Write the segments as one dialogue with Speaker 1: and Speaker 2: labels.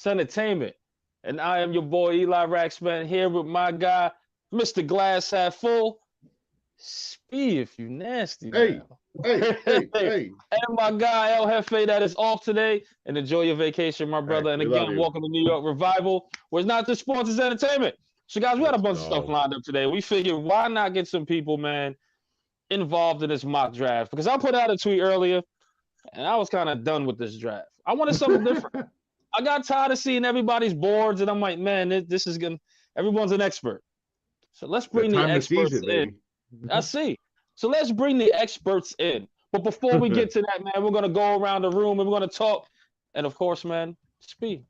Speaker 1: Entertainment. And I am your boy Eli Raxman here with my guy, Mr. Glass Half Full. Spee, if you nasty
Speaker 2: Hey,
Speaker 1: now.
Speaker 2: hey, hey,
Speaker 1: And
Speaker 2: hey.
Speaker 1: my guy El Jefe that is off today. And enjoy your vacation, my
Speaker 2: Hey,
Speaker 1: brother. And
Speaker 2: we love
Speaker 1: again,
Speaker 2: you.
Speaker 1: welcome to New York Revival, where it's not just sports, it's entertainment. So, guys, we had a
Speaker 2: Let's
Speaker 1: bunch of stuff
Speaker 2: go.
Speaker 1: lined up today. We figured why not get some people, man, involved in this mock draft? Because I put out a tweet earlier, and I was kind of done with this draft. I wanted something different. I got tired of seeing everybody's boards, and I'm like, man, this is gonna. Everyone's an expert, so let's
Speaker 2: The
Speaker 1: bring the
Speaker 2: time of the
Speaker 1: experts
Speaker 2: season,
Speaker 1: in.
Speaker 2: baby.
Speaker 1: I see. So let's bring the experts in. But before we get to that, man, we're gonna go around the room and we're gonna talk. And of course, man, Speed,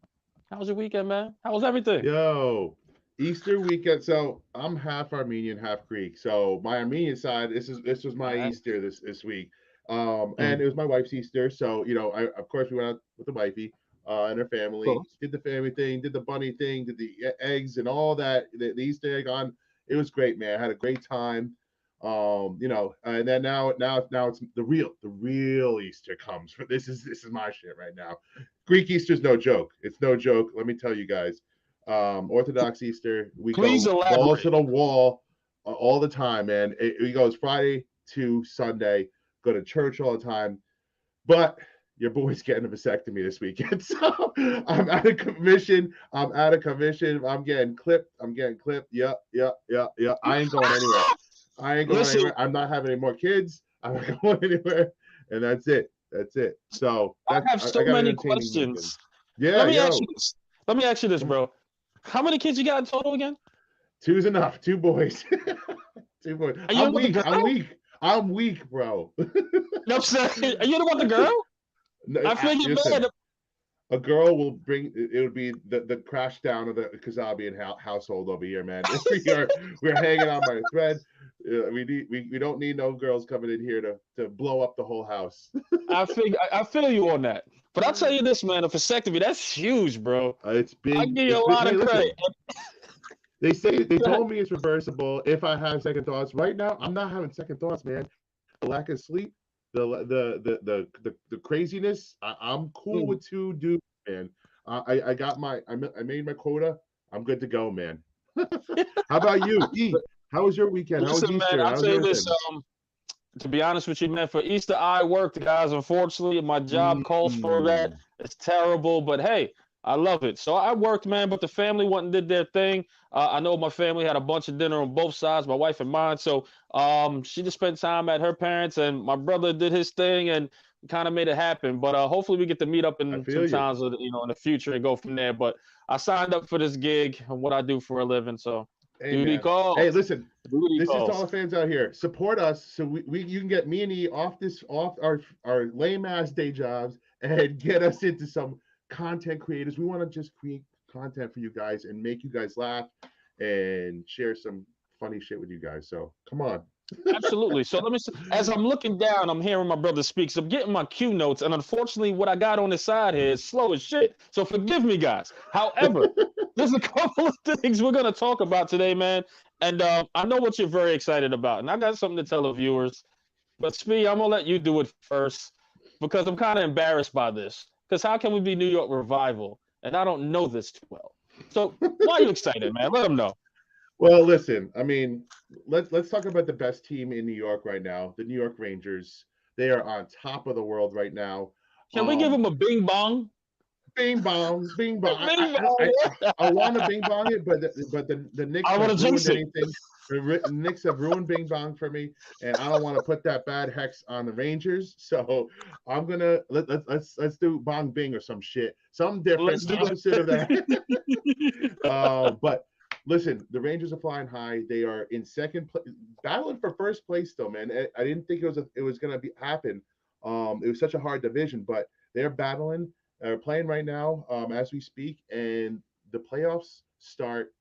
Speaker 1: how was your weekend, man? How was everything?
Speaker 2: Yo, Easter weekend. So I'm half Armenian, half Greek. So my Armenian side, this was my
Speaker 1: All
Speaker 2: Easter this week.
Speaker 1: right.
Speaker 2: And it was my wife's Easter. So I of course we went out with the wifey and her family,
Speaker 1: Cool.
Speaker 2: did the family thing, did the bunny thing, did the eggs and all that, the Easter egg on. It was great, man. I had a great time. And then now it's the real Easter comes. This is my shit right now. Greek Easter's no joke. It's no joke. Let me tell you guys. Orthodox Easter, we
Speaker 1: Please
Speaker 2: go balls to
Speaker 1: elaborate.
Speaker 2: the wall all the time, man. It goes Friday to Sunday. Go to church all the time, but your boy's getting a vasectomy this weekend, so I'm out of commission. I'm getting clipped. Yep, yep, yep, yep. I ain't going anywhere. I ain't going
Speaker 1: Listen,
Speaker 2: anywhere. I'm not having any more kids. I'm not going anywhere, and that's it. That's it. So
Speaker 1: I
Speaker 2: that's
Speaker 1: have
Speaker 2: I
Speaker 1: so
Speaker 2: got an
Speaker 1: many
Speaker 2: entertaining weekend.
Speaker 1: questions. Let
Speaker 2: Yeah,
Speaker 1: me ask you
Speaker 2: yo,
Speaker 1: this. Let me ask you this, bro. How many kids you got in total again?
Speaker 2: two's enough. Two boys. Two boys.
Speaker 1: Are you
Speaker 2: I'm
Speaker 1: the one with
Speaker 2: weak.
Speaker 1: the
Speaker 2: I'm
Speaker 1: girl?
Speaker 2: weak. I'm weak, bro.
Speaker 1: No, I'm saying, are you the one with the girl? I figured, man.
Speaker 2: Listen, a girl will bring it would be the crash down of the Kazabian household over here, man. We're hanging on by a thread. We don't need no girls coming in here to blow up the whole house.
Speaker 1: I feel you on that. But I'll tell you this, man, a vasectomy, that's huge, bro.
Speaker 2: It's
Speaker 1: I
Speaker 2: big.
Speaker 1: give you
Speaker 2: It's
Speaker 1: a
Speaker 2: big.
Speaker 1: lot
Speaker 2: Hey,
Speaker 1: of credit.
Speaker 2: listen. They
Speaker 1: Go ahead.
Speaker 2: told me it's reversible if I have second thoughts. Right now, I'm not having second thoughts, man. The lack of sleep, the craziness. I'm cool
Speaker 1: Mm.
Speaker 2: with two dudes, man. I made my quota. I'm good to go, man. How about you, E? How was your weekend? How was
Speaker 1: Listen, man,
Speaker 2: Easter?
Speaker 1: I'll
Speaker 2: How's
Speaker 1: tell you this.
Speaker 2: everything?
Speaker 1: To be honest with you, man, for Easter, I worked, guys. Unfortunately, my job calls for that.
Speaker 2: Mm,
Speaker 1: It's terrible, but hey, I love it. So I worked, man, but the family went and did their thing. I know my family had a bunch of dinner on both sides, my wife and mine. So she just spent time at her parents, and my brother did his thing and kind of made it happen. But hopefully, we get to meet up
Speaker 2: I
Speaker 1: in
Speaker 2: feel you.
Speaker 1: sometimes, in the future and go from there. But I signed up for this gig and what I do for a living. So
Speaker 2: Hey,
Speaker 1: duty
Speaker 2: man. Hey,
Speaker 1: calls,
Speaker 2: listen.
Speaker 1: duty
Speaker 2: This is to all
Speaker 1: calls.
Speaker 2: the fans out here. Support us so you can get me and E off our lame ass day jobs and get us into some content creators. We want to just create content for you guys and make you guys laugh and share some funny shit with you guys. So come on.
Speaker 1: Absolutely. So let me, as I'm looking down, I'm hearing my brother speak. So I'm getting my cue notes, and unfortunately, what I got on the side here is slow as shit. So forgive me, guys. However, there's a couple of things we're gonna talk about today, man. And I know what you're very excited about, and I got something to tell the viewers. But Spee, I'm gonna let you do it first because I'm kind of embarrassed by this. Because how can we be New York Revival and I don't know this too well? So why are you excited, man? Let them know.
Speaker 2: Well, listen. I mean, let's talk about the best team in New York right now, the New York Rangers. They are on top of the world right now.
Speaker 1: Can we give
Speaker 2: Um,
Speaker 1: him a bing bong?
Speaker 2: Bing bong, bing bong.
Speaker 1: Bing bong.
Speaker 2: I want to bing bong it, but the Knicks
Speaker 1: I
Speaker 2: have
Speaker 1: want to jinx
Speaker 2: ruined
Speaker 1: it.
Speaker 2: anything. The Knicks have ruined bing bong for me, and I don't want to put that bad hex on the Rangers. So I'm gonna let's do bong bing or some shit, something different,
Speaker 1: Let's do
Speaker 2: opposite of that.
Speaker 1: that.
Speaker 2: But listen, the Rangers are flying high. They are in second place, battling for first place still, man. I didn't think it was gonna happen. It was such a hard division, but they're battling. Playing right now as we speak, and the playoffs start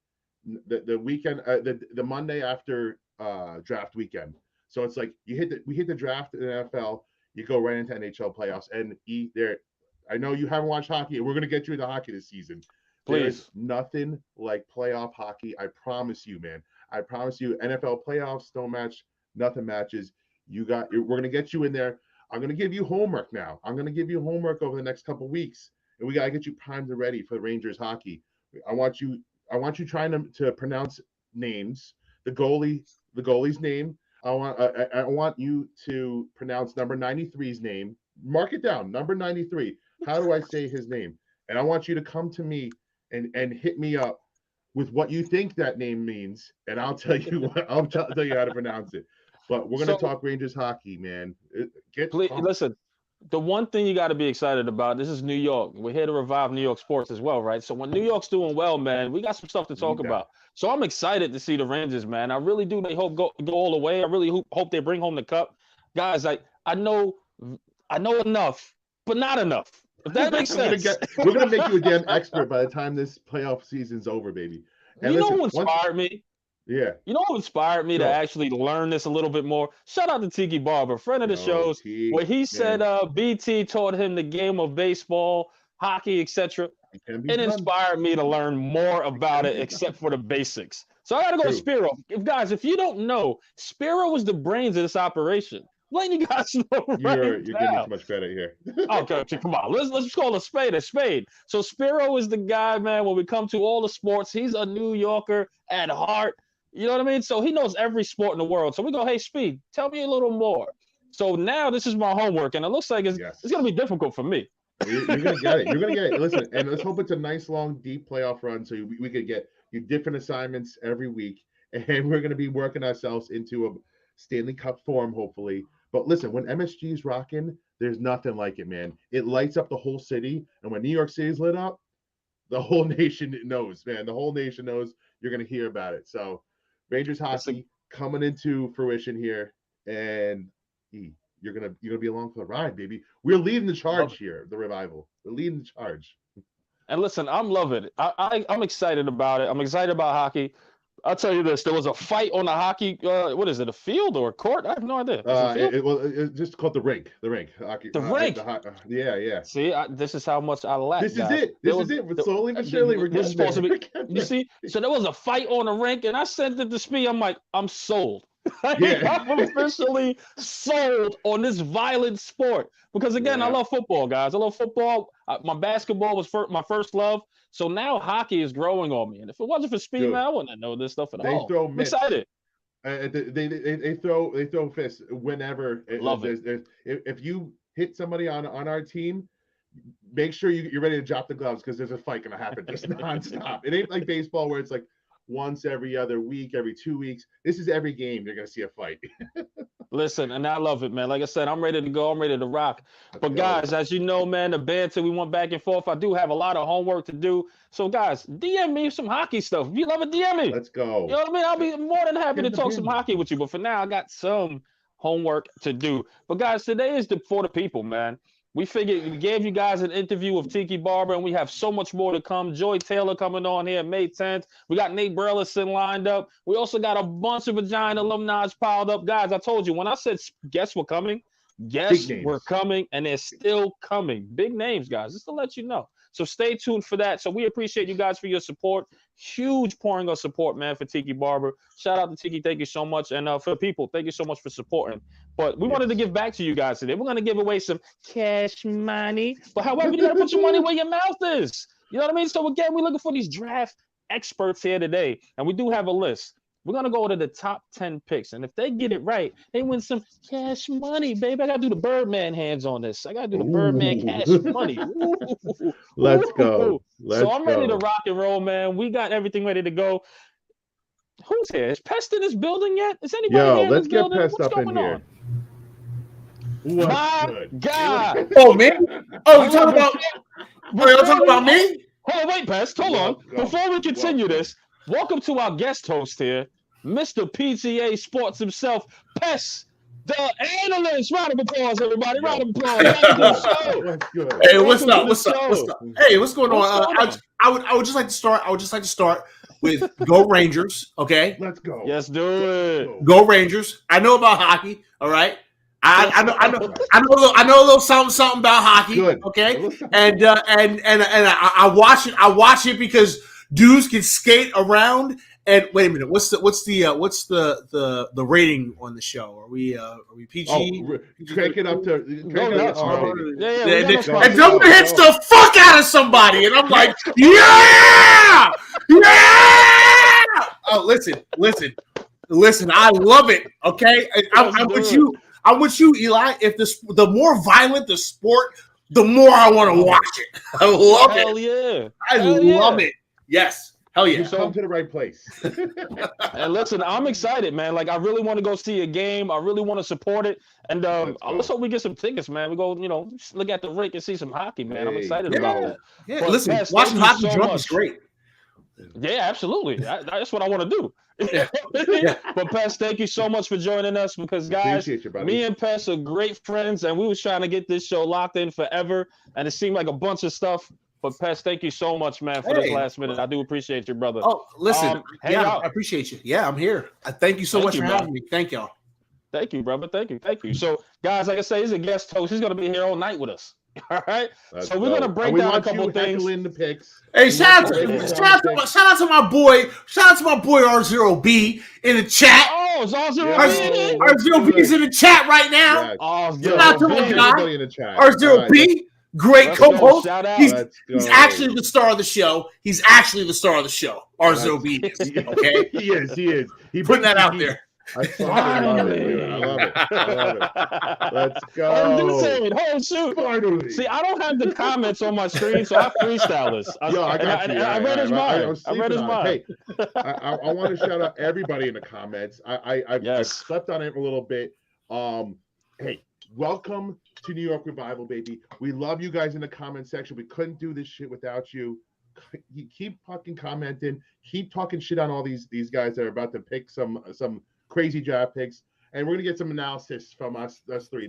Speaker 2: the weekend, the Monday after draft weekend. So it's like we hit the draft in the NFL, you go right into NHL playoffs, and there. I know you haven't watched hockey, and we're gonna get you into hockey this season. There is
Speaker 1: Please.
Speaker 2: nothing like playoff hockey. I promise you, man. I promise you. NFL playoffs don't match. Nothing matches. We're gonna get you in there. I'm gonna give you homework now. I'm gonna give you homework over the next couple weeks, and we gotta get you primed and ready for the Rangers hockey. I want you trying to pronounce names. The goalie's name. I want you to pronounce number 93's name. Mark it down, number 93. How do I say his name? And I want you to come to me and hit me up with what you think that name means, and I'll tell you I'll tell you how to pronounce it. But we're gonna talk Rangers hockey, man.
Speaker 1: Listen. The one thing you got to be excited about, this is New York. We're here to revive New York sports as well, right? So when New York's doing well, man, we got some stuff to talk about. So I'm excited to see the Rangers, man. I really do. They hope go all the way. I really hope they bring home the cup. Guys, I know enough, but not enough. If that makes sense.
Speaker 2: We're gonna make you a damn expert by the time this playoff season's over, baby.
Speaker 1: And you know who inspired me?
Speaker 2: Yeah.
Speaker 1: You know what inspired me to actually learn this a little bit more? Shout out to Tiki Barber, friend of the shows, where he said BT taught him the game of baseball, hockey, etc. It inspired me to learn more about it, except for the basics. So I got to go to Spiro. If you don't know, Spiro was the brains of this operation. Letting you guys know
Speaker 2: you're getting too much credit here.
Speaker 1: Okay, come on. Let's call a spade a spade. So Spiro is the guy, man, when we come to all the sports, he's a New Yorker at heart. You know what I mean? So he knows every sport in the world. So we go, hey, Speed, tell me a little more. So now this is my homework, and it looks like it's going to be difficult for me.
Speaker 2: You're going to get it. You're going to get it. Listen, and let's hope it's a nice, long, deep playoff run so we could get you different assignments every week, and we're going to be working ourselves into a Stanley Cup form, hopefully. But listen, when MSG's rocking, there's nothing like it, man. It lights up the whole city, and when New York City's lit up, the whole nation knows, man. The whole nation knows you're going to hear about it. So Rangers hockey coming into fruition here, and you're gonna be along for the ride, baby. We're leading the charge here, the Revival. We're leading the charge.
Speaker 1: And listen, I'm loving it. I'm excited about it. I'm excited about hockey. I'll tell you this: there was a fight on the hockey. What is it? A field or a court? I have no idea.
Speaker 2: It's just called the rink. The rink. Hockey.
Speaker 1: The rink.
Speaker 2: Yeah.
Speaker 1: See, this is how much I lack.
Speaker 2: This is it. This is it. But slowly but surely, we're getting there.
Speaker 1: You see, so there was a fight on the rink, and I sent it to Speed. I'm like, I'm sold. I'm officially sold on this violent sport because again, I love football, guys. I love football. My basketball was my first love. So now hockey is growing on me, and if it wasn't for Speed, man, I wouldn't know this stuff at all. I'm excited.
Speaker 2: They throw fists whenever.
Speaker 1: Love it.
Speaker 2: If you hit somebody on our team, make sure you're ready to drop the gloves because there's a fight gonna happen just nonstop. It ain't like baseball where it's like once every other week, every 2 weeks. This is every game you're gonna see a fight.
Speaker 1: Listen, and I love it, man. Like I said, I'm ready to go. I'm ready to rock. But guys, as you know, man, the banter, we went back and forth. I do have a lot of homework to do. So guys, DM me some hockey stuff. If you love it, DM me.
Speaker 2: Let's go.
Speaker 1: You know what I mean? I'll be more than happy to talk some hockey with you. But for now, I got some homework to do. But guys, today is for the people, man. We figured we gave you guys an interview of Tiki Barber, and we have so much more to come. Joy Taylor coming on here May 10th. We got Nate Burleson lined up. We also got a bunch of Vagina alumni piled up. Guys, I told you, when I said guests were coming, guests were coming, and they're still coming. Big names, guys, just to let you know. So stay tuned for that. So we appreciate you guys for your support. Huge pouring of support, man, for Tiki Barber. Shout out to Tiki. Thank you so much. And for the people, thank you so much for supporting. But we wanted to give back to you guys today. We're going to give away some cash money. But however, you got to put your money where your mouth is. You know what I mean? So again, we're looking for these draft experts here today. And we do have a list. We're going to go to the top 10 picks. And if they get it right, they win some cash money, baby. I got to do the Birdman hands on this. I got to do the Birdman cash money.
Speaker 2: Let's go.
Speaker 1: So I'm ready to rock and roll, man. We got everything ready to go. Who's here? Is Pest in this building yet? Is anybody here in
Speaker 2: let's
Speaker 1: this
Speaker 2: get
Speaker 1: building?
Speaker 2: Pest
Speaker 1: What's
Speaker 2: up in
Speaker 1: going
Speaker 2: here.
Speaker 1: on? My God.
Speaker 3: Oh, man. Oh, you talking about y'all talking about me?
Speaker 1: Hold on, wait, Pest. Hold on. Before we continue this, welcome to our guest host here, Mr. PTA Sports himself, Pest, the analyst. Round of applause, everybody. Round of applause.
Speaker 3: Hey, what's up? What's up? Hey, what's going on? I would just like to start with Go Rangers. Okay,
Speaker 2: let's go.
Speaker 1: Yes, do it.
Speaker 3: Go Rangers. I know about hockey. All right. I know a little something about hockey.
Speaker 2: Good.
Speaker 3: Okay, and I watch it. I watch it because dudes can skate around And wait a minute, what's the rating on the show? Are we PG?
Speaker 2: Crank it up to R.
Speaker 3: And Dumbo hits the fuck out of somebody, and I'm like, yeah. Oh, listen. I love it. Okay, I'm with you. I'm with you, Eli. If the more violent the sport, the more I want to watch it. I love it.
Speaker 1: Hell yeah.
Speaker 3: I love it. Yes. Hell yeah.
Speaker 2: You come to the right place.
Speaker 1: And listen, I'm excited, man. Like, I really want to go see a game. I really want to support it. And let's hope we get some tickets, man. We go, look at the rink and see some hocky, man. I'm excited about that.
Speaker 3: Yeah, but listen, watching hockey drunk is great.
Speaker 1: Yeah, absolutely. That's what I want to do.
Speaker 3: Yeah.
Speaker 1: But Pes, thank you so much for joining us because, guys, me and Pes are great friends, and we was trying to get this show locked in forever, and it seemed like a bunch of stuff. But Pes, thank you so much, man, for this last minute. I do appreciate you, brother.
Speaker 3: Oh, listen, I appreciate you. Yeah, I'm here. Thank you so much for having me. Thank y'all.
Speaker 1: Thank you, brother. Thank you. So, guys, like I say, he's a guest host. He's going to be here all night with us. All right. So we're gonna break down a couple things.
Speaker 2: In the picks.
Speaker 3: Hey, shout out to my boy R0B in the chat.
Speaker 1: Oh, it's R0B.
Speaker 3: R0B's in the chat right now. Shout out to my guy R0B. Great co-host. He's actually the star of the show. R0B. Okay.
Speaker 2: He is.
Speaker 3: He putting that out there.
Speaker 2: I love it. Let's go.
Speaker 1: Oh, shoot. See, I don't have the comments on my screen, so I freestyle this.
Speaker 2: I got you.
Speaker 1: I read his mind.
Speaker 2: Hey, I want to shout out everybody in the comments. I've slept on it a little bit. Hey, welcome to New York Revival, baby. We love you guys in the comment section. We couldn't do this shit without you. You keep fucking commenting. Keep talking shit on all these guys that are about to pick some crazy draft picks, and we're gonna get some analysis from us three.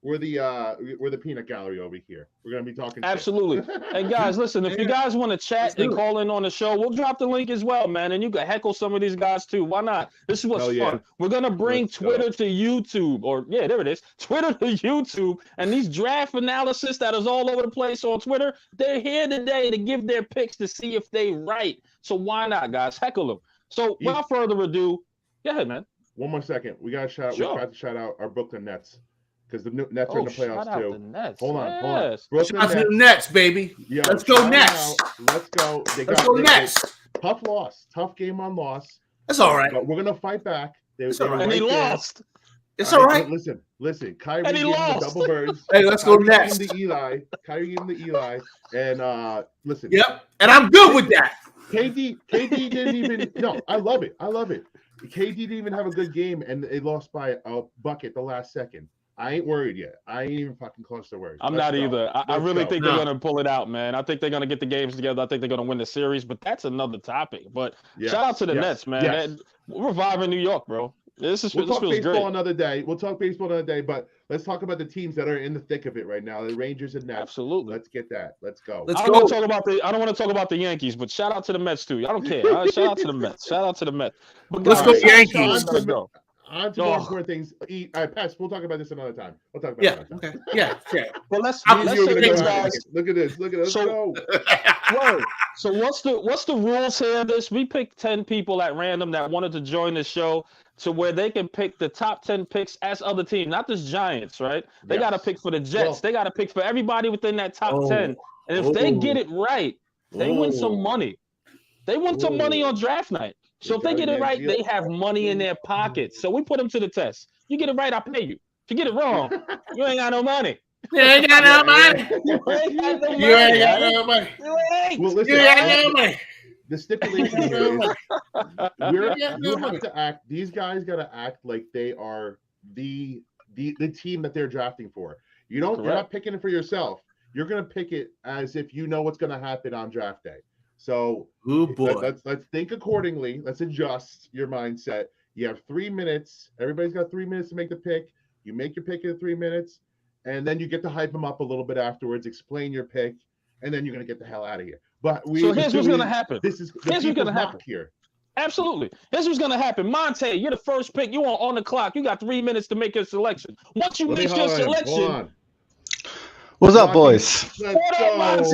Speaker 2: We're the peanut gallery over here. We're gonna be talking.
Speaker 1: Absolutely. And guys, listen, if you guys want to chat and call in on the show, we'll drop the link as well, man. And you can heckle some of these guys too. Why not? This is what's fun. We're gonna bring Twitter to YouTube, there it is. Twitter to YouTube, and these draft analysis that is all over the place on Twitter, they're here today to give their picks to see if they right. So why not, guys? Heckle them. So without further ado, go ahead, man.
Speaker 2: One more second. We got to shout out our Brooklyn Nets because the Nets are in the playoffs too.
Speaker 1: The Nets.
Speaker 2: Hold on.
Speaker 3: Shout out to the Nets, baby.
Speaker 2: Yo,
Speaker 3: let's go Nets.
Speaker 2: Let's go.
Speaker 3: Let's go Nets.
Speaker 2: Tough loss. Tough game on loss.
Speaker 3: That's all right.
Speaker 2: But we're gonna fight back.
Speaker 1: And he lost.
Speaker 3: It's all right.
Speaker 2: Listen. Kyrie gave him the double birds.
Speaker 3: Hey, let's go Nets.
Speaker 2: Kyrie gave him the Eli. And listen.
Speaker 3: Yep. And I'm good with that.
Speaker 2: KD didn't even. No, I love it. KD didn't even have a good game, and they lost by a bucket the last second. I ain't worried yet. I ain't even fucking close to worried.
Speaker 1: I'm not either. I really think they're going to pull it out, man. I think they're going to get the games together. I think they're going to win the series, but that's another topic. But shout out to the Nets, man. We're reviving New York, bro.
Speaker 2: We'll talk baseball another day. But let's talk about the teams that are in the thick of it right now. The Rangers and Nets.
Speaker 1: Absolutely.
Speaker 2: Let's get that. Let's go.
Speaker 1: I don't want to talk about the Yankees, but shout out to the Mets too. I don't care. Shout out to the Mets. But
Speaker 3: let's go Yankees.
Speaker 2: Let's go. On to more important things. Pass. We'll talk about this another time. We'll talk about it another time.
Speaker 3: Okay. Yeah.
Speaker 1: Well, let's say this, guys.
Speaker 2: Look at this. Let's go.
Speaker 1: Word. So what's the rules here? We picked 10 people at random that wanted to join the show, to where they can pick the top 10 picks as other teams, not just Giants, right? They got to pick for the Jets. They got to pick for everybody within that top 10. And if they get it right, they win some money. They win some money on draft night. So if they get it right, they have money in their pockets. So we put them to the test. You get it right, I'll pay you. If you get it wrong, you ain't got no money.
Speaker 3: You ain't got no money.
Speaker 2: You ain't got no money. Well, listen, the stipulation here is you have to act. These guys got to act like they are the team that they're drafting for. You're not picking it for yourself. You're gonna pick it as if you know what's gonna happen on draft day. So let's think accordingly. Let's adjust your mindset. You have 3 minutes. Everybody's got 3 minutes to make the pick. You make your pick in 3 minutes, and then you get to hype them up a little bit afterwards. Explain your pick, and then you're gonna get the hell out of here. But
Speaker 1: here's what's gonna happen.
Speaker 2: Here's what's gonna happen here.
Speaker 1: Absolutely. Here's what's gonna happen. Monte, you're the first pick. You on the clock. You got 3 minutes to make your selection. Once you make your selection.
Speaker 4: What's up, boys?
Speaker 1: What up, Monte?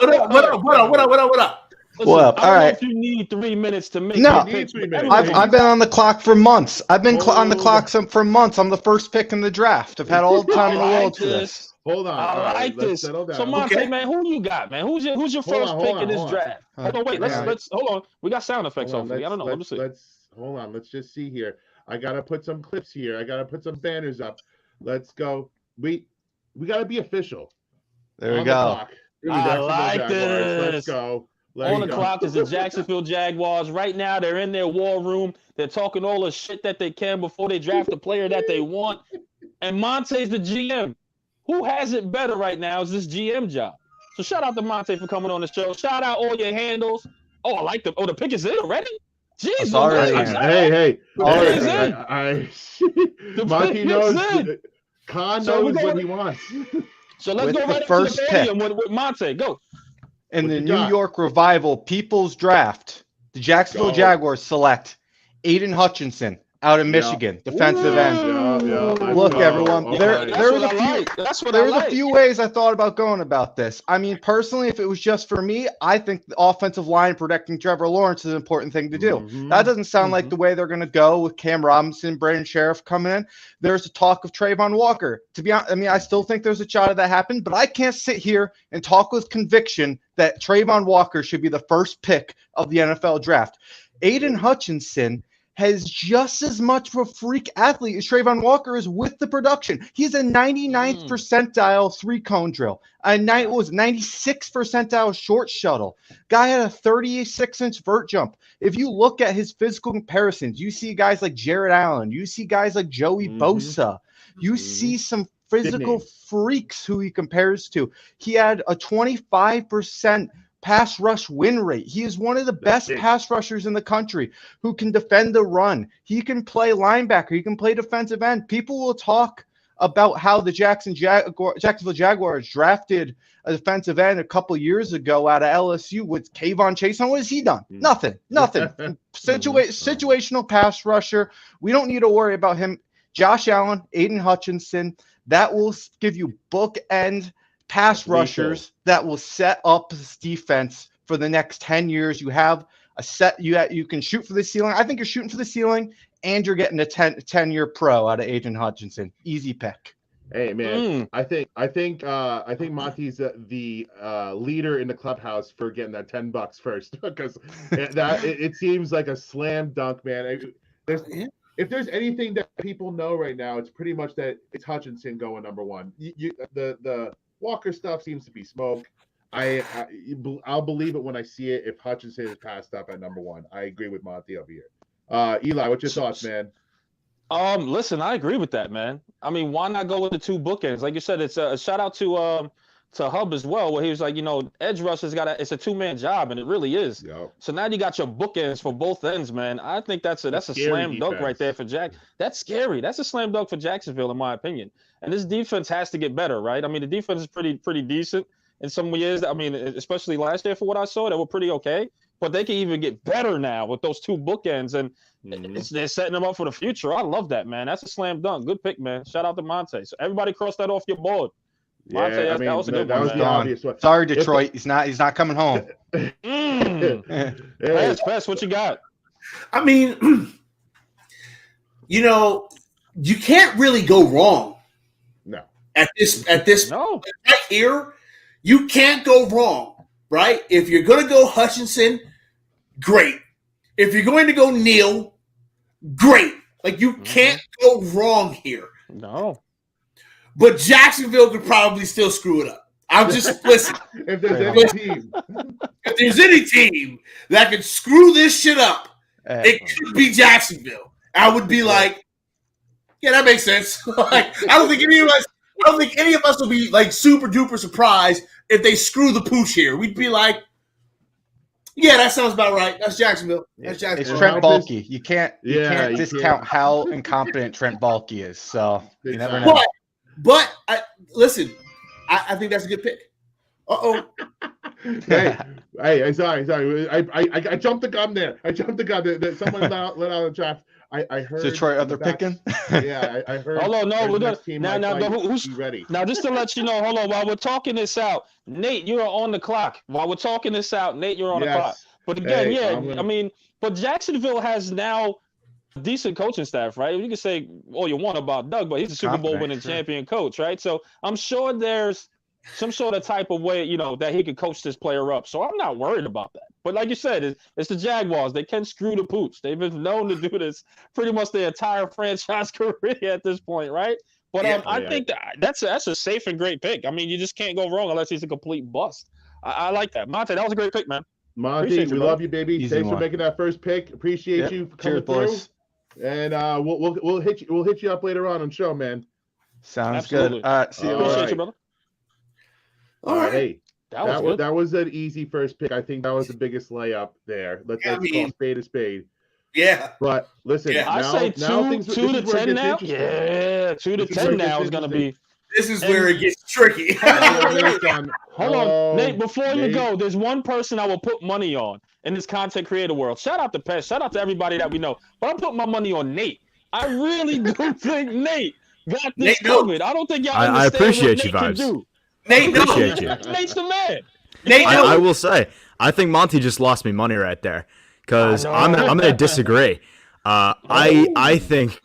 Speaker 3: What up?
Speaker 1: Listen,
Speaker 4: Well,
Speaker 1: I don't
Speaker 4: all
Speaker 1: know
Speaker 4: right.
Speaker 1: if you need 3 minutes to make
Speaker 4: No.
Speaker 1: your
Speaker 2: Need
Speaker 1: picks.
Speaker 2: 3
Speaker 1: but
Speaker 2: minutes.
Speaker 1: everybody-
Speaker 4: I've been on the clock for months. I've been on the
Speaker 2: Hold
Speaker 4: clock for months. I'm the first pick in the draft. I've had all the time in the world for this.
Speaker 2: Hold on.
Speaker 1: I
Speaker 2: All right,
Speaker 1: like
Speaker 2: let's
Speaker 1: this.
Speaker 2: settle
Speaker 1: So
Speaker 2: down.
Speaker 1: Monte,
Speaker 3: Okay.
Speaker 1: man, who you got, man? Who's your
Speaker 2: Hold
Speaker 1: first
Speaker 2: on,
Speaker 1: pick
Speaker 2: hold
Speaker 1: in this
Speaker 2: on.
Speaker 1: draft? Hold on, wait.
Speaker 2: Yeah.
Speaker 1: Let's hold on. We got sound effects,
Speaker 2: Hold on,
Speaker 1: hopefully. I don't know. Let me see.
Speaker 2: let's hold on. Let's just see here. I gotta put some clips here. I gotta put some banners up. Let's go. We gotta be official.
Speaker 4: There we
Speaker 2: On the
Speaker 4: go.
Speaker 2: clock.
Speaker 1: I
Speaker 2: Jacksonville
Speaker 1: like
Speaker 2: Jaguars. Let's
Speaker 1: this.
Speaker 2: go.
Speaker 1: On the clock is the Jacksonville Jaguars. Right now, they're in their war room. They're talking all the shit that they can before they draft the player that they want. And Monte's the GM. Who has it better right now is this GM job. So shout out to Monte for coming on the show. Shout out all your handles. Oh, I like the pick is in already? Jeez,
Speaker 4: It's already
Speaker 1: man.
Speaker 4: in.
Speaker 2: Hey.
Speaker 4: Already
Speaker 1: The
Speaker 2: Monty
Speaker 1: pick
Speaker 2: knows.
Speaker 1: is in.
Speaker 2: Khan
Speaker 1: So we
Speaker 2: knows
Speaker 1: go-
Speaker 2: what he wants.
Speaker 1: So let's
Speaker 4: With
Speaker 1: go
Speaker 4: the
Speaker 1: right
Speaker 4: first
Speaker 1: into the podium with Monte. Go.
Speaker 4: In
Speaker 2: What
Speaker 4: the
Speaker 2: you
Speaker 4: New
Speaker 2: got?
Speaker 4: York Revival People's Draft, the Jacksonville
Speaker 2: Go.
Speaker 4: Jaguars select Aiden Hutchinson out of
Speaker 2: Yeah.
Speaker 4: Michigan, defensive
Speaker 1: Ooh.
Speaker 4: end.
Speaker 2: Let's
Speaker 4: Look,
Speaker 2: go.
Speaker 4: everyone,
Speaker 2: All
Speaker 4: there-
Speaker 2: right.
Speaker 1: That's
Speaker 4: there
Speaker 1: what
Speaker 4: was a
Speaker 1: I
Speaker 4: few-
Speaker 1: like. That's what
Speaker 4: There
Speaker 1: I
Speaker 4: was
Speaker 1: like.
Speaker 4: a few ways I thought about going about this. I mean, personally, if it was just for me, I think the offensive line protecting Trevor Lawrence is an important thing to do.
Speaker 2: Mhm.
Speaker 4: That doesn't sound like the way they're going to go with Cam Robinson, Brandon Sheriff coming in. There's a talk of Trayvon Walker. To be honest, I mean, I still think there's a shot of that happen, but I can't sit here and talk with conviction that Trayvon Walker should be the first pick of the NFL draft. Aiden Hutchinson has just as much of a freak athlete as Trayvon Walker is with the production. He's a 99th percentile 3-cone drill. 96th percentile short shuttle. Guy had a 36-inch vert jump. If you look at his physical comparisons, you see guys like Jared Allen. You see guys like Joey Bosa. You see some physical freaks who he compares to. He had a 25% pass rush win rate. He is one of the best pass rushers in the country who can defend the run. He can play linebacker. He can play defensive end. People will talk about how the Jacksonville Jaguars drafted a defensive end a couple years ago out of LSU with Kayvon Chase. And what has he done? Nothing. Situational pass rusher. We don't need to worry about him. Josh Allen, Aiden Hutchinson, that will give you bookend pass rushers that will set up this defense for the next 10 years. You have a set, you can shoot for the ceiling. I think you're shooting for the ceiling, and you're getting a 10-year pro out of Aiden Hutchinson. Easy pick.
Speaker 2: Hey man, I think Monty's the leader in the clubhouse for getting that $10 first because it seems like a slam dunk, man. If there's anything that people know right now, it's pretty much that it's Hutchinson going number one. The Walker stuff seems to be smoke. I'll believe it when I see it if Hutchinson is passed up at number one. I agree with Monty over here. Eli, what's your thoughts, man?
Speaker 1: Listen, I agree with that, man. I mean, why not go with the two bookends? Like you said, it's a shout out to Hub as well, where he was like, edge rush has it's a 2-man job, and it really is.
Speaker 2: Yep.
Speaker 1: So now you got your bookends for both ends, man. I think that's a slam dunk right there for Jack. That's scary. That's a slam dunk for Jacksonville, in my opinion. And this defense has to get better, right? I mean, the defense is pretty decent in some years. I mean, especially last year, for what I saw, they were pretty okay. But they can even get better now with those two bookends, and they're setting them up for the future. I love that, man. That's a slam dunk. Good pick, man. Shout out to Monte. So everybody cross that off your board. Monte, that was a good one, man.
Speaker 2: The obvious one.
Speaker 4: Sorry, Detroit. He's not coming home.
Speaker 1: Pass, what you got?
Speaker 3: I mean, you can't really go wrong.
Speaker 2: No.
Speaker 3: At this
Speaker 1: No.
Speaker 3: right here, you can't go wrong, right? If you're going to go Hutchinson, great. If you're going to go Neal, great. Like, you can't go wrong here.
Speaker 1: No.
Speaker 3: But Jacksonville could probably still screw it up. I'm just listen.
Speaker 2: If there's any team that can screw this shit up, it could be Jacksonville. I would be like, yeah, that makes sense. Like, I don't think any of us will be like super duper surprised if they screw the pooch here. We'd be like, yeah, that sounds about right. That's Jacksonville. That's Jacksonville.
Speaker 4: It's Trent Baalke. You can't
Speaker 2: you
Speaker 4: discount how incompetent Trent Baalke is. So you never know.
Speaker 3: But listen, I think that's a good pick.
Speaker 2: Hey, sorry. I jumped the gun there. Someone let out a draft. I heard
Speaker 4: Detroit other picking.
Speaker 2: Yeah, I heard.
Speaker 1: Hold on, no, we're gonna
Speaker 2: who's ready?
Speaker 1: Now, just to let you know, hold on, while we're talking this out, Nate, you're on the clock. While we're talking this out, Nate, you're on the clock. But again,
Speaker 2: Hey,
Speaker 1: yeah,
Speaker 2: I'm gonna-
Speaker 1: I mean, but Jacksonville has now a decent coaching staff, right? You can say all you want about Doug, but he's a Super Bowl
Speaker 4: Confident,
Speaker 1: winning
Speaker 4: sure.
Speaker 1: champion coach, right? So I'm sure there's some sort of type of way, that he could coach this player up. So I'm not worried about that. But like you said, it's the Jaguars. They can screw the pooch. They've been known to do this pretty much their entire franchise career at this point, right? But I think that's a safe and great pick. I mean, you just can't go wrong unless he's a complete bust. I like that. Monte, that was a great pick, man.
Speaker 2: Monty,
Speaker 1: Appreciate you,
Speaker 2: we
Speaker 1: bro.
Speaker 2: love you, baby.
Speaker 4: Easy
Speaker 2: Thanks for
Speaker 4: one.
Speaker 2: making that first pick. Appreciate
Speaker 4: Yep.
Speaker 2: you for
Speaker 4: Cheers,
Speaker 2: coming through.
Speaker 4: boys.
Speaker 2: And we'll hit you up later on show, man.
Speaker 4: Sounds
Speaker 1: Absolutely.
Speaker 4: good. All right, see you
Speaker 2: All
Speaker 1: Appreciate
Speaker 2: right.
Speaker 1: you, brother.
Speaker 3: All right.
Speaker 2: Hey,
Speaker 1: That was good.
Speaker 2: that was an easy first pick. I think that was the biggest layup there. Let's
Speaker 3: Yeah, I
Speaker 2: call
Speaker 3: mean-
Speaker 2: spade a spade.
Speaker 3: Yeah.
Speaker 2: But listen,
Speaker 3: Yeah.
Speaker 1: I
Speaker 2: now,
Speaker 1: say
Speaker 2: now
Speaker 1: two
Speaker 2: things,
Speaker 1: to
Speaker 2: this is where it
Speaker 1: 10
Speaker 2: gets
Speaker 1: now.
Speaker 2: interesting.
Speaker 1: Yeah, 2 to
Speaker 2: This is where
Speaker 1: 10
Speaker 2: it gets
Speaker 1: now is gonna be.
Speaker 3: This is where it gets tricky.
Speaker 1: Hold on, Nate. Before you
Speaker 2: Nate.
Speaker 1: go, there's one person I will put money on in this content creator world. Shout out to Pest. Shout out to everybody that we know. But I'm putting my money on Nate. I really do think Nate got this
Speaker 3: Nate, no.
Speaker 1: covered. I don't think y'all
Speaker 5: I
Speaker 1: understand
Speaker 5: appreciate
Speaker 1: what
Speaker 5: you,
Speaker 1: Nate can
Speaker 5: Vibes.
Speaker 1: do.
Speaker 3: Nate, no.
Speaker 5: Appreciate you.
Speaker 1: Nate's the man.
Speaker 3: Nate, no.
Speaker 5: I will say, I think Monty just lost me money right there because
Speaker 1: I
Speaker 5: I'm
Speaker 1: know.
Speaker 5: gonna disagree. I think,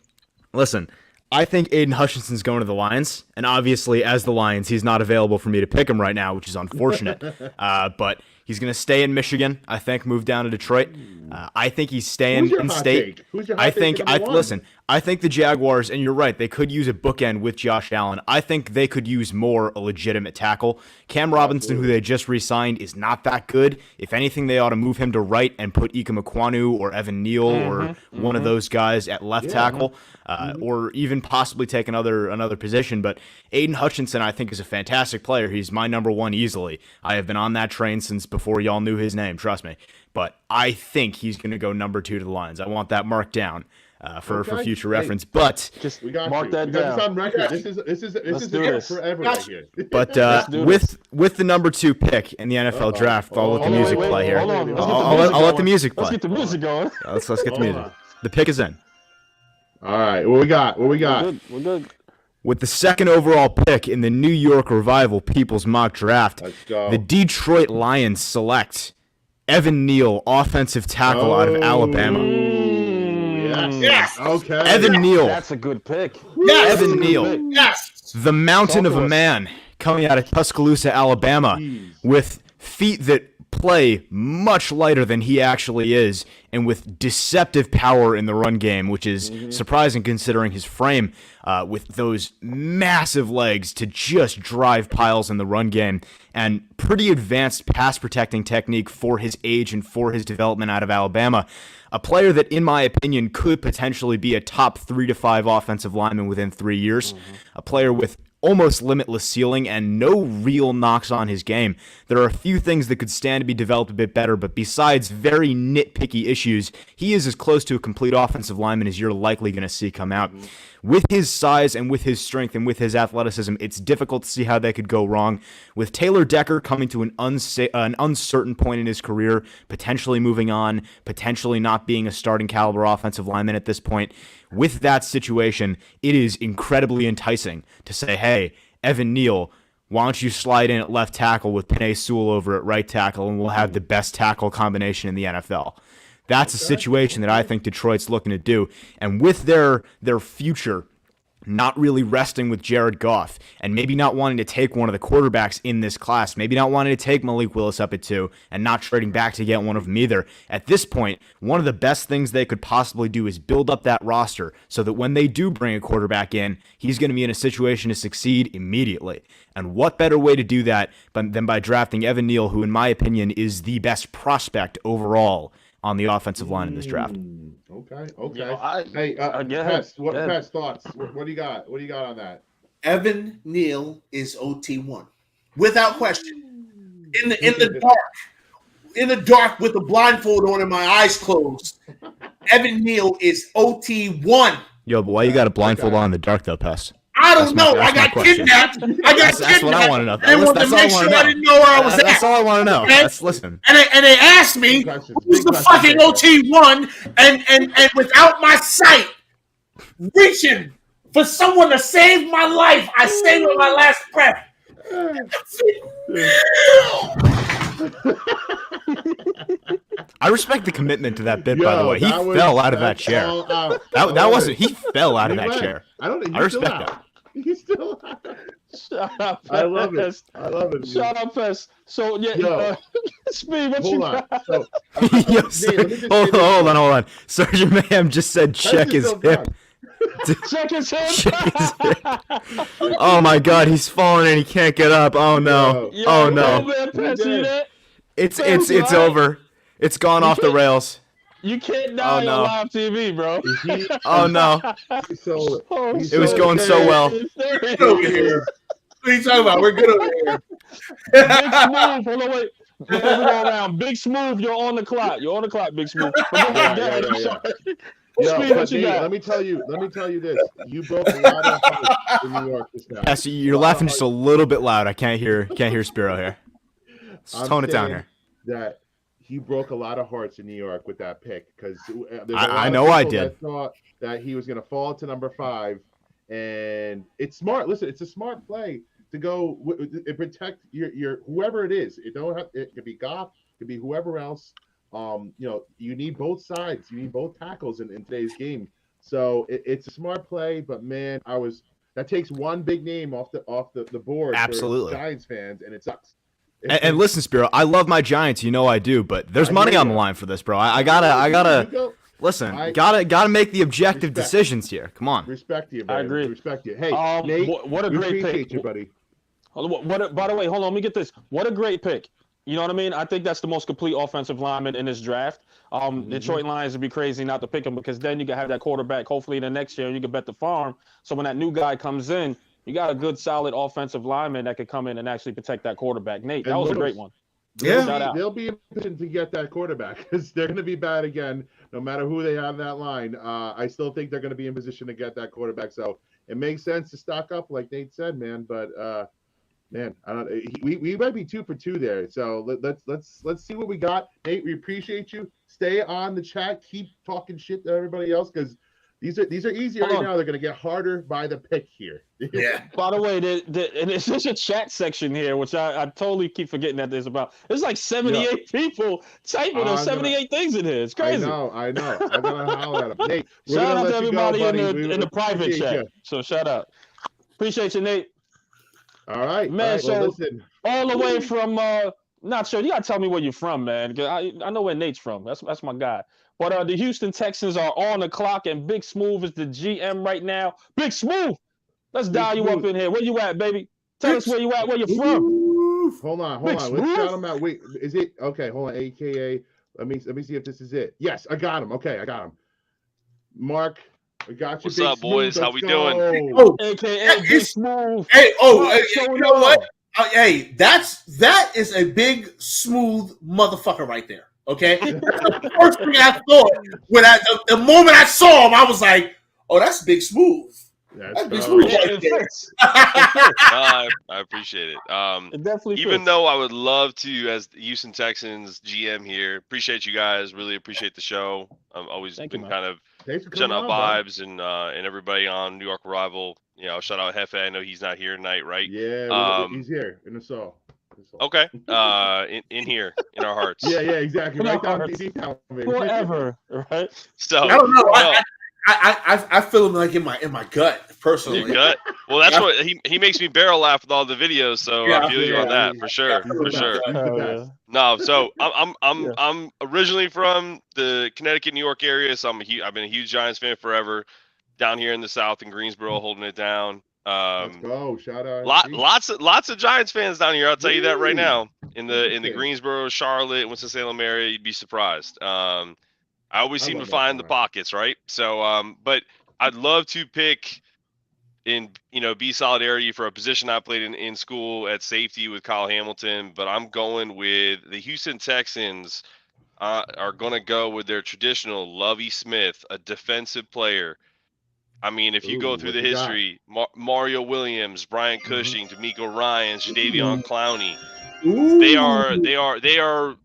Speaker 5: listen, I think Aiden Hutchinson's going to the Lions, and obviously, as the Lions, he's not available for me to pick him right now, which is unfortunate. But he's gonna stay in Michigan. I think move down to Detroit. I think he's staying
Speaker 2: Who's your
Speaker 5: in
Speaker 2: hot
Speaker 5: state.
Speaker 2: take? Who's your hot
Speaker 5: I
Speaker 2: take
Speaker 5: think
Speaker 2: for number one?
Speaker 5: listen. I think the Jaguars, and you're right, they could use a bookend with Josh Allen. I think they could use more a legitimate tackle. Cam Robinson, who they just re-signed, is not that good. If anything, they ought to move him to right and put Ika Mekwonu or Evan Neal or one of those guys at left tackle, or even possibly take another position. But Aiden Hutchinson, I think, is a fantastic player. He's my number one easily. I have been on that train since before y'all knew his name, trust me. But I think he's going to go number 2 to the Lions. I want that marked down for
Speaker 2: Okay.
Speaker 5: future
Speaker 2: Hey.
Speaker 5: reference. But
Speaker 1: Just
Speaker 2: We got
Speaker 1: mark
Speaker 2: you.
Speaker 1: that
Speaker 2: We got
Speaker 1: down.
Speaker 2: this on record. This is
Speaker 1: Let's do
Speaker 2: it
Speaker 1: this.
Speaker 2: forever right here.
Speaker 5: But
Speaker 1: do
Speaker 5: with the number 2 pick in the NFL draft, I'll let the
Speaker 2: Hold on,
Speaker 5: music
Speaker 2: wait,
Speaker 5: play here.
Speaker 1: Hold on. Let's get the
Speaker 5: I'll
Speaker 1: music
Speaker 5: let the
Speaker 1: going.
Speaker 5: music
Speaker 1: Let's
Speaker 5: play.
Speaker 1: get the music going.
Speaker 5: Let's get the
Speaker 2: Hold
Speaker 5: music.
Speaker 2: on.
Speaker 5: The pick is in.
Speaker 2: All right, what we got? What we got?
Speaker 1: We're good.
Speaker 5: With the second overall pick in the New York Revival People's Mock Draft,
Speaker 2: Let's go.
Speaker 5: the Detroit Lions select Evan Neal, offensive tackle out of Alabama.
Speaker 2: Yes.
Speaker 3: Yes.
Speaker 2: Okay.
Speaker 5: Evan Neal,
Speaker 1: That's a good pick.
Speaker 3: Yes.
Speaker 5: Evan Neal,
Speaker 3: Yes.
Speaker 5: the mountain
Speaker 1: Talk
Speaker 5: of
Speaker 1: to
Speaker 5: a
Speaker 1: us.
Speaker 5: man coming out of Tuscaloosa, Alabama,
Speaker 2: Jeez.
Speaker 5: with feet that play much lighter than he actually is, and with deceptive power in the run game, which is surprising considering his frame, with those massive legs to just drive piles in the run game, and pretty advanced pass protecting technique for his age and for his development out of Alabama. A player that, in my opinion, could potentially be a top 3 to 5 offensive lineman within 3 years. A player with almost limitless ceiling and no real knocks on his game. There are a few things that could stand to be developed a bit better, but besides very nitpicky issues, he is as close to a complete offensive lineman as you're likely going to see come out. With his size and with his strength and with his athleticism, it's difficult to see how they could go wrong. With Taylor Decker coming to an uncertain point in his career, potentially moving on, potentially not being a starting caliber offensive lineman at this point, with that situation, it is incredibly enticing to say, hey, Evan Neal, why don't you slide in at left tackle with Penei Sewell over at right tackle, and we'll have the best tackle combination in the NFL. That's a situation that I think Detroit's looking to do. And with their future not really resting with Jared Goff, and maybe not wanting to take one of the quarterbacks in this class, maybe not wanting to take Malik Willis up at 2, and not trading back to get one of them either. At this point, one of the best things they could possibly do is build up that roster so that when they do bring a quarterback in, he's going to be in a situation to succeed immediately. And what better way to do that than by drafting Evan Neal, who in my opinion is the best prospect overall on the offensive line in this draft.
Speaker 2: Okay.
Speaker 1: You know,
Speaker 2: Hey,
Speaker 1: go ahead.
Speaker 2: Pest,
Speaker 1: Go ahead.
Speaker 2: Pest, thoughts? What do you got? What do you got on that?
Speaker 3: Evan Neal is OT1, without question. In the dark with the blindfold on and my eyes closed. Evan Neal is OT1.
Speaker 5: Yo, but why you got a blindfold on in the dark though, Pest?
Speaker 3: I don't know. I
Speaker 5: that's my
Speaker 3: got
Speaker 5: question.
Speaker 3: kidnapped.
Speaker 5: That's what I want to know.
Speaker 3: They wanted to make sure I didn't know where I was
Speaker 5: That's
Speaker 3: at.
Speaker 5: all I want to know.
Speaker 3: Okay?
Speaker 5: Listen.
Speaker 3: And they asked me,
Speaker 2: Big questions,
Speaker 3: who's
Speaker 2: big
Speaker 3: the
Speaker 2: questions.
Speaker 3: fucking OT1? And without my sight, reaching for someone to save my life, I say with my last breath.
Speaker 5: I respect the commitment to that bit, by the
Speaker 2: Yo,
Speaker 5: way. He
Speaker 2: that was-
Speaker 5: fell out of that
Speaker 2: that's
Speaker 5: chair.
Speaker 2: all out.
Speaker 5: That wasn't. He fell out of
Speaker 2: He
Speaker 5: that
Speaker 2: went.
Speaker 5: chair.
Speaker 2: I don't.
Speaker 5: I
Speaker 2: He's still
Speaker 5: respect
Speaker 2: out.
Speaker 5: that.
Speaker 2: He's still out.
Speaker 1: Shut up,
Speaker 2: I love it.
Speaker 1: Fest.
Speaker 2: I love it.
Speaker 1: Shut up, Fest. So yeah,
Speaker 2: Yo.
Speaker 1: Speed, what
Speaker 2: Hold
Speaker 1: you
Speaker 2: on.
Speaker 1: got?
Speaker 2: So,
Speaker 5: Yes.
Speaker 2: Nate, let me just
Speaker 5: Hold
Speaker 2: say this.
Speaker 5: hold on. Sergeant Mayhem just said check
Speaker 2: Fest is
Speaker 5: his
Speaker 2: still
Speaker 5: hip.
Speaker 2: down.
Speaker 1: Check his hip.
Speaker 5: Check his hip. Oh my God, he's falling and he can't get up. Oh no.
Speaker 1: Yo,
Speaker 5: Oh
Speaker 1: yo,
Speaker 5: no.
Speaker 1: man, Fest, you that?
Speaker 5: It's
Speaker 1: Fest,
Speaker 5: it's
Speaker 1: right?
Speaker 5: over. It's gone off the rails.
Speaker 1: You can't die
Speaker 5: no.
Speaker 1: on live TV, bro.
Speaker 2: He-
Speaker 5: Oh no.
Speaker 2: so
Speaker 1: Oh,
Speaker 2: He's
Speaker 5: It was
Speaker 2: so
Speaker 5: going so
Speaker 2: good.
Speaker 5: well.
Speaker 3: Get over here. What are you talking about? We're good over here.
Speaker 1: Big Smooth. Hold on, wait. Before we go around, Big Smooth, you're on the clock. You're on the clock, Big Smooth. But go ahead,
Speaker 2: Yeah,
Speaker 1: go ahead.
Speaker 2: yeah,
Speaker 1: I'm
Speaker 2: yeah.
Speaker 1: sorry.
Speaker 2: Yo,
Speaker 1: Speed,
Speaker 2: but
Speaker 1: what you
Speaker 2: Nate,
Speaker 1: got?
Speaker 2: let me tell you this. You broke a lot of hearts in New York this time.
Speaker 5: Yeah, so you're laughing just a little bit loud. I can't hear Spiro here. Let's
Speaker 2: I'm
Speaker 5: tone it down
Speaker 2: saying
Speaker 5: here.
Speaker 2: That he broke a lot of hearts in New York with that pick because
Speaker 5: I know I did.
Speaker 2: That thought that he was going to fall to number 5, and it's smart. Listen, it's a smart play to go and protect your whoever it is. It don't have. It could be Goff, it could be whoever else. You need both sides. You need both tackles in today's game. So it's a smart play, but man, that takes one big name off the board.
Speaker 5: Absolutely.
Speaker 2: For Giants fans, and it sucks.
Speaker 5: And listen, Spiro, I love my Giants. You know I do, but there's money on the line for this, bro. I gotta listen. Gotta make the objective decisions here. Come on.
Speaker 2: Respect you,
Speaker 1: I
Speaker 2: man.
Speaker 1: agree.
Speaker 2: Respect you. Hey,
Speaker 1: Um,
Speaker 2: Nate,
Speaker 1: what a
Speaker 2: we
Speaker 1: great
Speaker 2: appreciate
Speaker 1: pick.
Speaker 2: you, buddy.
Speaker 1: By the way, hold on. Let me get this. What a great pick. You know what I mean? I think that's the most complete offensive lineman in this draft. Detroit Lions would be crazy not to pick him because then you can have that quarterback hopefully the next year and you can bet the farm. So when that new guy comes in, you got a good, solid offensive lineman that could come in and actually protect that quarterback. Nate, that
Speaker 2: And
Speaker 1: was a
Speaker 2: Lewis.
Speaker 1: great one.
Speaker 3: Yeah.
Speaker 2: They'll be in position to get that quarterback because they're going to be bad again, no matter who they have in that line. I still think they're going to be in position to get that quarterback. So it makes sense to stock up, like Nate said, man. But man, I don't. We might be 2 for 2 there. So let's see what we got. Nate, we appreciate you. Stay on the chat. Keep talking shit to everybody else because these are easy right now. They're going to get harder by the pick here.
Speaker 3: Yeah.
Speaker 1: By the way, and it's just a chat section here, which I totally keep forgetting that there's about. There's like 78 people typing. There's 78 things in here. It's crazy.
Speaker 2: I know. I'm gonna holler at them. Nate, we're
Speaker 1: Shout
Speaker 2: gonna
Speaker 1: out
Speaker 2: let
Speaker 1: to
Speaker 2: you go,
Speaker 1: everybody
Speaker 2: buddy. We
Speaker 1: in the private
Speaker 2: appreciate
Speaker 1: chat.
Speaker 2: you.
Speaker 1: So shout out. Appreciate you, Nate.
Speaker 2: All right,
Speaker 1: Man,
Speaker 2: all right, well,
Speaker 1: so-
Speaker 2: listen.
Speaker 1: All the way from not sure. You gotta tell me where you're from, man. 'Cause I know where Nate's from. That's my guy. But the Houston Texans are on the clock, and Big Smooth is the GM right now. Big Smooth, let's dial you up in here. Where you at, baby? Tell us where you at. Where you from?
Speaker 2: Hold on.
Speaker 1: Big
Speaker 2: Let's
Speaker 1: Smooth?
Speaker 2: shout him out. Wait, is it okay? Hold on. AKA. Let me see if this is it. Yes, I got him. Okay, I got him. Mark, I got you.
Speaker 6: What's
Speaker 2: Big
Speaker 6: up, boys?
Speaker 2: Smooth.
Speaker 6: How
Speaker 2: Let's
Speaker 6: we doing?
Speaker 2: go.
Speaker 3: Oh,
Speaker 1: AKA Big Smooth.
Speaker 3: hey,
Speaker 1: What's
Speaker 3: you
Speaker 1: going
Speaker 3: know
Speaker 1: on?
Speaker 3: what? Hey, that is a big smooth motherfucker right there. Okay, that's the first thing I thought when the moment I saw him, I was like, "Oh, that's Big Smooth."
Speaker 2: That's
Speaker 3: That's Big
Speaker 2: all
Speaker 3: Smooth
Speaker 2: right.
Speaker 1: Yeah,
Speaker 3: right
Speaker 1: it
Speaker 3: there.
Speaker 1: fits.
Speaker 6: I appreciate it.
Speaker 1: It definitely
Speaker 6: Even
Speaker 1: fits.
Speaker 6: though I would love to, as the Houston Texans GM here, appreciate you guys. Really appreciate the show. I've always
Speaker 1: Thank you,
Speaker 6: been
Speaker 1: man.
Speaker 6: kind of
Speaker 2: Thanks for
Speaker 6: sending
Speaker 2: coming
Speaker 6: out
Speaker 2: on,
Speaker 6: vibes and everybody on New York Arrival. You know, shout out Hefe. I know he's not here tonight, right?
Speaker 2: bro. Yeah,
Speaker 6: Um,
Speaker 2: he's here in the soul.
Speaker 6: Okay. In here, in our hearts.
Speaker 2: Yeah, exactly.
Speaker 1: In
Speaker 2: Right
Speaker 1: our
Speaker 2: down
Speaker 1: hearts.
Speaker 2: deep down, baby.
Speaker 1: Forever, right?
Speaker 6: So
Speaker 3: I don't know.
Speaker 6: no,
Speaker 3: I feel him like in my gut personally.
Speaker 6: your gut. Well, that's what he makes me barrel laugh with all the videos. So
Speaker 3: Yeah,
Speaker 6: I feel you on
Speaker 2: yeah,
Speaker 6: that for sure,
Speaker 2: He's the
Speaker 6: for
Speaker 2: best.
Speaker 6: sure.
Speaker 2: He's the
Speaker 1: Hell
Speaker 2: best.
Speaker 6: No, so
Speaker 1: Yeah.
Speaker 6: I'm originally from the Connecticut, New York area, so I've been a huge Giants fan forever. Down here in the South in Greensboro, holding it down.
Speaker 2: Let's go. Shout out.
Speaker 6: Lots of Giants fans down here. I'll tell you that right
Speaker 2: Ooh.
Speaker 6: now. In the
Speaker 2: Okay.
Speaker 6: Greensboro, Charlotte, Winston-Salem area, you'd be surprised. I always
Speaker 2: I
Speaker 6: seem to
Speaker 2: love that
Speaker 6: find the
Speaker 2: crap.
Speaker 6: pockets, right? So, but I'd love to pick be solidarity for a position I played in school at safety with Kyle Hamilton, but I'm going with the Houston Texans are going to go with their traditional Lovie Smith, a defensive player. I mean, if you go
Speaker 2: Ooh,
Speaker 6: through
Speaker 2: what
Speaker 6: the
Speaker 2: you got?
Speaker 6: history, Mario Williams, Brian Cushing, D'Amico Ryans, Jadeveon Clowney,
Speaker 3: Ooh.
Speaker 6: they are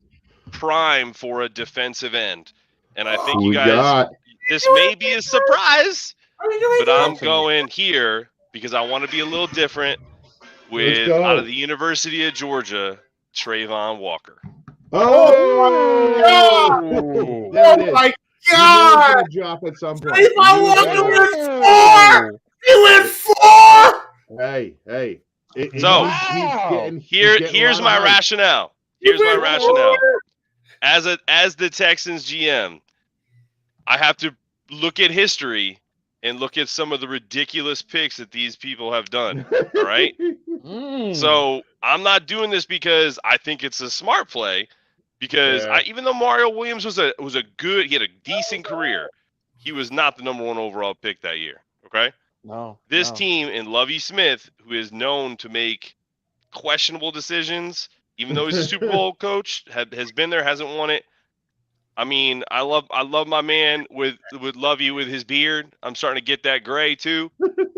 Speaker 6: prime for a defensive end. And I think
Speaker 2: Who
Speaker 6: you
Speaker 2: we
Speaker 6: guys,
Speaker 2: got?
Speaker 6: this may be a surprise, but I'm
Speaker 2: Awesome.
Speaker 6: going here because I want to be a little different with
Speaker 2: go.
Speaker 6: out of the University of Georgia, Trayvon Walker.
Speaker 2: Oh, There it is.
Speaker 3: my
Speaker 2: You knew it was
Speaker 3: God!
Speaker 2: gonna drop at some point.
Speaker 3: Trayvon
Speaker 2: You knew
Speaker 3: Walker
Speaker 2: that.
Speaker 3: went 4. He went 4.
Speaker 2: Hey.
Speaker 6: So,
Speaker 2: he's getting
Speaker 6: here's
Speaker 2: a lot
Speaker 6: my
Speaker 2: of hype.
Speaker 6: rationale. Here's my rationale. As the Texans GM, I have to look at history and look at some of the ridiculous picks that these people have done. All right. So I'm not doing this because I think it's a smart play. Because
Speaker 2: Yeah.
Speaker 6: even though Mario Williams he had a decent career, he was not the number 1 overall pick that year. Okay.
Speaker 1: No.
Speaker 6: This team and Lovie Smith, who is known to make questionable decisions, even though he's a Super Bowl coach, has been there, hasn't won it. I mean, I love my man with Lovie with his beard. I'm starting to get that gray too.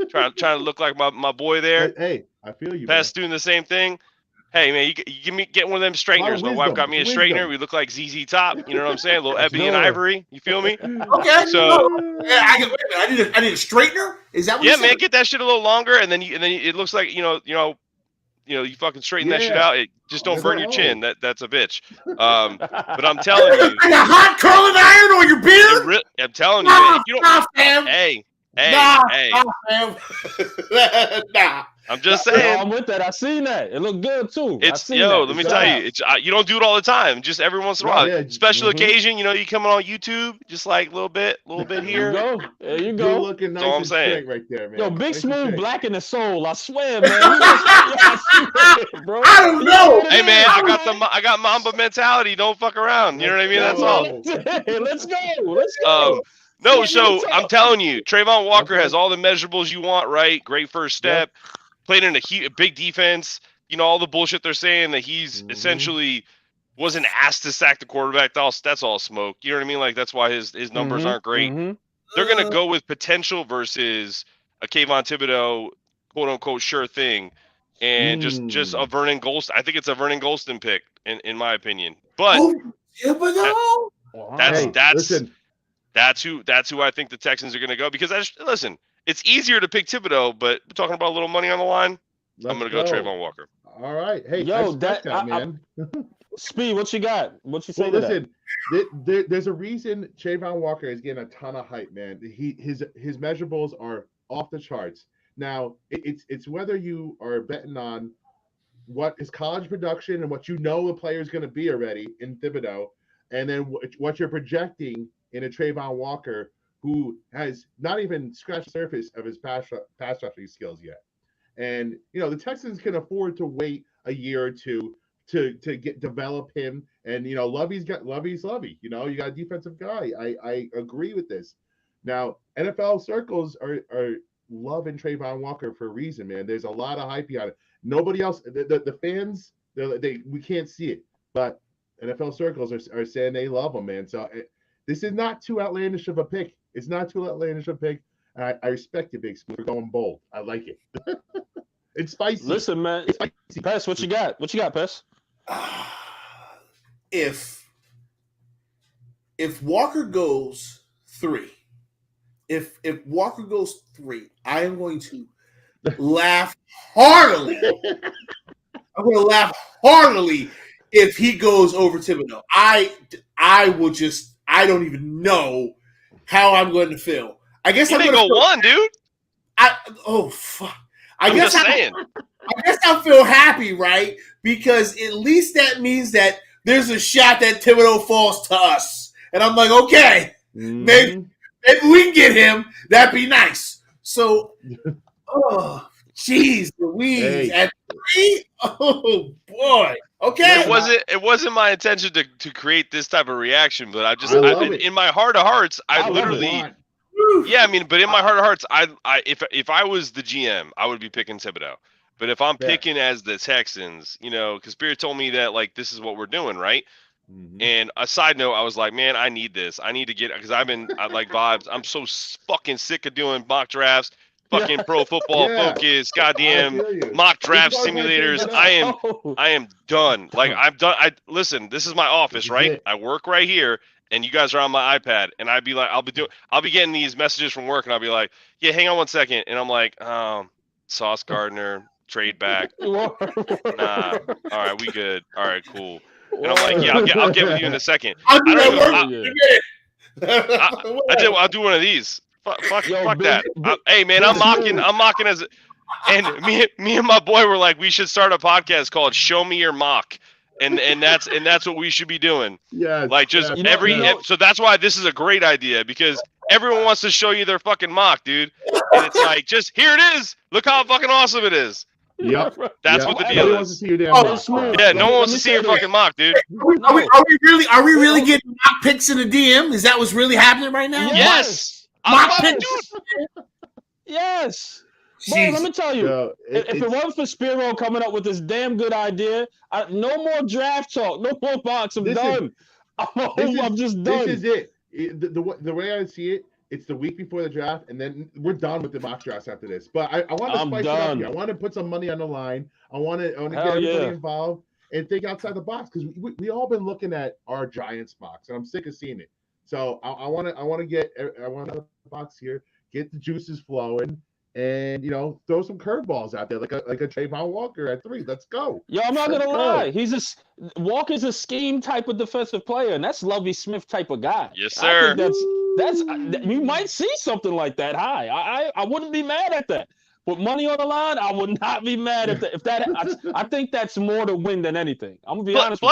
Speaker 6: trying to look like my boy there.
Speaker 2: Hey, I feel you.
Speaker 6: Pest doing the same thing. Hey man, you get one of them straighteners. My wife got me a straightener. We look like ZZ Top. You know what I'm saying? A little ebony and ivory. You feel me?
Speaker 3: Okay.
Speaker 6: So
Speaker 3: I need a straightener. Is that what?
Speaker 6: Yeah, man, get that shit a little longer, and then it looks like you fucking straighten that shit out. It just don't burn your chin. That's a bitch. But I'm telling you,
Speaker 3: like a hot curling iron on your beard.
Speaker 6: I'm telling you, man, if you don't.
Speaker 3: Fam.
Speaker 6: Hey.
Speaker 3: Fam. Nah.
Speaker 6: I'm just
Speaker 1: No,
Speaker 6: saying.
Speaker 1: I'm with that. I seen that. It looked good too.
Speaker 6: Let me tell you, you don't do it all the time. Just every once in a while, special occasion. You coming on YouTube, just like a little bit here.
Speaker 1: There you
Speaker 2: You're
Speaker 1: go.
Speaker 2: looking nice
Speaker 6: That's all I'm
Speaker 2: and
Speaker 6: saying.
Speaker 2: straight right there, man.
Speaker 1: Yo, Big
Speaker 2: Nice and
Speaker 1: Smooth
Speaker 2: straight.
Speaker 1: black in the soul. I swear, man. I swear, bro.
Speaker 3: I don't know.
Speaker 6: Hey man, I got Mamba mentality. Don't fuck around. You know what I mean? That's all.
Speaker 1: Let's go.
Speaker 6: No, so I'm telling you, Trayvon Walker has all the measurables you want, right? Great first step. Played in a big defense. All the bullshit they're saying that he's essentially wasn't asked to sack the quarterback. That's all smoke. You know what I mean? Like that's why his numbers aren't great. They're gonna go with potential versus a Kayvon Thibodeau, quote unquote, sure thing, and just a Vernon Golston. I think it's a Vernon Golston pick in my opinion. But that's who I think the Texans are gonna go because listen. It's easier to pick Thibodeau, but we're talking about a little money on the line. I'm gonna go Trayvon Walker.
Speaker 2: All right, hey,
Speaker 1: yo,
Speaker 2: that man.
Speaker 1: Speed, what you got? What you say?
Speaker 2: Well, listen, there's a reason Trayvon Walker is getting a ton of hype, man. His measurables are off the charts. Now, it's whether you are betting on what his college production and what the player is going to be already in Thibodeau, and then what you're projecting in a Trayvon Walker who has not even scratched the surface of his pass rushing skills yet. And the Texans can afford to wait a year or two to develop him. And Lovey's Lovey. You got a defensive guy. I agree with this. Now, NFL circles are loving Trayvon Walker for a reason, man. There's a lot of hype behind it. Nobody else, the fans, we can't see it, but NFL circles are saying they love him, man. So this is not too outlandish of a pick. It's not too outlandish of a pick. I respect it, Big Smooth. We're going bold. I like it. It's spicy.
Speaker 1: Listen, man.
Speaker 2: It's spicy.
Speaker 1: Pess, what you got? What you got, Pess?
Speaker 3: If Walker goes 3, if Walker goes 3, I am going to laugh heartily. I'm going to laugh heartily if he goes over Thibodeau. I will just. I don't even know how I'm going to feel. I guess I'm going to
Speaker 6: go 1, dude.
Speaker 3: Fuck.
Speaker 6: I'm just saying.
Speaker 3: I guess I'll feel happy, right? Because at least that means that there's a shot that Thibodeau falls to us. And I'm like, okay, maybe we can get him. That'd be nice. So, jeez Louise. At 3? Oh, boy. Okay.
Speaker 6: It wasn't my intention to create this type of reaction, but in my heart of hearts, I literally. Yeah, I mean, but in my heart of hearts, if I was the GM, I would be picking Thibodeau. But if I'm picking as the Texans, because Spirit told me that like this is what we're doing, right? And a side note, I was like, man, I need this. I need to get because I like vibes. I'm so fucking sick of doing mock drafts, fucking Pro Football Focus, goddamn mock draft simulators. I am done. Like I'm done. Listen, this is my office, right? I work right here. And you guys are on my iPad, and I'd be like, I'll be getting these messages from work, and I'll be like, yeah, hang on 1 second, and I'm like, Sauce Gardner, trade back, nah, all right, we good, all right, cool. And I'm like, yeah, I'll get with you in a second.
Speaker 3: I'll do
Speaker 6: I don't
Speaker 3: that
Speaker 6: even-
Speaker 3: work.
Speaker 6: I'll do one of these. Fuck
Speaker 1: Yo,
Speaker 6: that.
Speaker 1: Big-
Speaker 6: Hey man, I'm mocking as, and me and my boy were like, we should start a podcast called "Show Me Your Mock," and that's what we should be doing.
Speaker 2: Yes.
Speaker 6: Like just
Speaker 2: yes,
Speaker 1: You know-
Speaker 6: every
Speaker 1: you know-
Speaker 6: so that's why this is a great idea, because everyone wants to show you their fucking mock, dude. And it's like, just here it is. Look how fucking awesome it is.
Speaker 2: Yep.
Speaker 6: That's
Speaker 2: Yep.
Speaker 6: what the
Speaker 2: Nobody
Speaker 6: deal
Speaker 2: wants to
Speaker 6: is.
Speaker 2: see your damn
Speaker 3: Oh,
Speaker 2: mock.
Speaker 1: smooth.
Speaker 6: Yeah,
Speaker 1: Let
Speaker 6: no
Speaker 1: me-
Speaker 6: one wants
Speaker 1: let
Speaker 6: to
Speaker 1: me
Speaker 6: see
Speaker 1: say
Speaker 6: your
Speaker 1: this.
Speaker 6: fucking mock, dude.
Speaker 3: Are we really getting mock picks in the DM? Is that what's really happening right now?
Speaker 1: Yeah.
Speaker 6: Yes.
Speaker 3: Mock
Speaker 6: I love it,
Speaker 3: picks.
Speaker 6: dude.
Speaker 1: Yes. Bro,
Speaker 3: Jeez.
Speaker 1: let me tell you.
Speaker 2: Yo,
Speaker 1: If it
Speaker 2: it's-
Speaker 1: wasn't for Spiro coming up with this damn good idea, no more draft talk, no more box. I'm
Speaker 2: Listen,
Speaker 1: done. I'm just done.
Speaker 2: This is it. The way I see it, it's the week before the draft, and then we're done with the mock drafts after this. But I want to
Speaker 1: I'm
Speaker 2: spice it up
Speaker 1: done.
Speaker 2: here. I want to put some money on the line. I want to get
Speaker 1: Hell
Speaker 2: everybody
Speaker 1: yeah.
Speaker 2: involved and think outside the box, because we all been looking at our Giants box, and I'm sick of seeing it. So I want to get a box here, get the juices flowing, and throw some curveballs out there, like a Trayvon Walker at 3. Let's go.
Speaker 1: Yo, I'm not gonna
Speaker 2: Let's go.
Speaker 1: lie. Walker's a scheme type of defensive player, and that's Lovie Smith type of guy.
Speaker 6: Yes,
Speaker 1: I
Speaker 6: sir.
Speaker 1: think that's you might see something like that high. I wouldn't be mad at that. With money on the line, I would not be mad at that. If that, I think that's more to win than anything. I'm gonna be honest.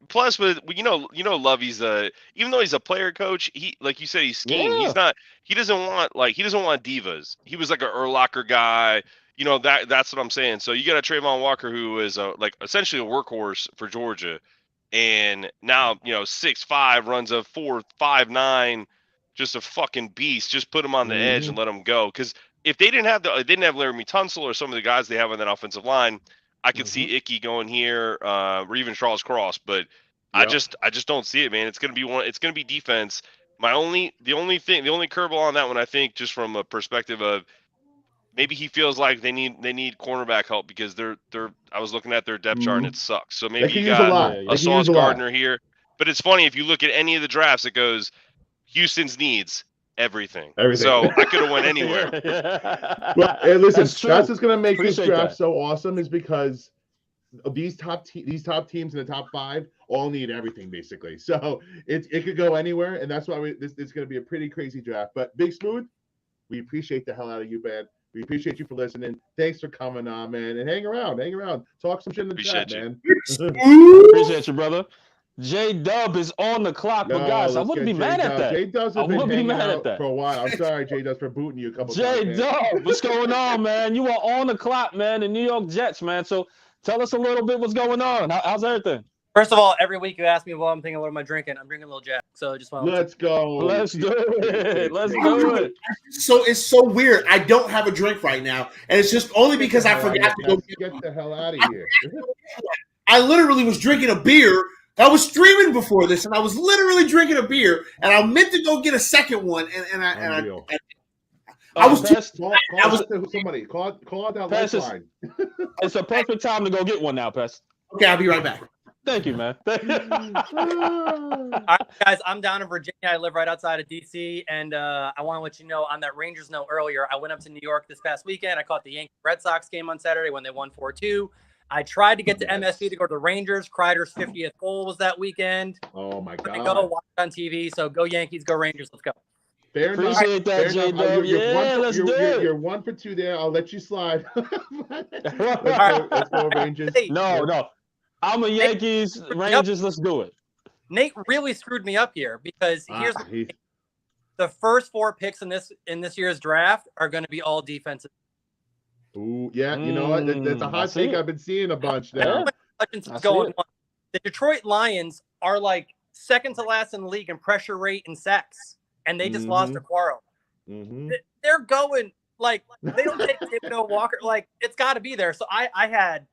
Speaker 6: Plus, with Lovey's even though he's a player coach, he, like you said, he's scheme.
Speaker 1: Yeah.
Speaker 6: He doesn't want divas. He was like a Urlacher guy. That's what I'm saying. So you got a Trayvon Walker who is essentially a workhorse for Georgia, and now 6'5", runs a 4.59, just a fucking beast. Just put him on the edge and let him go. Because if they didn't have Laramie Tunsil or some of the guys they have on that offensive line, I could see Icky going here, or even Charles Cross, but I just don't see it, man. It's gonna be defense. The only curveball on that one, I think, just from a perspective of maybe he feels like they need cornerback help, because I was looking at their depth chart and it sucks. So maybe you got a Sauce Gardner here. But it's funny, if you look at any of the drafts, it goes Houston's needs everything. So I could have went anywhere.
Speaker 2: Well, hey, listen,
Speaker 1: That's true.
Speaker 2: that's what's gonna make
Speaker 1: Appreciate
Speaker 2: this draft
Speaker 1: that.
Speaker 2: so awesome, is because of these top teams in the top 5 all need everything, basically. So it could go anywhere, and that's why this is going to be a pretty crazy draft. But Big Smooth, we appreciate the hell out of you, man. We appreciate you for listening. Thanks for coming on, man, and hang around, talk some shit in the chat, man.
Speaker 1: Appreciate you, brother. J Dub is on the clock, but guys, I
Speaker 2: let's
Speaker 1: wouldn't be
Speaker 2: get
Speaker 1: mad
Speaker 2: J-Dub.
Speaker 1: at that.
Speaker 2: J-Dub's
Speaker 1: I
Speaker 2: has been
Speaker 1: wouldn't be
Speaker 2: hanging
Speaker 1: mad at
Speaker 2: out
Speaker 1: that.
Speaker 2: for a while. I'm sorry, J-Dubs, for booting you a couple
Speaker 1: J
Speaker 2: times.
Speaker 1: Dub, what's going on, man? You are on the clock, man. The New York Jets, man. So tell us a little bit what's going on. How's everything?
Speaker 7: First of all, every week you ask me what I'm thinking, what am I drinking? I'm drinking a little Jack. So just want
Speaker 2: Let's go.
Speaker 1: Let's do it. Let's do it.
Speaker 3: So it's so weird. I don't have a drink right now, and it's just only because I forgot to go.
Speaker 2: Get the hell out of here.
Speaker 3: I literally was drinking a beer. I was streaming before this, and I was literally drinking a beer, and I meant to go get a second one, and I was too.
Speaker 1: Pest,
Speaker 2: Call somebody. Call out that
Speaker 1: Pest is-
Speaker 2: lifeline.
Speaker 1: it's a perfect time to go get one now, Pest.
Speaker 3: Okay, I'll be right back.
Speaker 1: Thank you, man.
Speaker 7: All right, guys, I'm down in Virginia. I live right outside of DC, and I want to let you know on that Rangers note earlier, I went up to New York this past weekend. I caught the Yankees Red Sox game on Saturday when they won 4-2. I tried to get to MSG to go to the Rangers. Kreider's 50th goal was that weekend.
Speaker 2: Oh my
Speaker 7: Go
Speaker 2: god.
Speaker 7: watch it on TV. So go Yankees, go Rangers. Let's go.
Speaker 2: Fair enough.
Speaker 1: Appreciate that,
Speaker 2: Fair
Speaker 1: J
Speaker 2: enough.
Speaker 1: Dub. Yeah, let's do it.
Speaker 2: You're 1 for 2 there. I'll let you slide. let's go Rangers.
Speaker 7: Hey,
Speaker 1: No. I'm a Yankees, Rangers. Let's do it.
Speaker 7: Nate really screwed me up here because here's the first 4 picks in this year's draft are going to be all defensive.
Speaker 2: Ooh, yeah, you know what? That's a
Speaker 1: I
Speaker 2: hot
Speaker 1: see
Speaker 2: take.
Speaker 1: it.
Speaker 2: I've been seeing a bunch now.
Speaker 7: Hutchinson's going on. The Detroit Lions are like second to last in the league in pressure rate and sacks, and they just lost to Quaro.
Speaker 2: Mm-hmm.
Speaker 7: They're going like they don't take Thibodeau, Walker. Like it's got to be there. So I had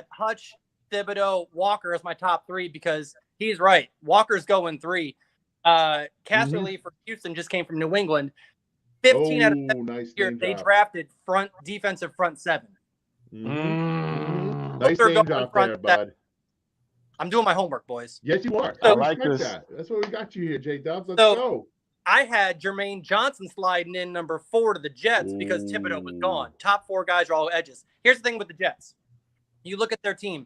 Speaker 7: Hutch, Thibodeau, Walker as my top 3 because he's right. Walker's going 3. Casserly for Houston just came from New England. 15 out of 17
Speaker 2: nice
Speaker 7: years,
Speaker 2: name
Speaker 7: they
Speaker 2: drop.
Speaker 7: drafted defensive front 7.
Speaker 2: Nice
Speaker 7: They're
Speaker 2: name
Speaker 7: going
Speaker 2: drop
Speaker 7: front
Speaker 2: there,
Speaker 7: seven.
Speaker 2: bud.
Speaker 7: I'm doing my homework, boys.
Speaker 2: Yes, you are.
Speaker 1: I like
Speaker 2: respect
Speaker 1: this.
Speaker 2: that. That's what we got you here, J Dubs. Let's
Speaker 7: So-
Speaker 2: go.
Speaker 7: I had Jermaine Johnson sliding in number 4 to the Jets because Thibodeau was gone. Top 4 guys are all edges. Here's the thing with the Jets. You look at their team.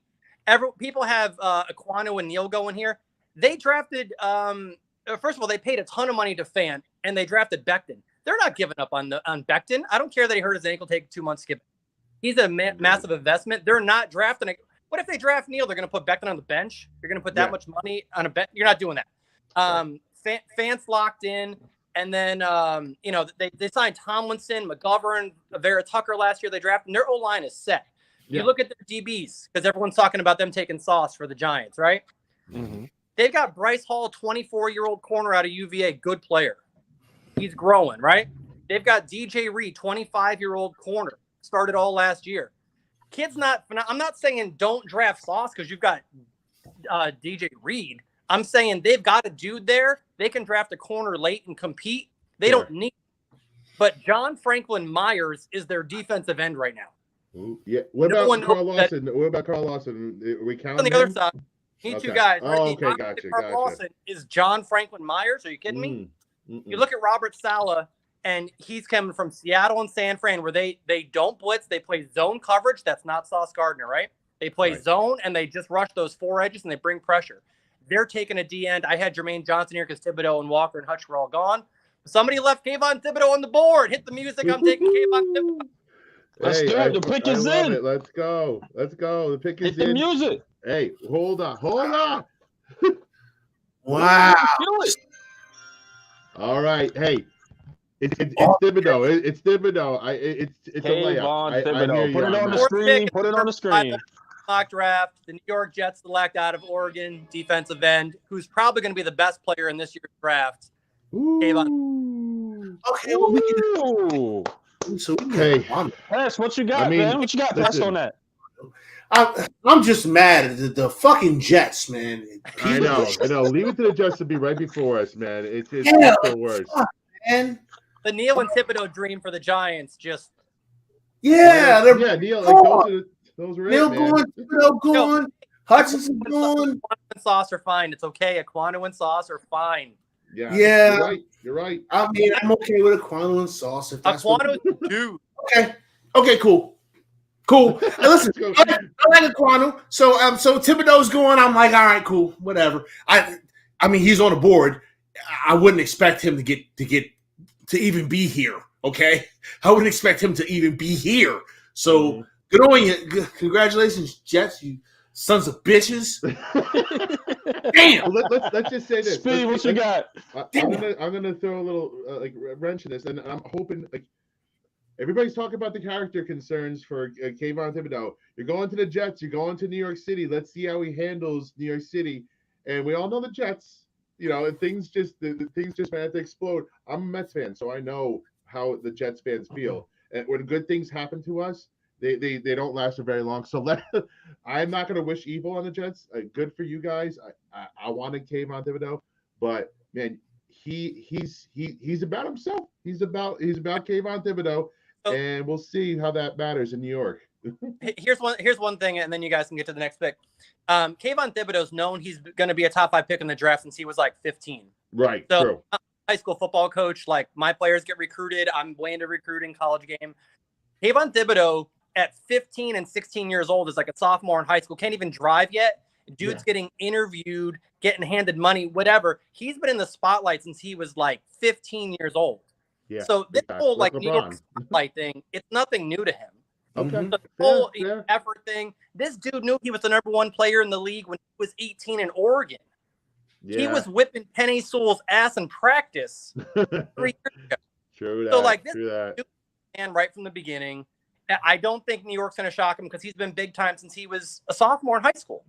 Speaker 7: people have Aquano and Neal going here. They drafted first of all, they paid a ton of money to Fant, and they drafted Becton. They're not giving up on Becton. I don't care that he hurt his ankle, take 2 months, skip. He's a massive investment. They're not drafting. What if they draft Neal? They're going to put Becton on the bench. You're going to put that much money on a bench. You're not doing that. Fant's locked in, and then they signed Tomlinson, McGovern, Vera Tucker last year. They drafted, and their O line is set. You look at their DBs because everyone's talking about them taking sauce for the Giants, right?
Speaker 1: Mm-hmm.
Speaker 7: They've got Bryce Hall, 24-year-old corner out of UVA, good player. He's growing, right? They've got DJ Reed, 25-year-old corner, started all last year. Kid's not. I'm not saying don't draft Sauce because you've got DJ Reed. I'm saying they've got a dude there. They can draft a corner late and compete. They don't need. But John Franklin Myers is their defensive end right now.
Speaker 2: Ooh, yeah. What about Carl Lawson? What about Carl Lawson? Are we counting
Speaker 7: on the other side? Need two guys.
Speaker 2: Oh, okay, gotcha.
Speaker 7: Lawson is John Franklin Myers. Are you kidding me? You look at Robert Saleh, and he's coming from Seattle and San Fran, where they don't blitz. They play zone coverage. That's not Sauce Gardner, right? They play zone, and they just rush those four edges, and they bring pressure. They're taking a D end. I had Jermaine Johnson here because Thibodeau and Walker and Hutch were all gone. Somebody left Kayvon Thibodeau on the board. Hit the music. I'm taking Kayvon Thibodeau.
Speaker 1: Let's do it. The pick is in.
Speaker 2: Let's go. The pick is in.
Speaker 1: Hit the music.
Speaker 2: Hey, hold on.
Speaker 3: Wow.
Speaker 2: All right. Hey, it's Thibodeau. It's Thibodeau. It's a layup.
Speaker 1: Thibodeau. Put it on the screen. Put it on the screen.
Speaker 7: Mock draft. The New York Jets select out of Oregon defensive end, who's probably going to be the best player in this year's draft. Kayvon.
Speaker 3: Okay. Well, we can.
Speaker 2: Hey,
Speaker 1: Pass, what you got, man? What you got? Pass on that.
Speaker 3: I'm just mad at the fucking Jets, man.
Speaker 2: I know. Leave it to the Jets to be right before us, man. It's the worst.
Speaker 3: Man.
Speaker 7: The Neal and Thibodeau dream for the Giants just.
Speaker 3: Yeah,
Speaker 2: Neal. Those were
Speaker 3: Neal
Speaker 2: it,
Speaker 3: going, Thibodeau going, Hutchinson going.
Speaker 7: Aquano and Sauce are fine. It's okay. Aquano and Sauce are fine.
Speaker 2: Yeah. You're right.
Speaker 3: I mean, I'm okay with Aquano and Sauce. If that's
Speaker 7: Aquano, dude.
Speaker 3: Okay, cool. Now listen, I like Aquano. So Thibodeau's going. I'm like, all right, cool, whatever. I mean, he's on the board. I wouldn't expect him to even be here. Okay, I wouldn't expect him to even be here. So good on you. Congratulations, Jets. You sons of bitches. Damn.
Speaker 2: Let's just say this.
Speaker 1: Speed, what you got?
Speaker 2: I'm gonna throw a little wrench in this, and I'm hoping everybody's talking about the character concerns for Kayvon Thibodeau. You're going to the Jets. You're going to New York City. Let's see how he handles New York City. And we all know the Jets. Things just had to explode. I'm a Mets fan, so I know how the Jets fans feel. And when good things happen to us, they don't last for very long. So I'm not going to wish evil on the Jets. Good for you guys. I wanted Kayvon Thibodeau, but man, he's about himself. He's about Kayvon Thibodeau, and we'll see how that matters in New York.
Speaker 7: Here's one thing, and then you guys can get to the next pick. Kayvon Thibodeau's known he's going to be a top 5 pick in the draft since he was like 15.
Speaker 2: Right.
Speaker 7: So,
Speaker 2: true.
Speaker 7: I'm a high school football coach. Like, my players get recruited. I'm way into recruiting college game. Kayvon Thibodeau at 15 and 16 years old is like a sophomore in high school. Can't even drive yet. Dude's getting interviewed, getting handed money, whatever. He's been in the spotlight since he was like 15 years old. Yeah. So this whole like New York spotlight thing, it's nothing new to him.
Speaker 2: Okay.
Speaker 7: The whole effort thing. This dude knew he was the number 1 player in the league when he was 18 in Oregon. Yeah. He was whipping Penny Sewell's ass in practice 3 years ago.
Speaker 2: True that.
Speaker 7: So like this man right from the beginning. I don't think New York's going to shock him because he's been big time since he was a sophomore in high school.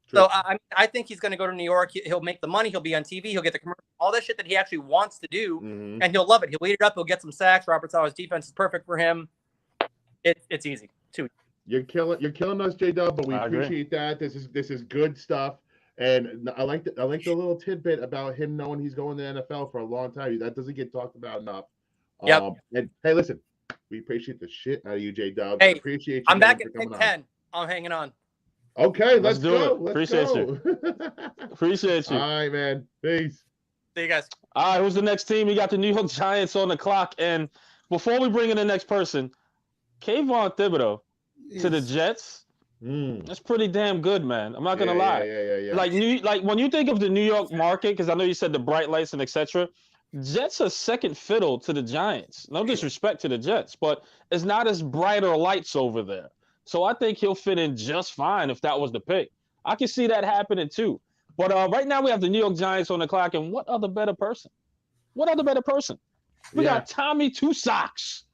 Speaker 7: True. So I think he's going to go to New York. He'll make the money. He'll be on TV. He'll get the commercial, all that shit that he actually wants to do, and he'll love it. He'll eat it up. He'll get some sacks. Robert Saleh's defense is perfect for him. It's easy. Too.
Speaker 2: You're killing us, J-Dub, but we appreciate that. This is good stuff. And I like the little tidbit about him knowing he's going to the NFL for a long time. That doesn't get talked about enough.
Speaker 7: Yep.
Speaker 2: And hey, listen, we appreciate the shit out of you, J-Dub.
Speaker 7: Hey,
Speaker 2: appreciate you.
Speaker 7: I'm back at Pick 10. I'm hanging on.
Speaker 2: Okay, let's
Speaker 1: do
Speaker 2: go.
Speaker 1: it. Appreciate you. Appreciate you.
Speaker 2: All right, man. Peace.
Speaker 7: See you guys.
Speaker 1: All right, who's the next team? We got the New York Giants on the clock. And before we bring in the next person, Kayvon Thibodeau to the Jets That's pretty damn good, man. I'm not gonna lie.
Speaker 2: Yeah.
Speaker 1: Like when you think of the New York market, because I know you said the bright lights and etc. Jets are second fiddle to the Giants. No disrespect to the Jets, but it's not as bright or lights over there. So I think he'll fit in just fine if that was the pick. I can see that happening too. But right now we have the New York Giants on the clock, and what other better person? What other better person? We got Tommy Two Socks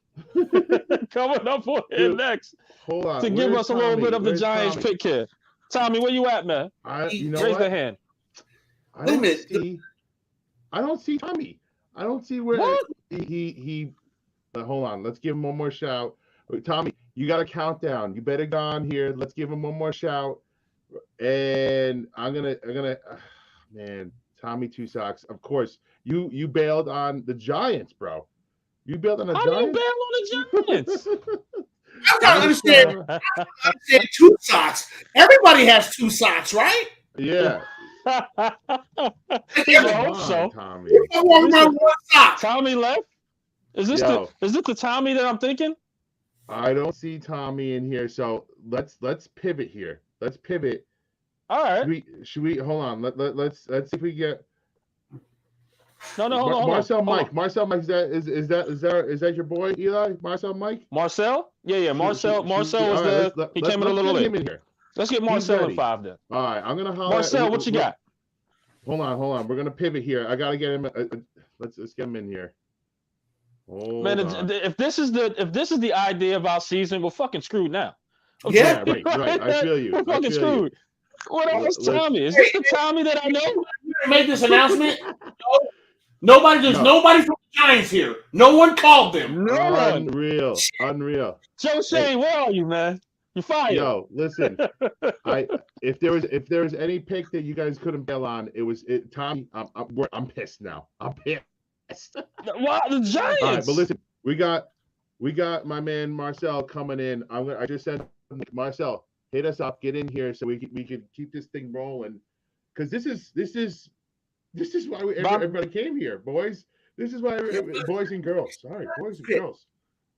Speaker 1: coming up on here next.
Speaker 2: Hold on.
Speaker 1: To give us a little bit of the Giants pick here. Tommy, where you at, man?
Speaker 2: You know
Speaker 1: Raise the hand.
Speaker 2: I don't see Tommy. I don't see where he hold on. Let's give him one more shout. Tommy, you got a countdown. You better go on here. Let's give him one more shout. And I'm gonna man, Tommy Two Socks. Of course, you bailed on the Giants, bro. You bailed on the Giants.
Speaker 1: How do you bail on the Giants?
Speaker 3: I don't understand. I don't understand Two Socks. Everybody has two socks, right?
Speaker 2: Yeah.
Speaker 1: I hope so.
Speaker 2: Tommy.
Speaker 3: I want my one sock.
Speaker 1: Tommy left. Is this the Tommy that I'm thinking?
Speaker 2: I don't see Tommy in here, so let's pivot here. Let's pivot.
Speaker 1: All right.
Speaker 2: Should we hold on? Let's see if we get.
Speaker 1: No, hold on.
Speaker 2: Marcel Mike. Marcel Mike. Is that your boy Eli? Marcel Mike.
Speaker 1: Marcel? Yeah. Marcel was
Speaker 2: right,
Speaker 1: there. He came in a little late.
Speaker 2: In here.
Speaker 1: Let's get Marcel in 5 then.
Speaker 2: All right, I'm gonna holler.
Speaker 1: Marcel, what you got?
Speaker 2: Hold on. We're gonna pivot here. I gotta get him. Let's get him in here.
Speaker 1: Man, if this is the idea of our season, we're fucking screwed now.
Speaker 2: Yeah, right. I feel you.
Speaker 1: We're fucking screwed. What else, Tommy? Is this the Tommy that I know?
Speaker 3: Made this announcement. Nobody from the Giants here. No one called them.
Speaker 1: No one.
Speaker 2: Unreal.
Speaker 1: Joe Shane, where are you, man? You're fired.
Speaker 2: Yo, listen. If there was any pick that you guys couldn't bail on, it was Tommy. I'm pissed now. I'm pissed.
Speaker 1: Why the Giants?
Speaker 2: All right, but listen, we got my man Marcel coming in. I just said, Marcel, hit us up, get in here so we could keep this thing rolling, because this is why everybody came here, boys. This is why boys and girls. Sorry, boys and girls.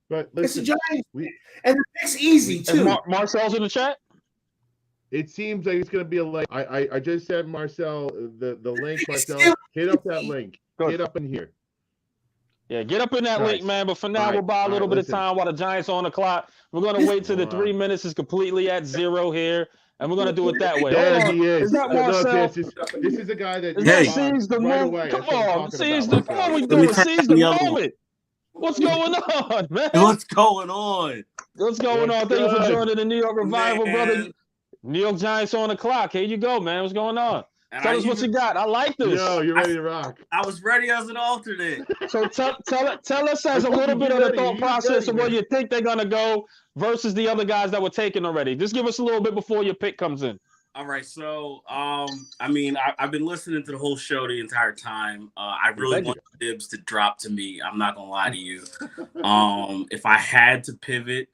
Speaker 2: But listen,
Speaker 3: it's the Giants, and it's easy too.
Speaker 1: Marcel's in the chat.
Speaker 2: It seems like it's gonna be a link. I just sent Marcel the link. Marcel, hit up that link. Get up in here.
Speaker 1: Yeah, get up in that link, man. But for now, we'll buy a little bit of time while the Giants are on the clock. We're gonna wait till the 3 minutes is completely at 0 here, and we're gonna do it that way.
Speaker 2: There he is.
Speaker 1: Is that Marcel?
Speaker 2: This is a guy that
Speaker 1: seize the moment. Come on, seize the moment. What's going on, man?
Speaker 8: What's going on?
Speaker 1: Thank you for joining the New York Revival, brother. New York Giants on the clock. Here you go, man. What's going on? Tell us what you got. I like this.
Speaker 2: Yo, you're ready to rock.
Speaker 8: I was ready as an alternate.
Speaker 1: So tell us as a little bit of the thought process of where you think they're gonna go versus the other guys that were taken already. Just give us a little bit before your pick comes in.
Speaker 8: All right, so I've been listening to the whole show the entire time. I really want Dibs to drop to me. I'm not gonna lie to you. If I had to pivot,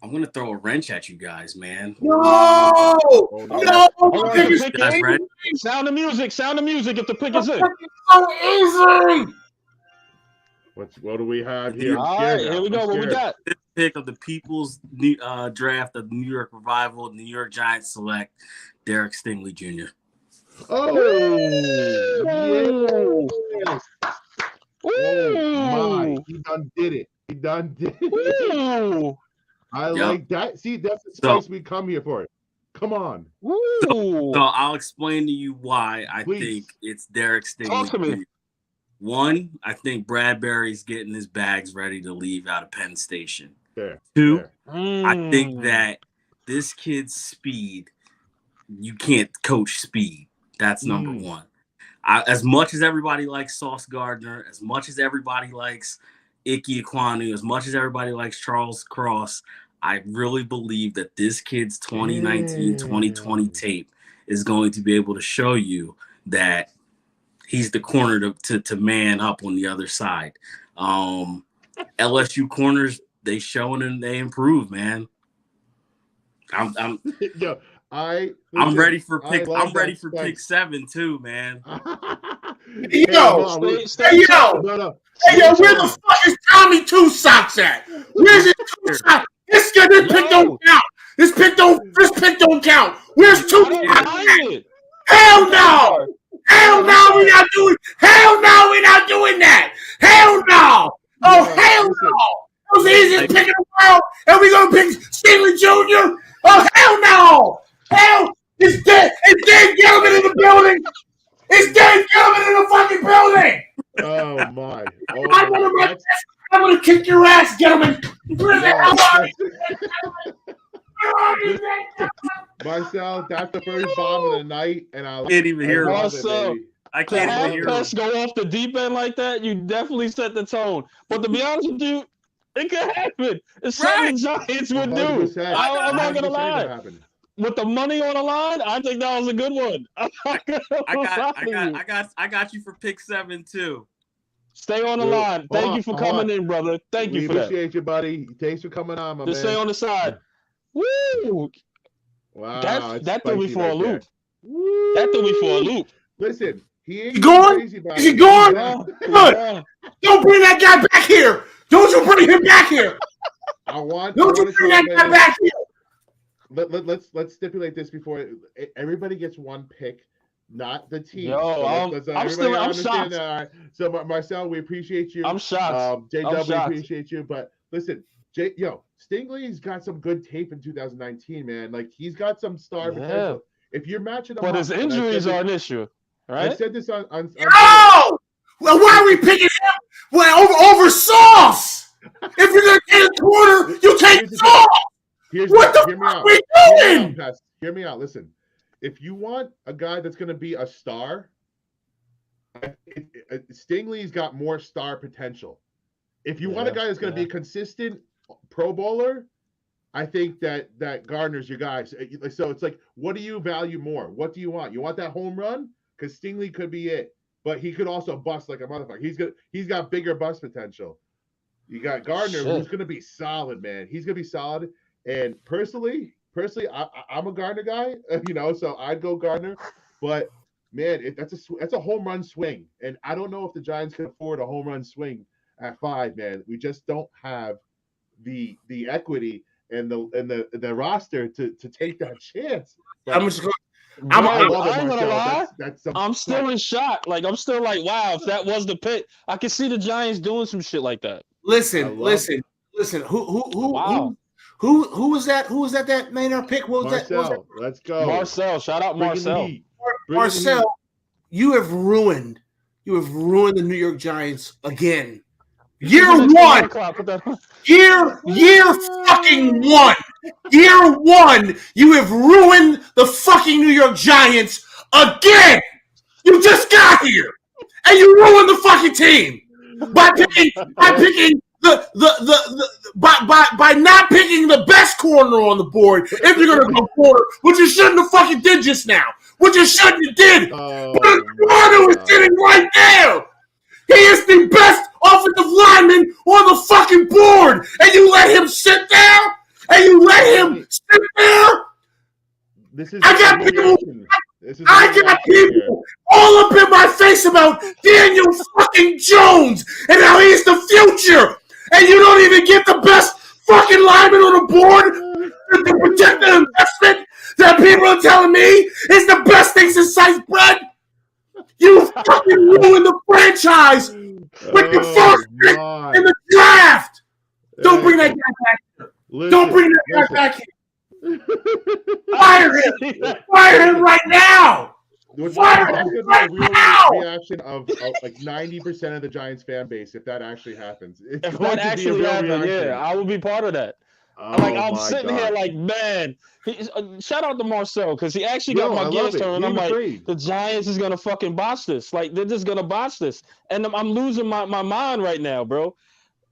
Speaker 8: I'm gonna throw a wrench at you guys, man.
Speaker 3: No!
Speaker 1: Guys ready? Sound the music. If the pick is in.
Speaker 3: So easy.
Speaker 2: What do we have here?
Speaker 1: All right, here we go. What we got?
Speaker 8: This pick of the people's draft of the New York Revival, New York Giants select Derek Stingley Jr.
Speaker 2: Oh, yes. Oh my! He done did it. I like that. See, that's the space we come here for. Come on.
Speaker 8: So I'll explain to you why I think it's Derek Stingley.
Speaker 1: Talk to me.
Speaker 8: One, I think Bradbury's getting his bags ready to leave out of Penn Station.
Speaker 2: Fair.
Speaker 8: Two, I think that this kid's speed, you can't coach speed. That's number one. As much as everybody likes Sauce Gardner, as much as everybody likes Ike Ekwonu, as much as everybody likes Charles Cross, I really believe that this kid's 2019-2020 tape is going to be able to show you that he's the corner to man up on the other side. LSU corners, they showing and they improve, man. I'm ready for pick. I'm ready for pick 7 too, man.
Speaker 3: Hey, yo, where the fuck is Tommy Two Socks at? Where's his 2 socks? This guy didn't pick no count. This pick don't count. Where's
Speaker 1: I
Speaker 3: two?
Speaker 1: don't mind it.
Speaker 3: Hell no! Hell no, we're not doing. Hell no, we're not doing that. Hell no! Oh hell no! That was the easiest pick in the world, and we're gonna pick Stingley Jr. Oh hell no! Hell, it's dead. It's Dave Gettleman in the building. It's Dave Gettleman in the fucking building.
Speaker 2: Oh my!
Speaker 3: I'm gonna kick your ass, Gettleman. Where the hell are you?
Speaker 2: Marcel, that's the first bomb of the night, and I
Speaker 8: Can't even hear
Speaker 2: love
Speaker 1: it.
Speaker 2: it, baby.
Speaker 8: I
Speaker 1: To
Speaker 8: can't
Speaker 1: have
Speaker 8: even hear him.
Speaker 1: Pest go off the deep end like that, you definitely set the tone. But to be honest with you, it could happen. It's something the Giants would do.
Speaker 2: 100%.
Speaker 1: I'm not gonna
Speaker 2: 100%
Speaker 1: lie.
Speaker 2: gonna happen.
Speaker 1: With the money on the line, I think that was a good one. I'm not gonna lie to you.
Speaker 8: I got you for pick 7 too.
Speaker 1: Stay on the
Speaker 2: Dude,
Speaker 1: line. Thank
Speaker 2: hold
Speaker 1: you for
Speaker 2: on,
Speaker 1: coming in, brother. Thank
Speaker 2: We
Speaker 1: you for that.
Speaker 2: appreciate you, buddy. Thanks for coming on, my
Speaker 1: Just
Speaker 2: man.
Speaker 1: stay on the side. Woo!
Speaker 2: Wow,
Speaker 1: That threw me
Speaker 2: spicy
Speaker 1: for a
Speaker 2: right there.
Speaker 1: loop. That threw me for a loop.
Speaker 2: Listen, he ain't
Speaker 3: He gone?
Speaker 2: crazy about
Speaker 3: Is he
Speaker 2: it.
Speaker 3: gone?
Speaker 1: Yeah.
Speaker 3: Don't bring that guy back here. Don't you bring him back here.
Speaker 2: Don't
Speaker 3: Don't you bring that guy back here.
Speaker 2: Let's stipulate this before everybody gets one pick, not the team.
Speaker 1: Yo, I'm still- I'm
Speaker 2: understand
Speaker 1: shocked.
Speaker 2: that. All right. So Marcel, we appreciate you.
Speaker 1: I'm shocked.
Speaker 2: JW,
Speaker 1: I'm
Speaker 2: we
Speaker 1: shocked.
Speaker 2: appreciate you. But listen, Stingley's got some good tape in 2019, man. Like he's got some star
Speaker 1: Yeah.
Speaker 2: potential. If you're matching him
Speaker 1: But
Speaker 2: up,
Speaker 1: his
Speaker 2: and I
Speaker 1: injuries
Speaker 2: said
Speaker 1: are
Speaker 2: this-
Speaker 1: an issue,
Speaker 2: I
Speaker 1: right?
Speaker 2: said this on
Speaker 3: No! Well, why are we picking him? Well, over Sauce. If you're gonna take a corner, you take
Speaker 2: Here's the
Speaker 3: Sauce. What the
Speaker 2: hear me
Speaker 3: fuck
Speaker 2: out.
Speaker 3: are we
Speaker 2: Hear me
Speaker 3: doing?
Speaker 2: out, Pest. Hear me out. Listen, if you want a guy that's going to be a star, Stingley's got more star potential. If you want a guy that's going to be a consistent Pro Bowler, I think that Gardner's your guy. So it's like, what do you value more? What do you want? You want that home run? Because Stingley could be it, but he could also bust like a motherfucker. He's got bigger bust potential. You got Gardner, who's going to be solid, man. He's going to be solid. And personally, I'm a Gardner guy, so I'd go Gardner. But man, that's a home run swing, and I don't know if the Giants can afford a home run swing at 5. Man, we just don't have the equity and the roster to take that chance. But
Speaker 3: I'm
Speaker 1: I ain't gonna lie.
Speaker 2: That's
Speaker 1: I'm still in shock. Like I'm still like, wow, if that was the pick, I can see the Giants doing some shit like that.
Speaker 3: Listen.
Speaker 1: Wow.
Speaker 3: Who was that? Who was that? That made our pick. What was that?
Speaker 2: Marcel, let's go.
Speaker 1: Marcel, shout out
Speaker 2: Bring in the
Speaker 1: Marcel.
Speaker 2: heat. Bring in the
Speaker 3: Marcel,
Speaker 2: heat.
Speaker 3: you have ruined the New York Giants again. Year one. Year fucking one. Year one. You have ruined the fucking New York Giants again. You just got here, and you ruined the fucking team by picking by not picking the best corner on the board. If you're gonna go corner, which you shouldn't have fucking did just now, which you shouldn't have did. But the corner was sitting right there. He is the best offensive lineman on the fucking board, and you let him sit there. I got people all up in my face about Daniel fucking Jones and how he's the future, and you don't even get the best fucking lineman on the board to protect the investment that people are telling me is the best thing since sliced bread. You fucking ruined the franchise with the first pick in the draft. Don't bring that guy back here. Don't bring that guy back here. Fire him! Fire him right now! Fire him right now!
Speaker 2: Reaction of like 90% of the Giants fan base if that actually happens.
Speaker 1: If that actually happens, yeah, I will be part of that. I'm sitting here like, man. Shout out to Marcel because he actually got my gears turned. I'm like, the Giants is gonna fucking botch this. Like they're just gonna botch this, and I'm losing my mind right now, bro.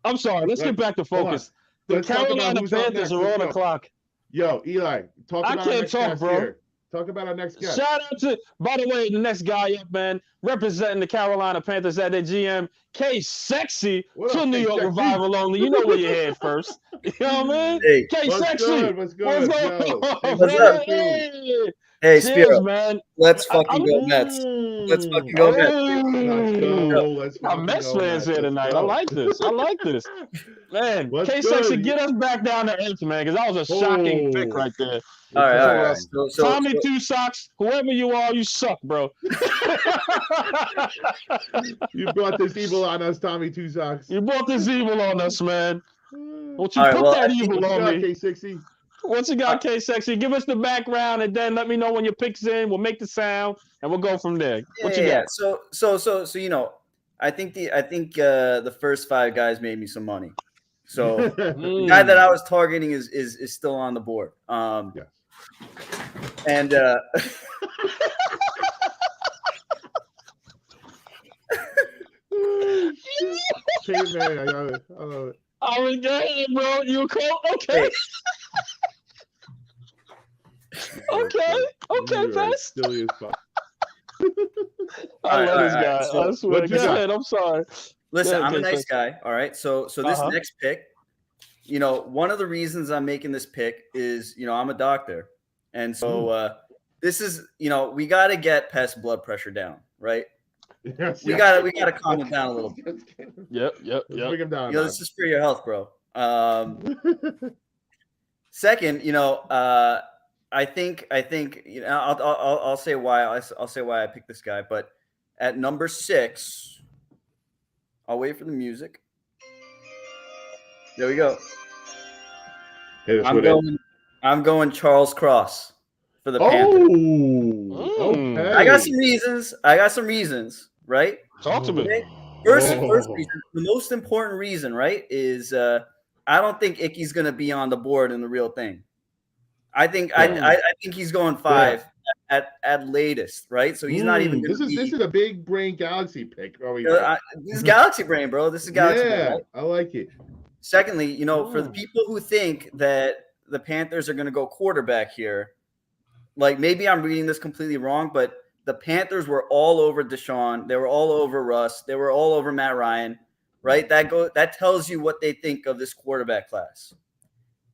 Speaker 1: I'm sorry. Let's get back to focus. The Carolina Panthers are on the clock.
Speaker 2: Yo, Eli, talk about our next guest here. Talk about our next guest.
Speaker 1: Shout out to, by the way, the next guy up, man, representing the Carolina Panthers at their GM, K Sexy to New York Revival only. You know where you're head first. You know what I mean?
Speaker 3: Hey,
Speaker 1: K Sexy.
Speaker 2: What's good?
Speaker 1: What's going on?
Speaker 3: What's up?
Speaker 1: Hey.
Speaker 9: Hey,
Speaker 1: Cheers,
Speaker 9: Spiro,
Speaker 1: man.
Speaker 9: let's fucking go Mets. Let's fucking go Mets.
Speaker 2: Let's go. Let's
Speaker 1: Got
Speaker 2: fucking
Speaker 1: Mets
Speaker 2: go,
Speaker 1: fans
Speaker 2: Mets.
Speaker 1: here
Speaker 2: Let's
Speaker 1: tonight. I
Speaker 2: go.
Speaker 1: like this. I like this. Man,
Speaker 2: What's
Speaker 1: K-Sexy,
Speaker 2: good?
Speaker 1: get us back down to earth, man, because that was a shocking pick
Speaker 2: Oh.
Speaker 1: right there.
Speaker 9: All right, all right.
Speaker 1: So,
Speaker 9: So,
Speaker 1: Tommy Two Socks, whoever you are, you suck, bro.
Speaker 2: You brought this evil on us, Tommy Two Socks.
Speaker 1: You brought this evil on us, man. Won't you
Speaker 9: All right,
Speaker 1: put
Speaker 9: well,
Speaker 1: that
Speaker 9: I think-
Speaker 1: evil
Speaker 2: What you
Speaker 1: on
Speaker 2: got,
Speaker 1: me?
Speaker 2: K60?
Speaker 1: What you got, K-Sexy? Give us the background, and then let me know when your pick's in. We'll make the sound, and we'll go from there. What you got?
Speaker 9: So you know, I think the first 5 guys made me some money. So the guy that I was targeting is still on the board.
Speaker 2: Yes.
Speaker 9: And
Speaker 2: Caveman, I love it. I love it.
Speaker 1: I was good, bro. You cool? Okay. Okay,
Speaker 2: You are
Speaker 1: Fest.
Speaker 2: silly as fuck.
Speaker 1: I love this
Speaker 9: all right.
Speaker 1: guy.
Speaker 9: So,
Speaker 1: I swear.
Speaker 2: what you
Speaker 1: Go
Speaker 2: got?
Speaker 1: ahead. I'm sorry.
Speaker 9: listen,
Speaker 1: Yeah,
Speaker 9: I'm a
Speaker 1: okay,
Speaker 9: nice guy. All right. So this next pick, you know, one of the reasons I'm making this pick is, you know, I'm a doctor, and so this is, you know, we got to get Pest's blood pressure down, right?
Speaker 2: Yes,
Speaker 9: We
Speaker 2: yes.
Speaker 9: got to calm him down a little bit.
Speaker 1: Yep.
Speaker 2: Let's bring him down.
Speaker 9: You know, this is for your health, bro. Second, you know, I think, you know, I'll say why I'll say why I picked this guy, but at number 6, I'll wait for the music. There we go.
Speaker 2: Hit us with it.
Speaker 9: I'm going Charles Cross for the Panthers.
Speaker 2: Oh, okay.
Speaker 9: I got some reasons, right?
Speaker 1: Talk to me.
Speaker 9: Okay? First
Speaker 2: Oh.
Speaker 9: reason, the most important reason, right, is I don't think Icky's going to be on the board in the real thing. I think I think he's going 5 at latest, right? So he's not even.
Speaker 2: This is a big brain Galaxy pick.
Speaker 9: This is Galaxy brain, bro. This is Galaxy brain. Right?
Speaker 2: I like it.
Speaker 9: Secondly, you know, for the people who think that the Panthers are going to go quarterback here, like maybe I'm reading this completely wrong, but the Panthers were all over Deshaun. They were all over Russ. They were all over Matt Ryan, right? That tells you what they think of this quarterback class.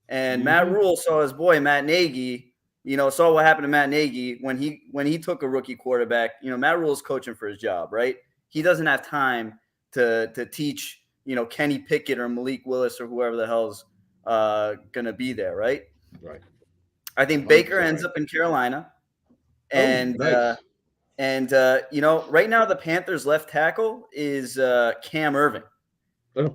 Speaker 9: And Matt Rule saw his boy Matt Nagy, you know, saw what happened to Matt Nagy when he took a rookie quarterback. You know, Matt Rule's coaching for his job, right? He doesn't have time to teach, you know, Kenny Pickett or Malik Willis or whoever the hell's gonna be there, right?
Speaker 2: Right.
Speaker 9: I think Baker ends up in Carolina, and
Speaker 2: nice.
Speaker 9: You know, right now the Panthers' left tackle is Cam Irving.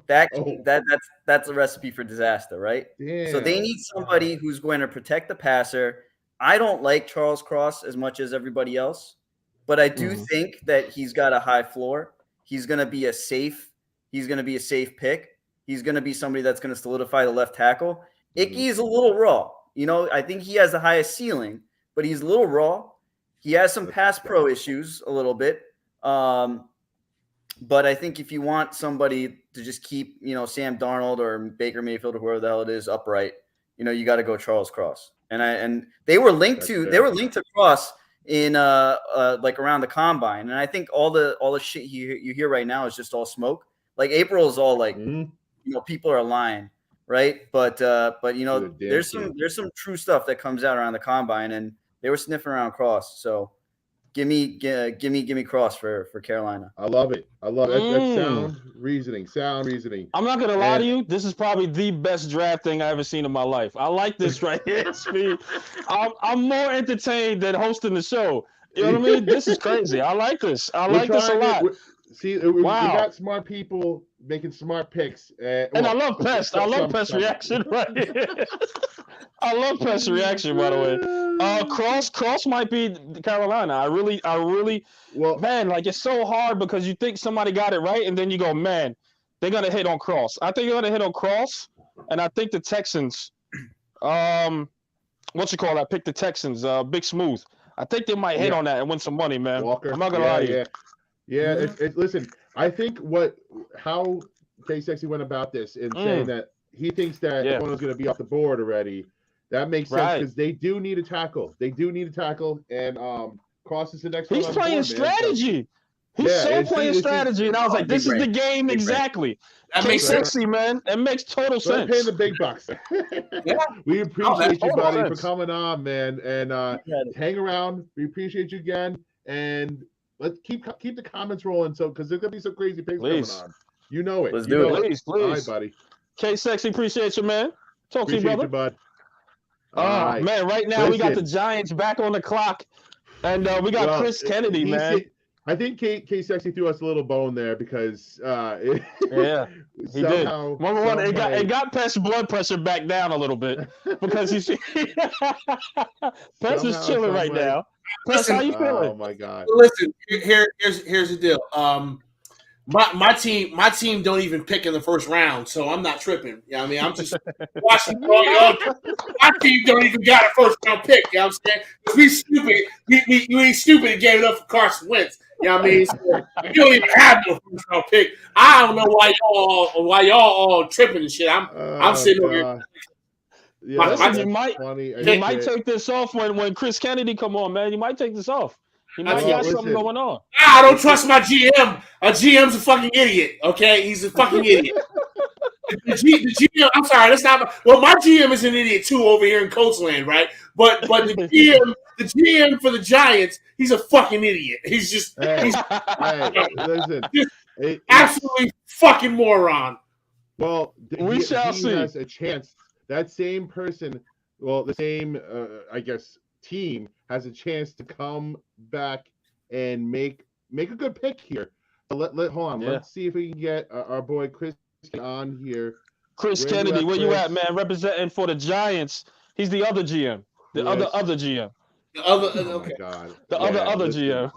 Speaker 9: That's a recipe for disaster, right?
Speaker 2: Damn.
Speaker 9: So they need somebody who's going to protect the passer. I don't like Charles Cross as much as everybody else, but I do think that he's got a high floor. He's going to be a safe pick. He's going to be somebody that's going to solidify the left tackle. Icky is a little raw. You know, I think he has the highest ceiling, but he's a little raw. He has some pass pro issues a little bit. But I think if you want somebody to just keep, you know, Sam Darnold or Baker Mayfield or whoever the hell it is upright, you know, you got to go Charles Cross. And they were linked to Cross in like around the combine. And I think all the shit you hear right now is just all smoke. Like April is all like, you know, people are lying, right? But you know, there's some true stuff that comes out around the combine, and they were sniffing around Cross. So give me Cross for Carolina.
Speaker 2: I love it. That's sound reasoning.
Speaker 1: I'm not gonna lie to you. This is probably the best draft thing I ever seen in my life. I like this right here, Speed. I'm more entertained than hosting the show. You know what I mean? This is crazy. I like this. I like this a lot.
Speaker 2: We got smart people making smart picks.
Speaker 1: And I love Pest. I love Pest reaction right here. I love Pest reaction, by the way. Cross might be Carolina. I really, man, like it's so hard because you think somebody got it right, and then you go, man, they're gonna hit on Cross. I think they're gonna hit on Cross, and I think the Texans, pick the Texans, Big Smooth. I think they might hit on that and win some money, man.
Speaker 2: Walker.
Speaker 1: I'm not gonna lie to you.
Speaker 2: Yeah, listen, I think how K-Sexy went about this in saying that he thinks that one was going to be off the board already. That makes sense because they do need a tackle. And Cross is the next one.
Speaker 1: He's playing strategy. He's
Speaker 2: Yeah,
Speaker 1: so
Speaker 2: and see,
Speaker 1: playing
Speaker 2: this is-
Speaker 1: strategy, and I was like, "This is
Speaker 9: Big
Speaker 1: the
Speaker 9: brain.
Speaker 1: game
Speaker 9: Big brain.
Speaker 1: exactly."
Speaker 3: That
Speaker 1: K
Speaker 3: makes sense.
Speaker 1: Sexy, man. That makes total
Speaker 2: So they're paying
Speaker 1: sense.
Speaker 2: the big bucks.
Speaker 3: Yeah.
Speaker 2: We appreciate you,
Speaker 1: total
Speaker 2: buddy, for
Speaker 1: sense.
Speaker 2: coming on, man. And hang around. We appreciate you again. And let's keep the comments rolling. So because there's gonna be some crazy things
Speaker 1: Please.
Speaker 2: coming on. You know it.
Speaker 9: Let's
Speaker 2: You
Speaker 9: do
Speaker 2: know
Speaker 9: it.
Speaker 1: Please,
Speaker 2: All right,
Speaker 1: please.
Speaker 2: buddy.
Speaker 1: K Sexy, appreciate you, man. Talk to you,
Speaker 2: Appreciate
Speaker 1: brother.
Speaker 2: you, bud. All right.
Speaker 1: Man, right now we got the
Speaker 2: Listen.
Speaker 1: Giants back on the clock, and we got
Speaker 2: Well,
Speaker 1: Chris Kennedy,
Speaker 2: he
Speaker 1: man.
Speaker 2: said- I think K Sexy threw us a little bone there because
Speaker 1: Yeah, he did.
Speaker 2: somehow,
Speaker 1: Number one,
Speaker 2: some way-
Speaker 1: it got Pest's blood pressure back down a little bit because he's Pest is
Speaker 2: Somehow,
Speaker 1: chilling right
Speaker 2: some way.
Speaker 1: now. Pest, how you
Speaker 2: Oh
Speaker 1: feeling?
Speaker 2: my God.
Speaker 3: Listen, here's the deal. My team don't even pick in the first round, so I'm not tripping. You know what I mean? I'm just watching all y'all. My team don't even got a first round pick. You know what I'm saying? 'Cause we stupid. We ain't stupid and gave it up for Carson Wentz. You know what I mean? So you don't even have no first round pick. I don't know why y'all all tripping and shit. I'm sitting over here.
Speaker 2: God. Yeah,
Speaker 3: My-
Speaker 1: Listen,
Speaker 3: my-
Speaker 1: you might
Speaker 2: funny.
Speaker 1: you might take this off when Chris Kennedy come on, man. You might take this off. He might
Speaker 3: Well,
Speaker 1: got something
Speaker 2: listen.
Speaker 1: going on.
Speaker 3: I don't trust my GM. A GM's a fucking idiot. Okay, he's a fucking idiot. The GM, I'm sorry, that's not. Well, my GM is an idiot too over here in Coachland, right? But the GM for the Giants, he's a fucking idiot. He's just
Speaker 2: Hey,
Speaker 3: he's
Speaker 2: hey, listen.
Speaker 3: absolutely fucking moron.
Speaker 2: Well,
Speaker 1: We shall see.
Speaker 2: Has a chance. That same person, well, the same, I guess, team has a chance to come back and make a good pick here. So hold on.
Speaker 1: Yeah.
Speaker 2: Let's see if we can get our boy Chris on here.
Speaker 1: Chris
Speaker 2: Where you
Speaker 1: Kennedy,
Speaker 2: at,
Speaker 1: where you
Speaker 2: Chris?
Speaker 1: at, man? Representing for the Giants. He's the other GM. The
Speaker 2: Chris.
Speaker 1: other GM.
Speaker 3: The other,
Speaker 2: Oh
Speaker 3: okay.
Speaker 2: my God.
Speaker 1: The
Speaker 2: Yeah,
Speaker 1: other
Speaker 2: listen.
Speaker 1: GM.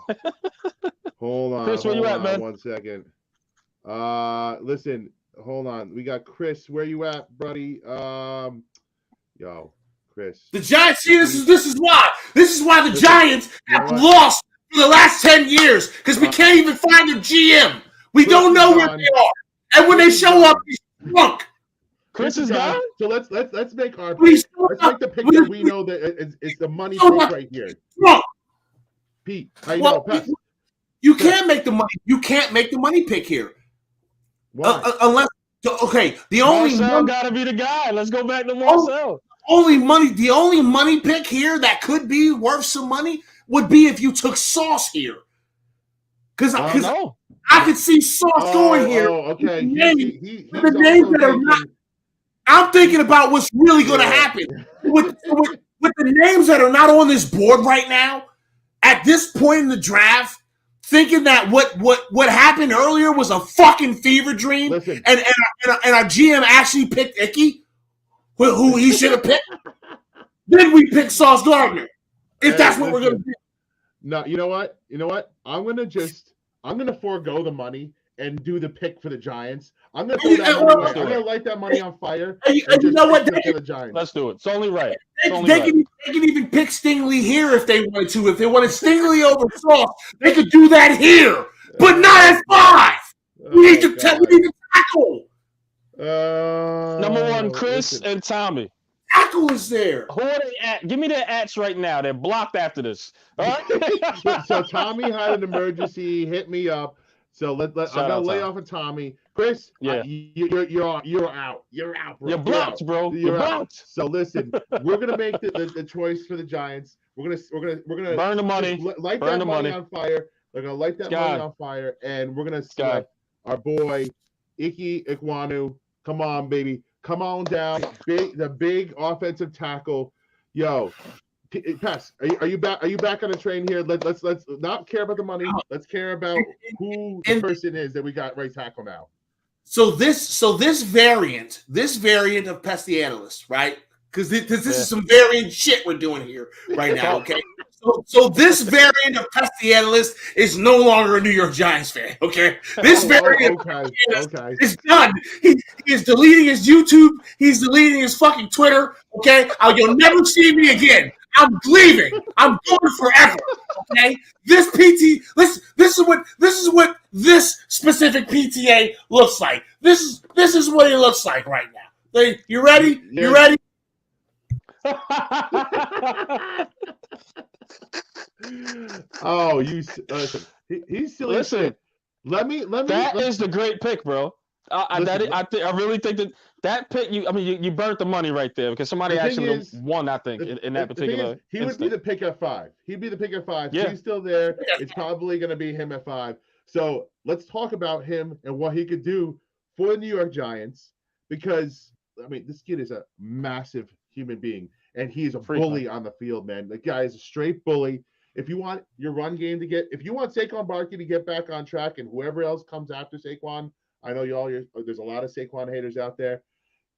Speaker 2: Hold on.
Speaker 1: Chris, where you
Speaker 2: hold
Speaker 1: at,
Speaker 2: on
Speaker 1: man?
Speaker 2: 1 second. Listen. Hold on. We got Chris. Where you at, buddy? Yo, Chris.
Speaker 3: The Giants. See, this is why. This is why the
Speaker 2: Listen,
Speaker 3: Giants
Speaker 2: you know
Speaker 3: have
Speaker 2: what?
Speaker 3: lost for the last 10 years because we can't even find a GM. We
Speaker 2: Chris
Speaker 3: don't
Speaker 2: is
Speaker 3: know where
Speaker 2: gone.
Speaker 3: they are, and when they
Speaker 2: Chris is
Speaker 3: show
Speaker 2: gone.
Speaker 3: up, he's drunk.
Speaker 1: Chris is gone?
Speaker 2: So let's make our
Speaker 3: When he's
Speaker 2: let's make the pick that we know that it's the money
Speaker 3: Oh,
Speaker 2: pick right here.
Speaker 3: drunk.
Speaker 2: Pete, how you
Speaker 3: Well,
Speaker 2: know? Pest?
Speaker 3: you can't make the money. You can't make the money pick here
Speaker 2: Why?
Speaker 3: unless. Okay, the only
Speaker 1: Marcel
Speaker 3: money,
Speaker 1: gotta be the guy. Let's go back to Marcel.
Speaker 3: the only money pick here that could be worth some money would be if you took Sauce here, because
Speaker 1: I don't know.
Speaker 3: I could see Sauce going here.
Speaker 2: Oh, okay.
Speaker 3: He's
Speaker 2: He's
Speaker 3: the names that are
Speaker 2: also
Speaker 3: not-
Speaker 2: thinking-
Speaker 3: I'm thinking about what's really going to
Speaker 2: Yeah.
Speaker 3: happen with the names that are not on this board right now. At this point in the draft, thinking that what happened earlier was a fucking fever dream,
Speaker 2: Listen,
Speaker 3: and our GM actually picked Icky, who he should have picked. Then we pick Sauce Gardner, if
Speaker 2: Hey,
Speaker 3: that's what we're going to
Speaker 2: listen.
Speaker 3: do.
Speaker 2: no, you know what? You know what? I'm gonna forego the money and do the pick for the Giants. I'm gonna throw that money away. I'm gonna light that money on fire.
Speaker 3: And you
Speaker 2: and
Speaker 3: know
Speaker 2: just
Speaker 3: what?
Speaker 2: pick for the Giants.
Speaker 1: Let's do it. It's only right.
Speaker 3: They,
Speaker 1: It's only
Speaker 3: they
Speaker 1: right.
Speaker 3: can even pick Stingley here if they wanted to. If they wanted Stingley over Sauce, they could do that here, but not at 5. We need to tackle.
Speaker 1: Number one, Chris
Speaker 2: listen.
Speaker 1: and Tommy.
Speaker 3: Tackle is there.
Speaker 1: Who are they at? Give me their ats right now. They're blocked after this. All right.
Speaker 2: So Tommy had an emergency, hit me up. So I'm
Speaker 1: Shout
Speaker 2: gonna
Speaker 1: out,
Speaker 2: lay
Speaker 1: Tom.
Speaker 2: off of Tommy. Chris,
Speaker 1: Yeah.
Speaker 2: you're out. You're out, bro.
Speaker 1: You're blocked, bro. You're
Speaker 2: out.
Speaker 1: blocked.
Speaker 2: So listen, we're gonna make the choice for the Giants. We're gonna
Speaker 1: Burn the money.
Speaker 2: just light
Speaker 1: Burn
Speaker 2: that
Speaker 1: the
Speaker 2: money
Speaker 1: money.
Speaker 2: on fire. They're gonna light that
Speaker 1: Sky.
Speaker 2: money on fire, and we're gonna
Speaker 1: Sky.
Speaker 2: select our boy Ike Ekwonu. Come on, baby. Come on down. The big offensive tackle. Yo, Pass. Are you back? Are you back on the train here? Let's not care about the money. Let's care about who the person is that we got right tackle now.
Speaker 3: So this variant of Pest the Analyst, right? Because this is some variant shit we're doing here right now. Okay. So this variant of Pest the Analyst is no longer a New York Giants fan. Okay. This variant
Speaker 2: okay.
Speaker 3: is done. He is deleting his YouTube. He's deleting his fucking Twitter. Okay. You'll never see me again. I'm leaving. I'm going forever. Okay. This is what this specific PTA looks like. This is what it looks like right now. You ready? You ready?
Speaker 2: Oh, listen. He's silly. as
Speaker 1: Listen,
Speaker 2: shit. Let me.
Speaker 1: that is the great pick, bro. I really think that pick. You burnt the money right there because somebody
Speaker 2: The thing
Speaker 1: actually
Speaker 2: is-
Speaker 1: won. I think in that
Speaker 2: The thing
Speaker 1: particular.
Speaker 2: is, he would be the pick at 5. He'd be the pick at 5.
Speaker 1: Yeah.
Speaker 2: He's still there. It's probably going to be him at 5. So let's talk about him and what he could do for the New York Giants because, I mean, this kid is a massive human being and he's a bully on the field, man. The guy is a straight bully. If you want your run game if you want Saquon Barkley to get back on track and whoever else comes after Saquon, I know there's a lot of Saquon haters out there.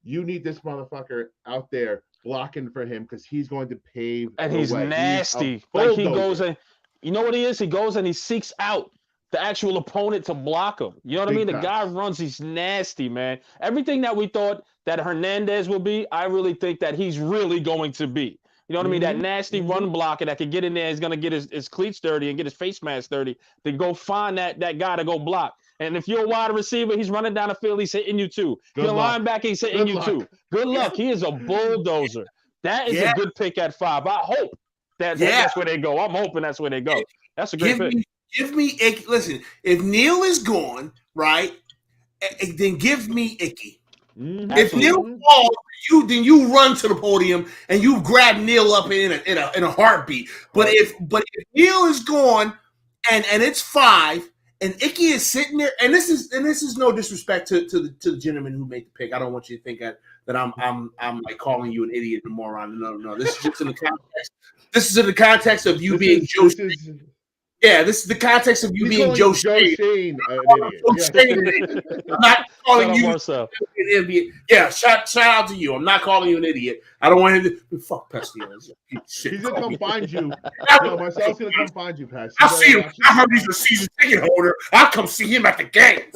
Speaker 2: You need this motherfucker out there blocking for him because he's going to pave.
Speaker 1: And
Speaker 2: the
Speaker 1: he's
Speaker 2: way.
Speaker 1: nasty.
Speaker 2: Like
Speaker 1: He goes and you know what he is? He goes and he seeks out the actual opponent to block him. You know what I mean? The guy runs. He's nasty, man. Everything that we thought that Hernandez would be, I really think that he's really going to be. You know what I mean? That nasty run blocker that can get in there is going to get his cleats dirty and get his face mask dirty to go find that guy to go block. And if you're a wide receiver, he's running down the field, he's hitting you too. If you're a linebacker, he's hitting you too. Good luck. He is a bulldozer. That is a good pick at 5. I hope that's where they go. I'm hoping that's where they go. That's a great pick.
Speaker 3: Give me Icky. Listen, if Neil is gone, right, then give me Icky. If Neil falls, then you run to the podium and you grab Neil up in a heartbeat. But if Neil is gone and it's 5 and Icky is sitting there, and this is no disrespect to the gentleman who made the pick. I don't want you to think that I'm like calling you an idiot and moron. No. This is just in the context. This is in the context of you being Joe. Yeah, this is the context of you being Joe Shane. I'm not calling you an idiot. Yeah, shout out to you. I'm not calling you an idiot. I don't want him to fuck Pesty.
Speaker 2: He's gonna come find you. No, Marcel's gonna come find you, Pesty.
Speaker 3: I'll see him. I heard he's a season ticket holder. I'll come see him at the games.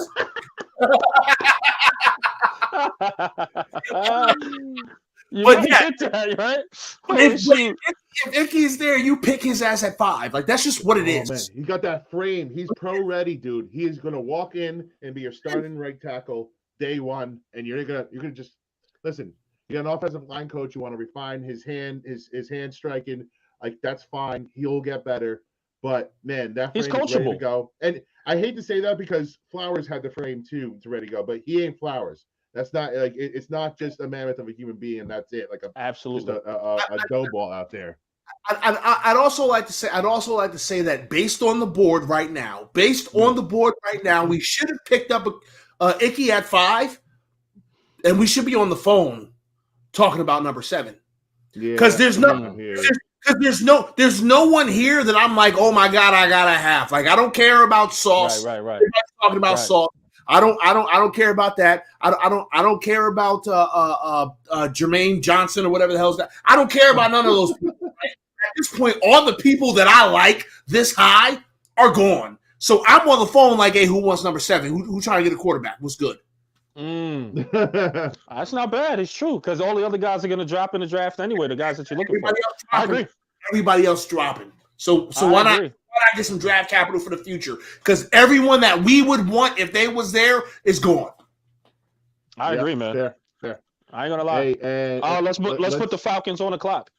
Speaker 1: But yeah, right?
Speaker 3: If Icky's there, you pick his ass at 5. Like that's just what it is.
Speaker 2: Man. He's got that frame. He's pro ready, dude. He is gonna walk in and be your starting right tackle day 1, and you're gonna just listen. You got an offensive line coach. You want to refine his hand striking. Like that's fine. He'll get better. But man, that frame is ready to go. And I hate to say that because Flowers had the frame too to ready to go, but he ain't Flowers. That's not like it's not just a mammoth of a human being and that's it. Like
Speaker 1: absolutely
Speaker 2: just a dough ball out there.
Speaker 3: I'd also like to say that based on the board right now, we should have picked up Icky at 5, and we should be on the phone talking about number 7.
Speaker 2: Yeah,
Speaker 3: because there's no one here that I'm like, oh my god, I gotta have. Like I don't care about Sauce.
Speaker 1: Right.
Speaker 3: Everybody's talking about Sauce. I don't care about that. I don't care about Jermaine Johnson or whatever the hell's that. I don't care about none of those people. Right? At this point, all the people that I like this high are gone. So I'm on the phone like, hey, who wants number 7? Who trying to get a quarterback? What's good?
Speaker 1: That's not bad. It's true because all the other guys are going to drop in the draft anyway. The guys that you're looking for. I agree.
Speaker 3: Everybody else dropping. So why not get some draft capital for the future? Because everyone that we would want if they was there is gone.
Speaker 1: I agree, man.
Speaker 2: Fair.
Speaker 1: I ain't gonna lie.
Speaker 2: Hey,
Speaker 1: let's put the Falcons on the clock.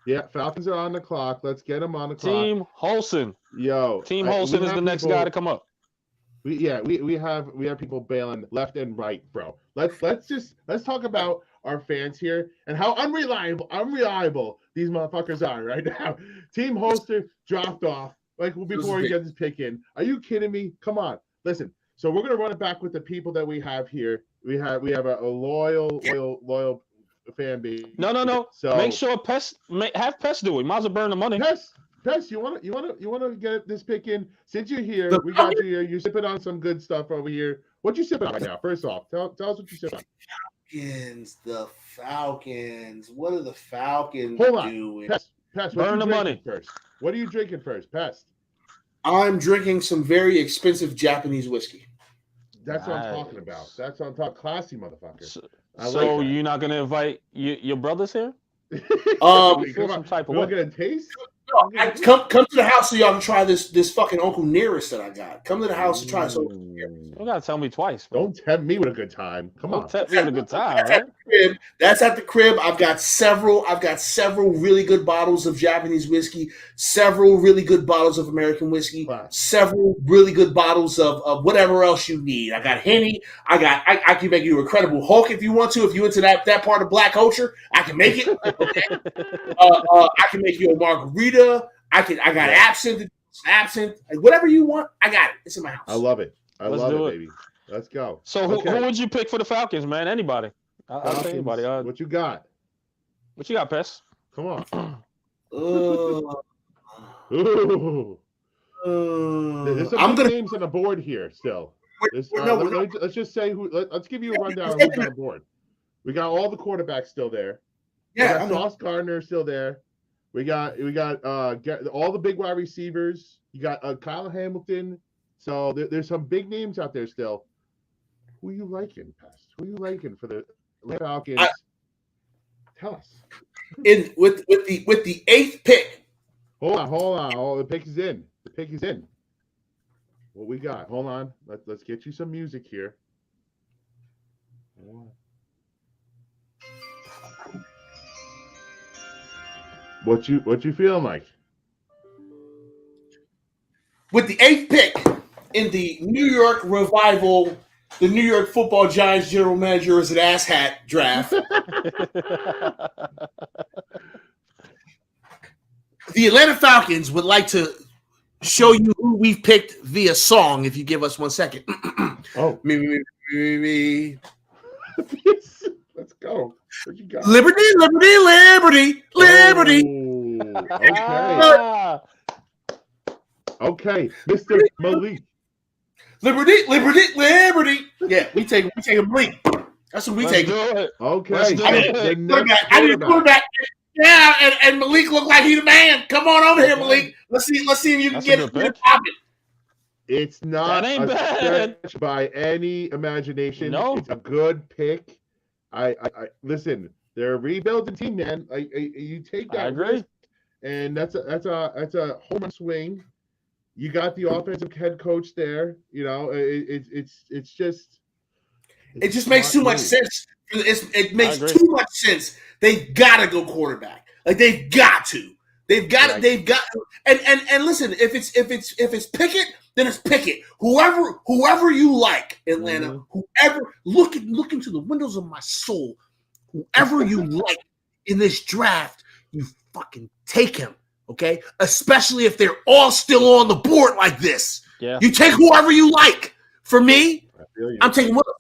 Speaker 2: Yeah, Falcons are on the clock. Let's get them on the clock.
Speaker 1: Team Holson.
Speaker 2: Team
Speaker 1: Holson is the next guy to come up.
Speaker 2: We have people bailing left and right, bro. Let's talk about our fans here and how unreliable these motherfuckers are right now. Team Holster dropped off before he gets his pick in. Are you kidding me? Come on, listen. So we're gonna run it back with the people that we have here. We have a loyal fan base.
Speaker 1: No. So make sure have Pest do it. Might as well burn the money.
Speaker 2: Pest, you want to get this pick in? Since you're here, we got you here. You're sipping on some good stuff over here. What you sipping on right now? First off, tell us what you sipping on.
Speaker 3: The Falcons. What are the Falcons doing?
Speaker 2: Pest,
Speaker 1: burn the money
Speaker 2: first. What are you drinking first, Pest?
Speaker 3: I'm drinking some very expensive Japanese whiskey.
Speaker 2: That's what I'm talking about. That's what I'm talking. Classy motherfucker.
Speaker 1: So you're not gonna invite your brothers here?
Speaker 2: Come on. Some type of
Speaker 1: you
Speaker 2: want to get a taste?
Speaker 3: Come to the house so y'all can try this fucking Uncle Nearest that I got. Come to the house to try this Uncle Nearest.
Speaker 1: You gotta tell me twice, bro.
Speaker 2: Don't tempt me with a good time. Come on.
Speaker 1: Don't tempt me with a good time,
Speaker 3: That's at
Speaker 1: right?
Speaker 3: the crib. That's at the crib. I've got several really good bottles of Japanese whiskey, several really good bottles of American whiskey,
Speaker 2: Wow.
Speaker 3: several really good bottles of whatever else you need. I got Henny. I can make you a Incredible Hulk if you want to. If you're into that part of black culture, I can make it. Okay. I can make you a margarita. I got absinthe, like whatever you want. I got it. It's in my house.
Speaker 2: I love it.
Speaker 1: Let's
Speaker 2: love
Speaker 1: do
Speaker 2: it,
Speaker 1: it.
Speaker 2: baby. Let's go.
Speaker 1: So who would you pick for the Falcons, man? Anybody? I'll say anybody.
Speaker 2: What you got?
Speaker 1: What you got, Pess?
Speaker 2: Come on.
Speaker 3: Uh,
Speaker 2: Ooh. There's some
Speaker 3: I'm
Speaker 2: good
Speaker 3: gonna.
Speaker 2: names on the board here still. Let's just say who. Let's give you a rundown of who's on the board. We got all the quarterbacks still there.
Speaker 3: Yeah,
Speaker 2: we got Sauce Gardner still there. We got all the big wide receivers. You got Kyle Hamilton. So there's some big names out there still. Who you liking, Pest? Who you liking for the Falcons? Tell us.
Speaker 3: With the 8th pick.
Speaker 2: Hold on. Oh, the pick is in. What we got? Hold on. Let's get you some music here. What you feeling like?
Speaker 3: With the 8th pick in the New York Revival, the New York Football Giants general manager is an asshat draft. The Atlanta Falcons would like to show you who we've picked via song. If you give us 1 second.
Speaker 2: Oh,
Speaker 3: me.
Speaker 2: Let's go. What you got?
Speaker 3: Liberty.
Speaker 2: Oh, okay, Mr. Malik.
Speaker 3: Liberty. Yeah, we take a Malik. That's what we
Speaker 1: Let's
Speaker 3: take.
Speaker 1: do it.
Speaker 2: Okay,
Speaker 1: Let's do it.
Speaker 3: I need a quarterback. Yeah, and Malik look like he the man. Come on over here, Malik. Let's see if you can
Speaker 1: That's a
Speaker 3: get
Speaker 1: good
Speaker 3: it
Speaker 1: pick.
Speaker 3: popping.
Speaker 2: It's not
Speaker 1: That ain't
Speaker 2: a
Speaker 1: bad.
Speaker 2: stretch by any imagination.
Speaker 1: No.
Speaker 2: It's a good pick. I listen. They're a rebuilding team, man. You take that
Speaker 1: I agree.
Speaker 2: risk, and that's a home run swing. You got the offensive head coach there. You know, it's just.
Speaker 3: It just makes too much sense. It makes
Speaker 1: agree.
Speaker 3: too much sense. They've got to go quarterback. Like they've got to. They've got.
Speaker 2: Right.
Speaker 3: They've got. And listen, if it's Pickett, then it's Pickett. Whoever you like, Atlanta. Whoever look into the windows of my soul. Whoever you like in this draft, you fucking take him. Okay, especially if they're all still on the board like this.
Speaker 1: Yeah.
Speaker 3: You take whoever you like. For me,
Speaker 2: I feel you.
Speaker 3: I'm taking Willis.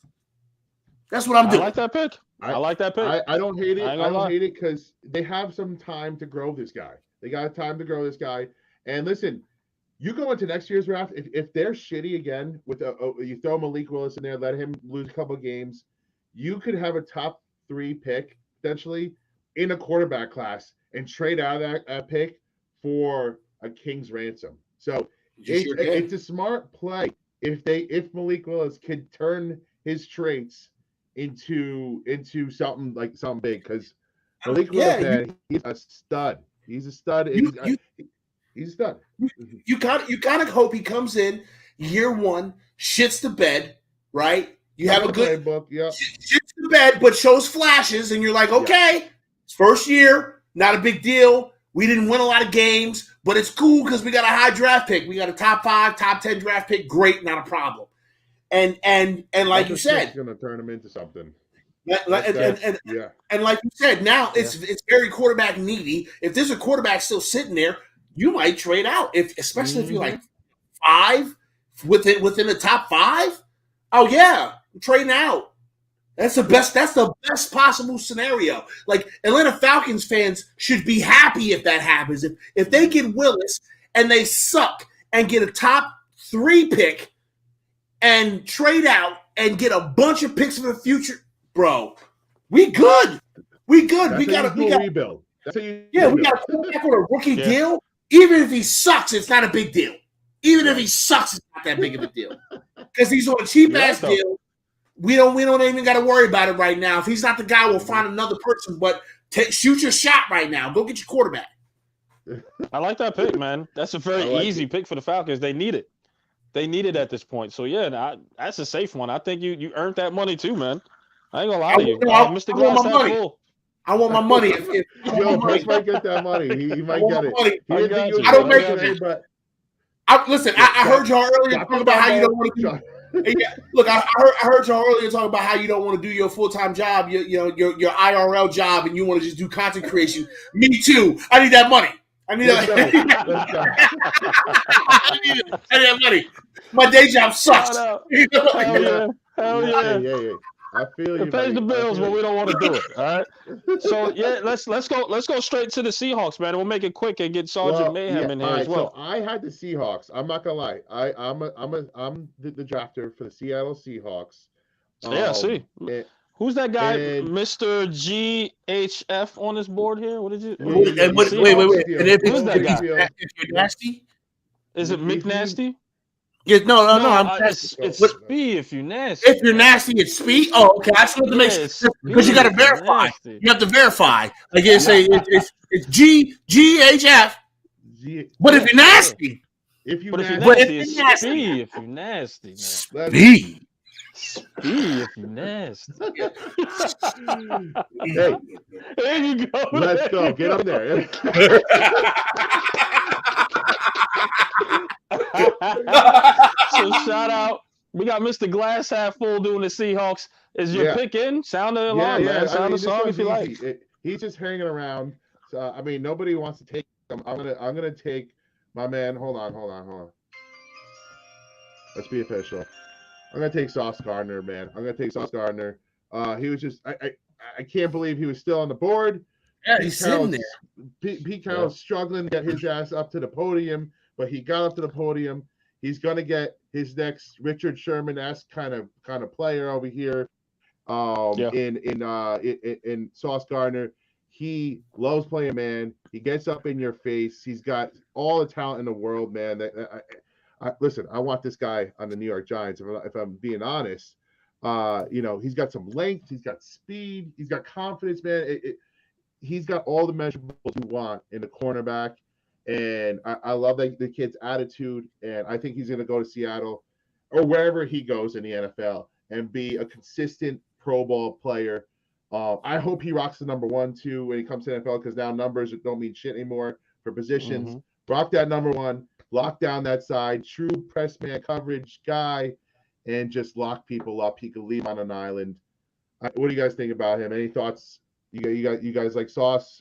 Speaker 3: That's what I'm
Speaker 1: I
Speaker 3: doing.
Speaker 1: like that pick. I like that pick.
Speaker 2: I don't hate it.
Speaker 1: I ain't
Speaker 2: I
Speaker 1: gonna
Speaker 2: don't
Speaker 1: lie.
Speaker 2: hate it because they have some time to grow this guy. They got time to grow this guy. And listen, you go into next year's draft. If they're shitty again with you throw Malik Willis in there, let him lose a couple of games, you could have a top 3 pick potentially in a quarterback class and trade out of that pick for a king's ransom. So it's a smart play if Malik Willis could turn his traits into something big, because Malik Willis, man, he's a stud. He's a stud. He's a stud.
Speaker 3: You kind of hope he comes in year 1, shits the bed, right? You have a good
Speaker 2: playbook, yeah.
Speaker 3: shits the bed, but shows flashes, and you're like, okay, it's first year, not a big deal. We didn't win a lot of games, but it's cool because we got a high draft pick. We got a top 5, top 10 draft pick. Great, not a problem. And like you said,
Speaker 2: going to turn him into something.
Speaker 3: And like you said, now it's very quarterback needy. If there's a quarterback still sitting there, you might trade out. Especially if you're like 5 within the top 5. Oh yeah, I'm trading out. That's the best possible scenario. Like Atlanta Falcons fans should be happy if that happens. If they get Willis and they suck and get a top 3 pick and trade out and get a bunch of picks for the future, bro, we good. We good.
Speaker 2: That's
Speaker 3: we got
Speaker 2: a rebuild.
Speaker 3: we got a quarterback on a rookie deal. Even if he sucks, it's not a big deal. Even if he sucks, it's not that big of a deal. Because he's on a cheap ass deal. We don't even got to worry about it right now. If he's not the guy, we'll find another person. But shoot your shot right now. Go get your quarterback.
Speaker 1: I like that pick, man. That's a very
Speaker 2: I like
Speaker 1: easy
Speaker 2: it.
Speaker 1: pick for the Falcons. They need it. They need it at this point. So yeah, that's a safe one. I think you earned that money too, man. I ain't gonna lie to you. Mr.
Speaker 3: I want
Speaker 1: Glass
Speaker 3: my
Speaker 1: half
Speaker 3: money.
Speaker 1: full.
Speaker 3: I want my money. If
Speaker 2: Yo, Chris might get that money. He might
Speaker 3: want
Speaker 2: get
Speaker 3: my money.
Speaker 2: it. He
Speaker 1: I
Speaker 2: didn't
Speaker 1: got
Speaker 2: think he was
Speaker 1: you.
Speaker 3: I don't
Speaker 2: gonna
Speaker 3: make
Speaker 2: get
Speaker 3: it.
Speaker 2: it, but
Speaker 3: listen, I heard y'all earlier talk about how you don't want to do. Yeah, look, I heard y'all earlier talk about how you don't want to do your full-time job, your IRL job, and you want to just do content creation. Me too. I need that money. I need
Speaker 2: Let's
Speaker 3: that.
Speaker 2: go. Let's go.
Speaker 3: I need that money. My day job sucks.
Speaker 1: Shout out.
Speaker 3: You know?
Speaker 1: Hell yeah. Hell yeah.
Speaker 2: Yeah. I feel you.
Speaker 1: It pays the
Speaker 2: buddy. I
Speaker 1: bills,
Speaker 2: feel
Speaker 1: but we
Speaker 2: you.
Speaker 1: don't want to do it. All right. So yeah, let's go straight to the Seahawks, man. We'll make it quick and get Sergeant Mayhem in here
Speaker 2: all
Speaker 1: as
Speaker 2: right,
Speaker 1: well.
Speaker 2: So I had the Seahawks. I'm not gonna lie. I'm the drafter for the Seattle Seahawks.
Speaker 1: Yeah, see.
Speaker 2: and-
Speaker 1: Who's that guy,
Speaker 2: and-
Speaker 1: Mr. GHF on this board here? What did you?
Speaker 2: Yeah,
Speaker 3: And wait.
Speaker 2: Seahawks.
Speaker 3: And if
Speaker 1: Who's that guy?
Speaker 3: you're nasty,
Speaker 1: Is it McNasty?
Speaker 3: yeah, no. I'm
Speaker 1: It's
Speaker 3: What-
Speaker 1: Spee if you nasty.
Speaker 3: if you're nasty, it's speed. Oh, okay. I just want to make sure because you got to verify. You have to verify. Like you say, it's GHF. But if you're nasty,
Speaker 2: if you
Speaker 1: But if you're
Speaker 3: But
Speaker 1: nasty,
Speaker 3: if
Speaker 1: it's
Speaker 3: you're nasty-
Speaker 1: Spee if you nasty, man.
Speaker 3: speed.
Speaker 1: Spee if you nasty.
Speaker 2: Hey,
Speaker 1: There you go.
Speaker 2: let's go. Get up there.
Speaker 1: So shout out. We got Mr. Glass half full doing the Seahawks. Is your
Speaker 2: Yeah.
Speaker 1: pick in? Sound the alarm, man.
Speaker 2: I
Speaker 1: Sound
Speaker 2: mean,
Speaker 1: the
Speaker 2: this
Speaker 1: song
Speaker 2: one's
Speaker 1: if you like.
Speaker 2: easy. He's just hanging around. So, I mean, nobody wants to take him. I'm gonna take my man. Hold on. Let's be official. I'm gonna take Sauce Gardner, man. I'm gonna take Sauce Gardner. He was just I can't believe he was still on the board.
Speaker 3: Yeah, he's sitting there.
Speaker 2: Pete Carroll's struggling to get his ass up to the podium, but he got up to the podium. He's gonna get his next Richard Sherman-esque kind of player over here. In Sauce Gardner. He loves playing man. He gets up in your face. He's got all the talent in the world, man. Listen, I want this guy on the New York Giants. If I'm being honest, he's got some length. He's got speed. He's got confidence, man. He's got all the measurables you want in the cornerback. And I love the kid's attitude. And I think he's going to go to Seattle or wherever he goes in the NFL and be a consistent Pro Bowl player. I hope he rocks the number 1 too when he comes to NFL, because now numbers don't mean shit anymore for positions.
Speaker 1: Mm-hmm.
Speaker 2: Rock that number 1, lock down that side, true press man coverage guy, and just lock people up. He could leave on an island. What do you guys think about him? Any thoughts? You guys like Sauce?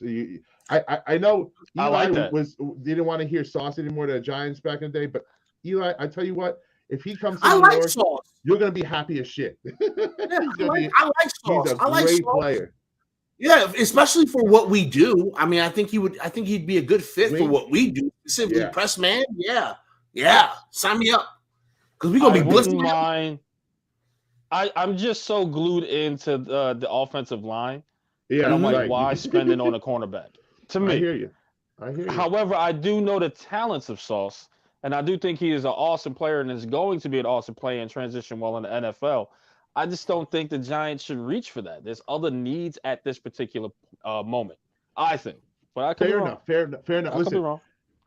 Speaker 2: I know Eli
Speaker 1: I like that.
Speaker 2: didn't want to hear Sauce anymore to the Giants back in the day, but Eli, I tell you what, if he comes to
Speaker 3: I
Speaker 2: New
Speaker 3: like
Speaker 2: York,
Speaker 3: Sauce.
Speaker 2: you're gonna be happy as shit.
Speaker 3: I like Sauce.
Speaker 2: He's a
Speaker 3: I like
Speaker 2: great
Speaker 3: Sauce.
Speaker 2: player.
Speaker 3: Yeah, especially for what we do. I mean, I think he'd be a good fit for what we do. Simply
Speaker 2: Yeah.
Speaker 3: press man. Yeah. Sign me up. Because we're gonna be
Speaker 1: I wouldn't
Speaker 3: blissing.
Speaker 1: mind. I'm just so glued into the offensive line.
Speaker 2: Yeah,
Speaker 1: And I'm like,
Speaker 2: right.
Speaker 1: why spend it on a cornerback? To
Speaker 2: I
Speaker 1: me.
Speaker 2: hear you.
Speaker 1: However, I do know the talents of Sauce, and I do think he is an awesome player and is going to be an awesome player and transition well in the NFL. I just don't think the Giants should reach for that. There's other needs at this particular moment, I think. But I could be wrong.
Speaker 2: Fair enough.
Speaker 1: I could be
Speaker 2: Listen,
Speaker 1: wrong.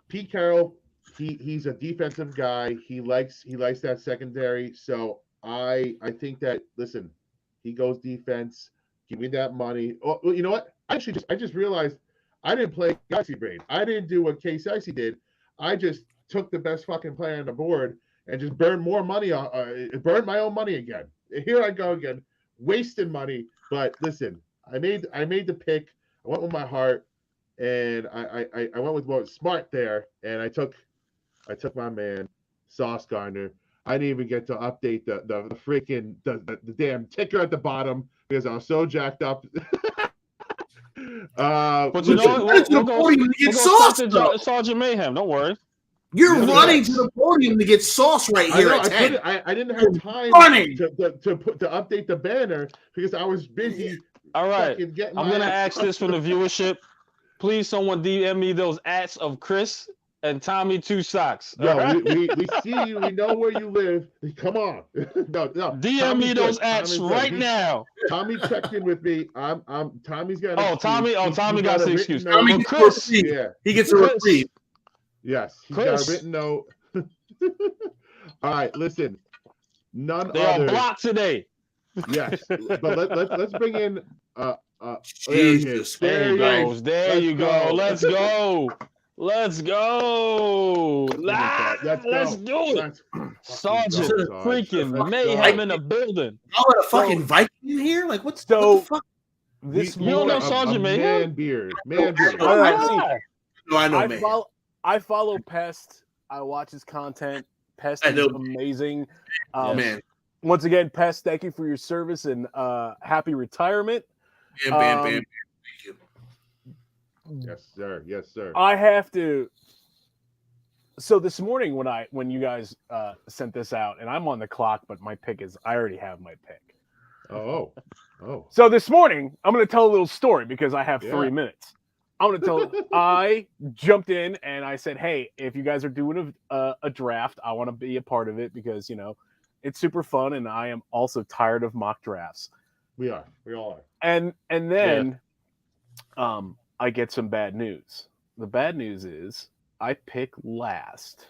Speaker 2: Pete Carroll, he's a defensive guy. He likes that secondary. So I think that, listen, he goes defense. Give me that money. Oh, well, you know what? I just realized I didn't play Galaxy Brain. I didn't do what K Sexy did. I just took the best fucking player on the board and just burned more money burned my own money again. Here I go again, wasting money. But listen, I made the pick. I went with my heart, and I went with what was smart there, and I took my man Sauce Gardner. I didn't even get to update the freaking the damn ticker at the bottom because I was so jacked up.
Speaker 1: But you know what? We'll go
Speaker 3: Sauce,
Speaker 1: to Sergeant Mayhem. Don't worry.
Speaker 3: You're running to the podium to get Sauce right here.
Speaker 2: I didn't have time to update the banner because I was busy.
Speaker 1: All right, I'm gonna ask this from the viewership. Please, someone DM me those ats of Chris and Tommy Two Socks.
Speaker 2: Yo, we see you. We know where you live. Come on. no.
Speaker 1: DM me those acts right now.
Speaker 2: Tommy checked in with me. Tommy's got.
Speaker 1: Oh, Tommy got the excuse.
Speaker 3: Tommy
Speaker 1: Well, Chris,
Speaker 3: he gets a
Speaker 1: Chris.
Speaker 3: reprieve.
Speaker 2: Yes, he's
Speaker 1: Chris.
Speaker 2: got a written note. All right, listen. None
Speaker 1: they are
Speaker 2: other.
Speaker 1: blocked today.
Speaker 2: Yes, but let's bring in.
Speaker 3: Jesus.
Speaker 1: There he goes. There
Speaker 2: Let's
Speaker 1: you go.
Speaker 2: go.
Speaker 1: Let's go. Let's go. Let's do it.
Speaker 2: Let's
Speaker 1: Sergeant
Speaker 2: go, Sarge.
Speaker 1: freaking
Speaker 2: Let's
Speaker 1: Mayhem
Speaker 2: go.
Speaker 1: in the building.
Speaker 3: Y'all let a fucking Viking in here? Like, what
Speaker 10: So-
Speaker 3: the fuck?
Speaker 10: This
Speaker 1: You don't know
Speaker 10: morning,
Speaker 1: Sergeant Mayhem?
Speaker 2: Man beard. Man beard.
Speaker 10: Oh, I
Speaker 3: No, I know,
Speaker 10: I
Speaker 3: man.
Speaker 10: follow Pest. I watch his content. Pest
Speaker 3: I
Speaker 10: is
Speaker 3: know.
Speaker 10: amazing.
Speaker 3: Man.
Speaker 10: Once again, Pest, thank you for your service and happy retirement.
Speaker 3: Bam. Thank you.
Speaker 2: Yes, sir. Yes, sir.
Speaker 10: I have to. So this morning when you guys sent this out, and I'm on the clock, but my pick is I already have my pick.
Speaker 2: Oh.
Speaker 10: So this morning I'm going to tell a little story because I have 3
Speaker 2: Yeah.
Speaker 10: minutes. I'm going to tell. I jumped in and I said, "Hey, if you guys are doing a draft, I want to be a part of it because it's super fun, and I am also tired of mock drafts."
Speaker 2: We all are.
Speaker 10: And then I get some bad news. The bad news is I pick last.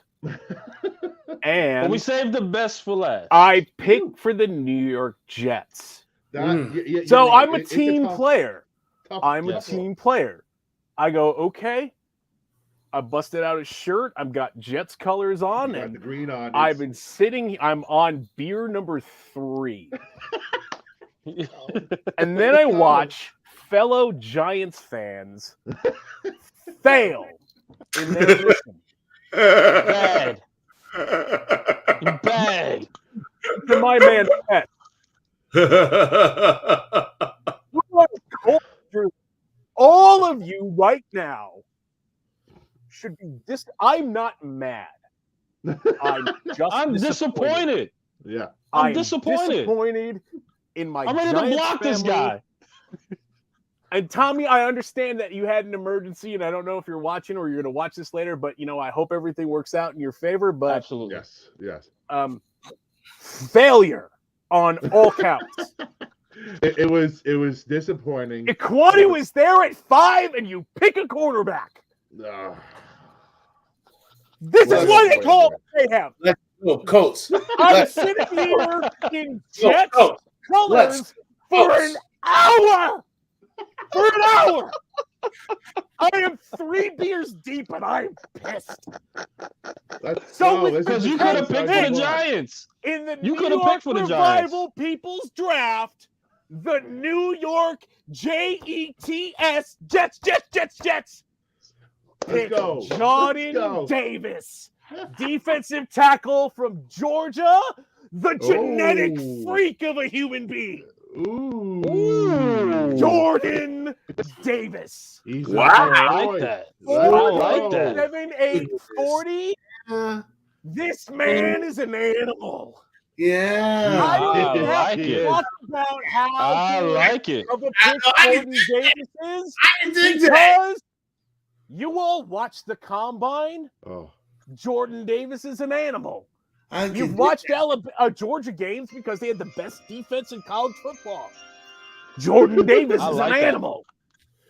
Speaker 10: And
Speaker 1: But we saved the best for last.
Speaker 10: I pick for the New York Jets.
Speaker 2: You're
Speaker 10: So
Speaker 2: right.
Speaker 10: I'm a
Speaker 2: It's
Speaker 10: team
Speaker 2: tough-
Speaker 10: player.
Speaker 2: tough
Speaker 10: I'm a
Speaker 2: call.
Speaker 10: team player. I go, okay. I busted out a shirt. I've got Jets colors on,
Speaker 2: You got
Speaker 10: and
Speaker 2: the green on.
Speaker 10: I've been sitting. I'm on beer number 3. And then I watch fellow Giants fans fail in their mission.
Speaker 1: Bad. Bad.
Speaker 10: To my man, Pet. All of you right now should be I'm not mad. I'm just
Speaker 1: I'm disappointed.
Speaker 2: Yeah.
Speaker 1: I'm disappointed.
Speaker 10: Disappointed in my
Speaker 1: I'm ready to
Speaker 10: Giants
Speaker 1: block this
Speaker 10: family.
Speaker 1: guy.
Speaker 10: And Tommy, I understand that you had an emergency, and I don't know if you're watching or you're going to watch this later, but I hope everything works out in your favor. But
Speaker 1: Absolutely.
Speaker 2: Yes.
Speaker 10: failure on all counts.
Speaker 2: It was disappointing.
Speaker 10: Iquani was there at 5, and you pick a quarterback.
Speaker 2: Ah.
Speaker 10: This
Speaker 2: Well,
Speaker 10: is what they
Speaker 2: that's
Speaker 10: call
Speaker 2: right
Speaker 10: mayhem.
Speaker 3: No, Colts.
Speaker 10: I'm sitting here in
Speaker 3: No,
Speaker 10: Jets
Speaker 3: Colts.
Speaker 10: colors for an hour. For an hour. I am 3 beers deep, and I'm pissed.
Speaker 2: Let's
Speaker 10: So
Speaker 2: go.
Speaker 10: with-
Speaker 2: This
Speaker 1: Because
Speaker 2: is
Speaker 1: you
Speaker 2: the
Speaker 1: could have
Speaker 2: Giants
Speaker 1: picked for the
Speaker 2: I want.
Speaker 1: Giants.
Speaker 10: In the
Speaker 1: You
Speaker 10: New
Speaker 1: could have
Speaker 10: York
Speaker 1: picked for the Giants.
Speaker 10: Revival People's Draft, the New York Jets,
Speaker 2: Let's
Speaker 10: pick
Speaker 2: go. Let's
Speaker 10: Jordan
Speaker 2: go.
Speaker 10: Davis, defensive tackle from Georgia, the genetic
Speaker 2: Oh.
Speaker 10: freak of a human being,
Speaker 2: Ooh.
Speaker 10: Jordan Davis.
Speaker 2: He's
Speaker 3: Wow.
Speaker 1: I like that. I like that.
Speaker 10: 7'8", 40. This man is an animal.
Speaker 3: Yeah.
Speaker 10: I
Speaker 1: I
Speaker 10: didn't have
Speaker 1: like
Speaker 10: to
Speaker 1: it.
Speaker 10: talk about how
Speaker 1: I
Speaker 10: good
Speaker 1: like it.
Speaker 10: of a
Speaker 3: I
Speaker 10: pick
Speaker 3: know, I
Speaker 10: Jordan Davis is
Speaker 3: I didn't think that.
Speaker 10: because you all watched the combine.
Speaker 2: Oh.
Speaker 10: Jordan Davis is an animal.
Speaker 3: I can
Speaker 10: You've
Speaker 3: dig
Speaker 10: watched
Speaker 3: that.
Speaker 10: Georgia games because they had the best defense in college football. Jordan Davis
Speaker 1: I
Speaker 10: is
Speaker 1: like
Speaker 10: an
Speaker 1: that.
Speaker 10: animal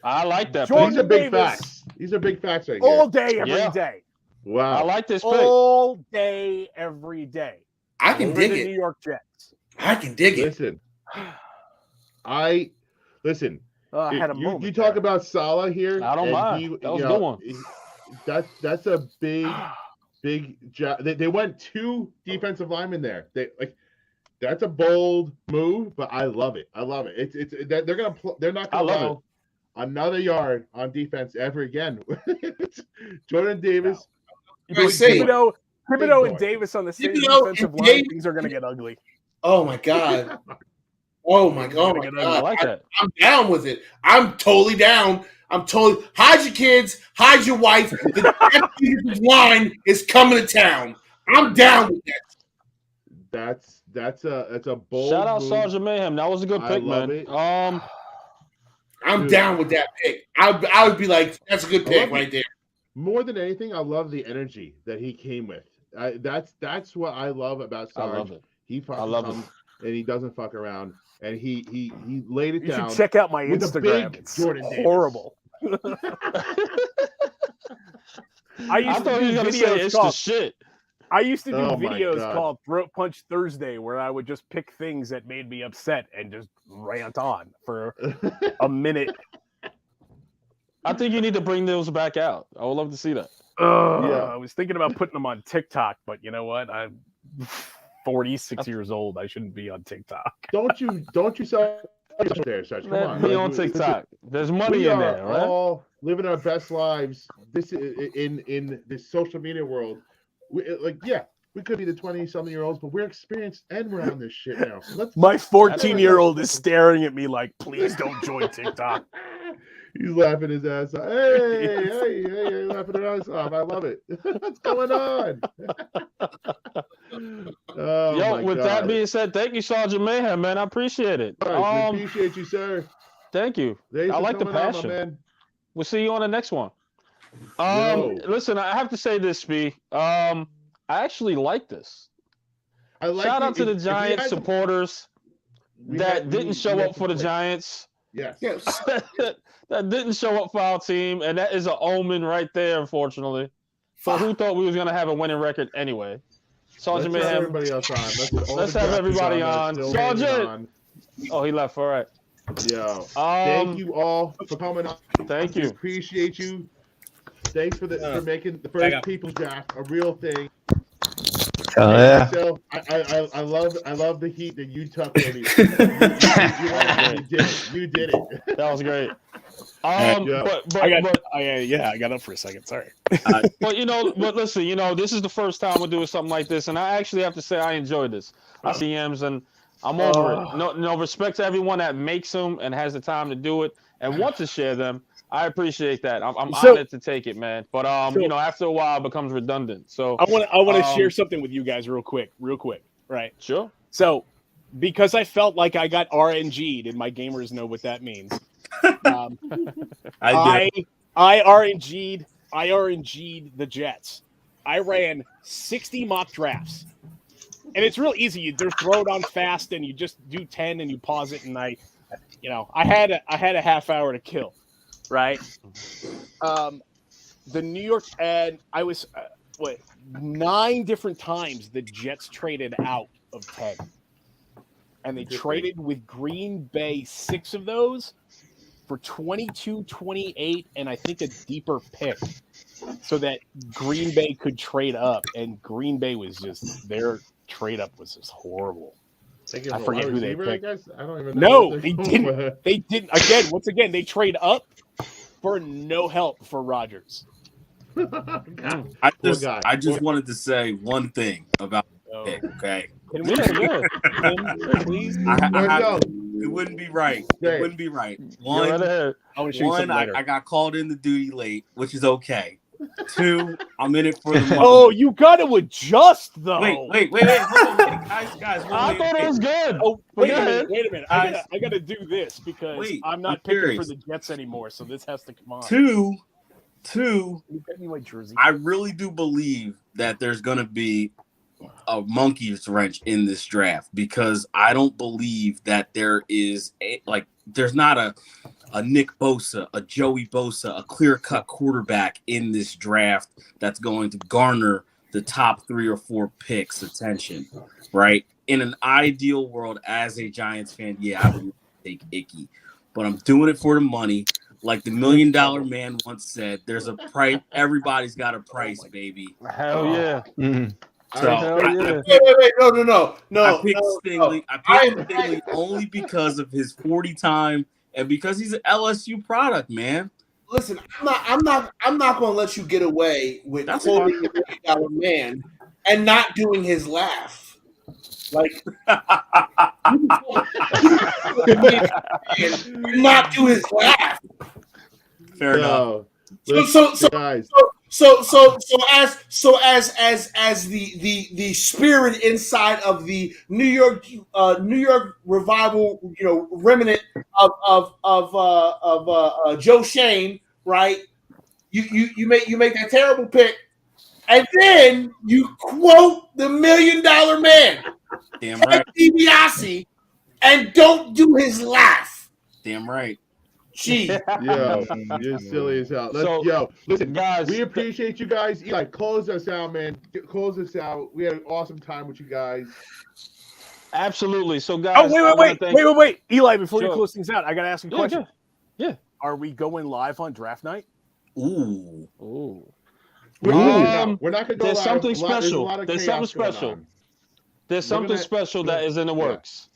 Speaker 1: I like that.
Speaker 10: Jordan
Speaker 2: These
Speaker 1: pick.
Speaker 2: are big
Speaker 10: Davis.
Speaker 2: facts. These are big facts right
Speaker 10: all
Speaker 2: here.
Speaker 10: day, every
Speaker 1: Yeah.
Speaker 10: day.
Speaker 2: Wow.
Speaker 1: I like this pick.
Speaker 10: All day, every day.
Speaker 3: I can
Speaker 10: For
Speaker 3: dig
Speaker 10: the
Speaker 3: it.
Speaker 10: New York Jets.
Speaker 3: I can dig it.
Speaker 2: Listen.
Speaker 10: I had a moment.
Speaker 2: You talk
Speaker 10: there.
Speaker 2: about Salah here.
Speaker 1: I don't
Speaker 2: and
Speaker 1: mind. That was a good one.
Speaker 2: That's a big job. They went 2 defensive linemen there. That's a bold move, but I love it. I love it. They're not
Speaker 1: I
Speaker 2: gonna
Speaker 1: love
Speaker 2: allow another yard on defense ever again. Jordan Davis.
Speaker 3: I say,
Speaker 10: Thibodeau
Speaker 2: boy.
Speaker 10: and Davis on the same
Speaker 3: Thibodeau
Speaker 10: defensive
Speaker 3: and
Speaker 10: line.
Speaker 3: Davis-
Speaker 10: Things are going to get ugly.
Speaker 3: oh my god. Oh my god.
Speaker 1: I like that.
Speaker 3: I'm down with it. I'm totally down. Hide your kids, hide your wife. The defensive line is coming to town. I'm down with that.
Speaker 2: That's a bold
Speaker 1: Shout out
Speaker 2: move.
Speaker 1: Sergeant Mayhem. That was a good
Speaker 2: I
Speaker 1: pick,
Speaker 2: love
Speaker 1: man.
Speaker 2: it.
Speaker 3: I'm
Speaker 2: Dude.
Speaker 3: down with that pick. I would be like, that's a good
Speaker 2: I
Speaker 3: pick
Speaker 2: love
Speaker 3: right there.
Speaker 2: more than anything, I love the energy that he came with. That's what I love about Sarge.
Speaker 1: I love it.
Speaker 2: He fucking
Speaker 1: love it.
Speaker 2: comes and he doesn't fuck around, and he laid it
Speaker 10: You
Speaker 2: down.
Speaker 10: should check out my
Speaker 2: with a
Speaker 10: Instagram.
Speaker 2: big
Speaker 10: It's
Speaker 2: Jordan Davis.
Speaker 10: horrible. I
Speaker 1: I
Speaker 10: used to
Speaker 1: thought
Speaker 10: do
Speaker 1: he was gonna say
Speaker 10: videos
Speaker 1: it's the
Speaker 10: called.
Speaker 1: shit.
Speaker 10: I used to do
Speaker 2: Oh my
Speaker 10: videos
Speaker 2: God.
Speaker 10: called Throat Punch Thursday, where I would just pick things that made me upset and just rant on for a minute.
Speaker 1: I think you need to bring those back out. I would love to see that.
Speaker 10: I was thinking about putting them on TikTok, but you know what? I'm 46 years old. I shouldn't be on TikTok.
Speaker 2: Don't you sell there, Sarge? Come on,
Speaker 1: Be
Speaker 2: like,
Speaker 1: on TikTok. There's money
Speaker 2: we
Speaker 1: in
Speaker 2: are
Speaker 1: there, right?
Speaker 2: all living our best lives. This in this social media world. We could be the 20-something-year-olds, but we're experienced and we're on this shit now.
Speaker 10: My 14-year-old is staring at me like, please don't join TikTok.
Speaker 2: He's laughing his ass off. Hey, laughing his ass off. I love it. What's going on? Oh,
Speaker 1: Yo,
Speaker 2: my
Speaker 1: with
Speaker 2: God.
Speaker 1: that being said, thank you, Sergeant Mayhem, man. I appreciate it.
Speaker 2: Sarge, we appreciate you, sir.
Speaker 1: Thank you.
Speaker 2: Thanks
Speaker 1: I
Speaker 2: for
Speaker 1: like the
Speaker 2: coming on, my
Speaker 1: passion.
Speaker 2: man.
Speaker 1: We'll see you on the next one.
Speaker 2: Yo.
Speaker 1: Listen, I have to say this, Spee. I actually like this.
Speaker 2: I like
Speaker 1: Shout
Speaker 2: it.
Speaker 1: out to the
Speaker 2: If we
Speaker 1: Giants
Speaker 2: had-
Speaker 1: supporters that didn't show up for the Giants.
Speaker 2: Yes.
Speaker 1: That didn't show up for our team, and that is an omen right there, unfortunately. But who thought we was gonna have a winning record anyway? Sergeant
Speaker 2: Let's have
Speaker 1: Mayhem.
Speaker 2: everybody else on.
Speaker 1: Let's have everybody on. Sergeant. Oh, he left. All right.
Speaker 2: Yo, thank you all for coming on.
Speaker 1: Thank you.
Speaker 2: Appreciate you. Thanks for making the first People's Draft a real thing.
Speaker 4: Oh yeah.
Speaker 2: So I love the heat that you took. Eddie. You did it.
Speaker 1: That was great.
Speaker 10: I
Speaker 1: I
Speaker 10: got up for a second. Sorry.
Speaker 1: But listen, this is the first time we're doing something like this, and I actually have to say I enjoyed this. I see CMs and I'm over it. No respect to everyone that makes them and has the time to do it and wants to share them. I appreciate that. I'm honored to take it, man. But after a while, it becomes redundant. So
Speaker 10: I want to share something with you guys real quick, right?
Speaker 1: Sure.
Speaker 10: So, because I felt like I got RNG'd, and my gamers know what that means. I RNG'd the Jets. I ran 60 mock drafts, and it's real easy. You just throw it on fast, and you just do 10, and you pause it. And I had a half hour to kill. Right. The New York, and I was 9 different times the Jets traded out of 10, and they traded with Green Bay 6 of those for 22, 28, and I think a deeper pick, so that Green Bay could trade up. And Green Bay was just their trade up was just horrible. I forget who they picked.
Speaker 2: I don't even know.
Speaker 10: No, they didn't. They didn't. Once again, they trade up for no help for Rodgers.
Speaker 8: I just wanted to say one thing about pick, okay?
Speaker 10: Can we please?
Speaker 8: It wouldn't be right. It wouldn't be right. One,
Speaker 10: I want to show you something later.
Speaker 8: I got called into duty late, which is okay. 2, I'm in it for the money.
Speaker 10: Oh, you got to adjust though.
Speaker 8: Wait. Hold on, guys.
Speaker 1: I thought it was good.
Speaker 10: Oh, wait a minute. I got to do this because I'm not picking
Speaker 8: curious.
Speaker 10: for the Jets anymore. So this has to come on.
Speaker 8: 2,
Speaker 10: you get me my jersey.
Speaker 8: I really do believe that there's going to be a monkey's wrench in this draft, because I don't believe that there is there's not a Nick Bosa, a Joey Bosa, a clear-cut quarterback in this draft that's going to garner the top 3 or 4 picks' attention, right? In an ideal world, as a Giants fan, I would take Icky, but I'm doing it for the money. Like the $1 Million Man once said, there's a price. Everybody's got a price, baby.
Speaker 1: Hell yeah.
Speaker 5: Mm-hmm.
Speaker 8: So
Speaker 3: Wait, no.
Speaker 8: I picked Stingley. I picked Stingley only because of his 40 time and because he's an LSU product, man.
Speaker 3: Listen, I'm not going to let you get away with quoting the $1 Million Man and not doing his laugh. Like, not do his laugh.
Speaker 8: Fair enough.
Speaker 3: So as the spirit inside of the New York revival, remnant of Joe Shane, right? you make that terrible pick, and then you quote the $1 Million Man,
Speaker 8: Damn
Speaker 3: Ted
Speaker 8: right.
Speaker 3: DiBiase, and don't do his laugh.
Speaker 8: Damn right.
Speaker 3: Gee,
Speaker 2: Yo, you're silly as hell. Listen,
Speaker 1: guys,
Speaker 2: we appreciate you guys. Eli, close us out, man. Close us out. We had an awesome time with you guys.
Speaker 1: Absolutely. So, guys.
Speaker 10: Oh, wait. Eli, before you
Speaker 1: Sure.
Speaker 10: close things out, I got to ask you a
Speaker 1: Yeah,
Speaker 10: question.
Speaker 1: yeah.
Speaker 10: Are we going live on draft night?
Speaker 8: Ooh.
Speaker 2: We're not going to go
Speaker 1: There's
Speaker 2: live.
Speaker 1: something
Speaker 2: There's a
Speaker 1: special.
Speaker 2: lot of
Speaker 1: There's
Speaker 2: chaos
Speaker 1: something
Speaker 2: going
Speaker 1: special.
Speaker 2: on.
Speaker 1: There's something special that is in the works.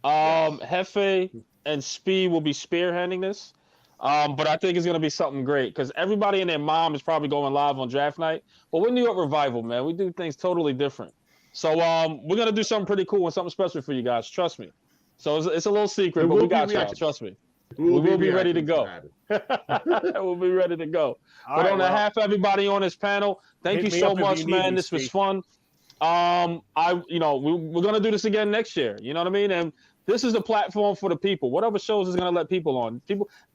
Speaker 1: Hefe and Speed will be spearheading this. But I think it's gonna be something great because everybody and their mom is probably going live on draft night. But we're New York Revival, man. We do things totally different. So we're gonna do something pretty cool and something special for you guys. Trust me. So it's a little secret,
Speaker 2: There
Speaker 1: but
Speaker 2: will
Speaker 1: we
Speaker 2: be
Speaker 1: got y'all.
Speaker 2: reactions.
Speaker 1: Trust me.
Speaker 2: We
Speaker 1: will be ready to
Speaker 2: reacting
Speaker 1: go.
Speaker 2: that.
Speaker 1: We'll be ready to go.
Speaker 10: All
Speaker 1: But
Speaker 10: right,
Speaker 1: on behalf of everybody on this panel, thank
Speaker 10: Hit
Speaker 1: you
Speaker 10: me
Speaker 1: so
Speaker 10: up if
Speaker 1: much,
Speaker 10: you need
Speaker 1: man.
Speaker 10: me,
Speaker 1: This was
Speaker 10: Steve.
Speaker 1: fun. We're gonna do this again next year. You know what I mean? And this is a platform for the people. Whatever shows is gonna let people on.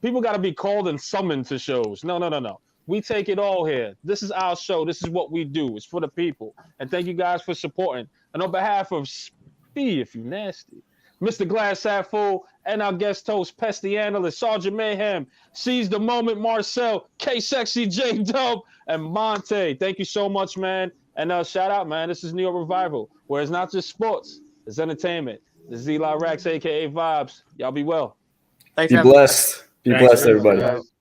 Speaker 1: People got to be called and summoned to shows. No. We take it all here. This is our show. This is what we do. It's for the people. And thank you guys for supporting. And on behalf of Speed, if you nasty, Mr. Glass Half Full, and our guest host, Pesty Analyst, Sergeant Mayhem, Seize the Moment, Marcel, K Sexy, J Dub, and Monte. Thank you so much, man. And shout out, man. This is New York Revival, where it's not just sports, it's entertainment. This is Eli Rax, aka Vibes. Y'all be well.
Speaker 7: Thanks,
Speaker 9: Be
Speaker 7: man.
Speaker 9: blessed. Be blessed, everybody.
Speaker 2: Guys.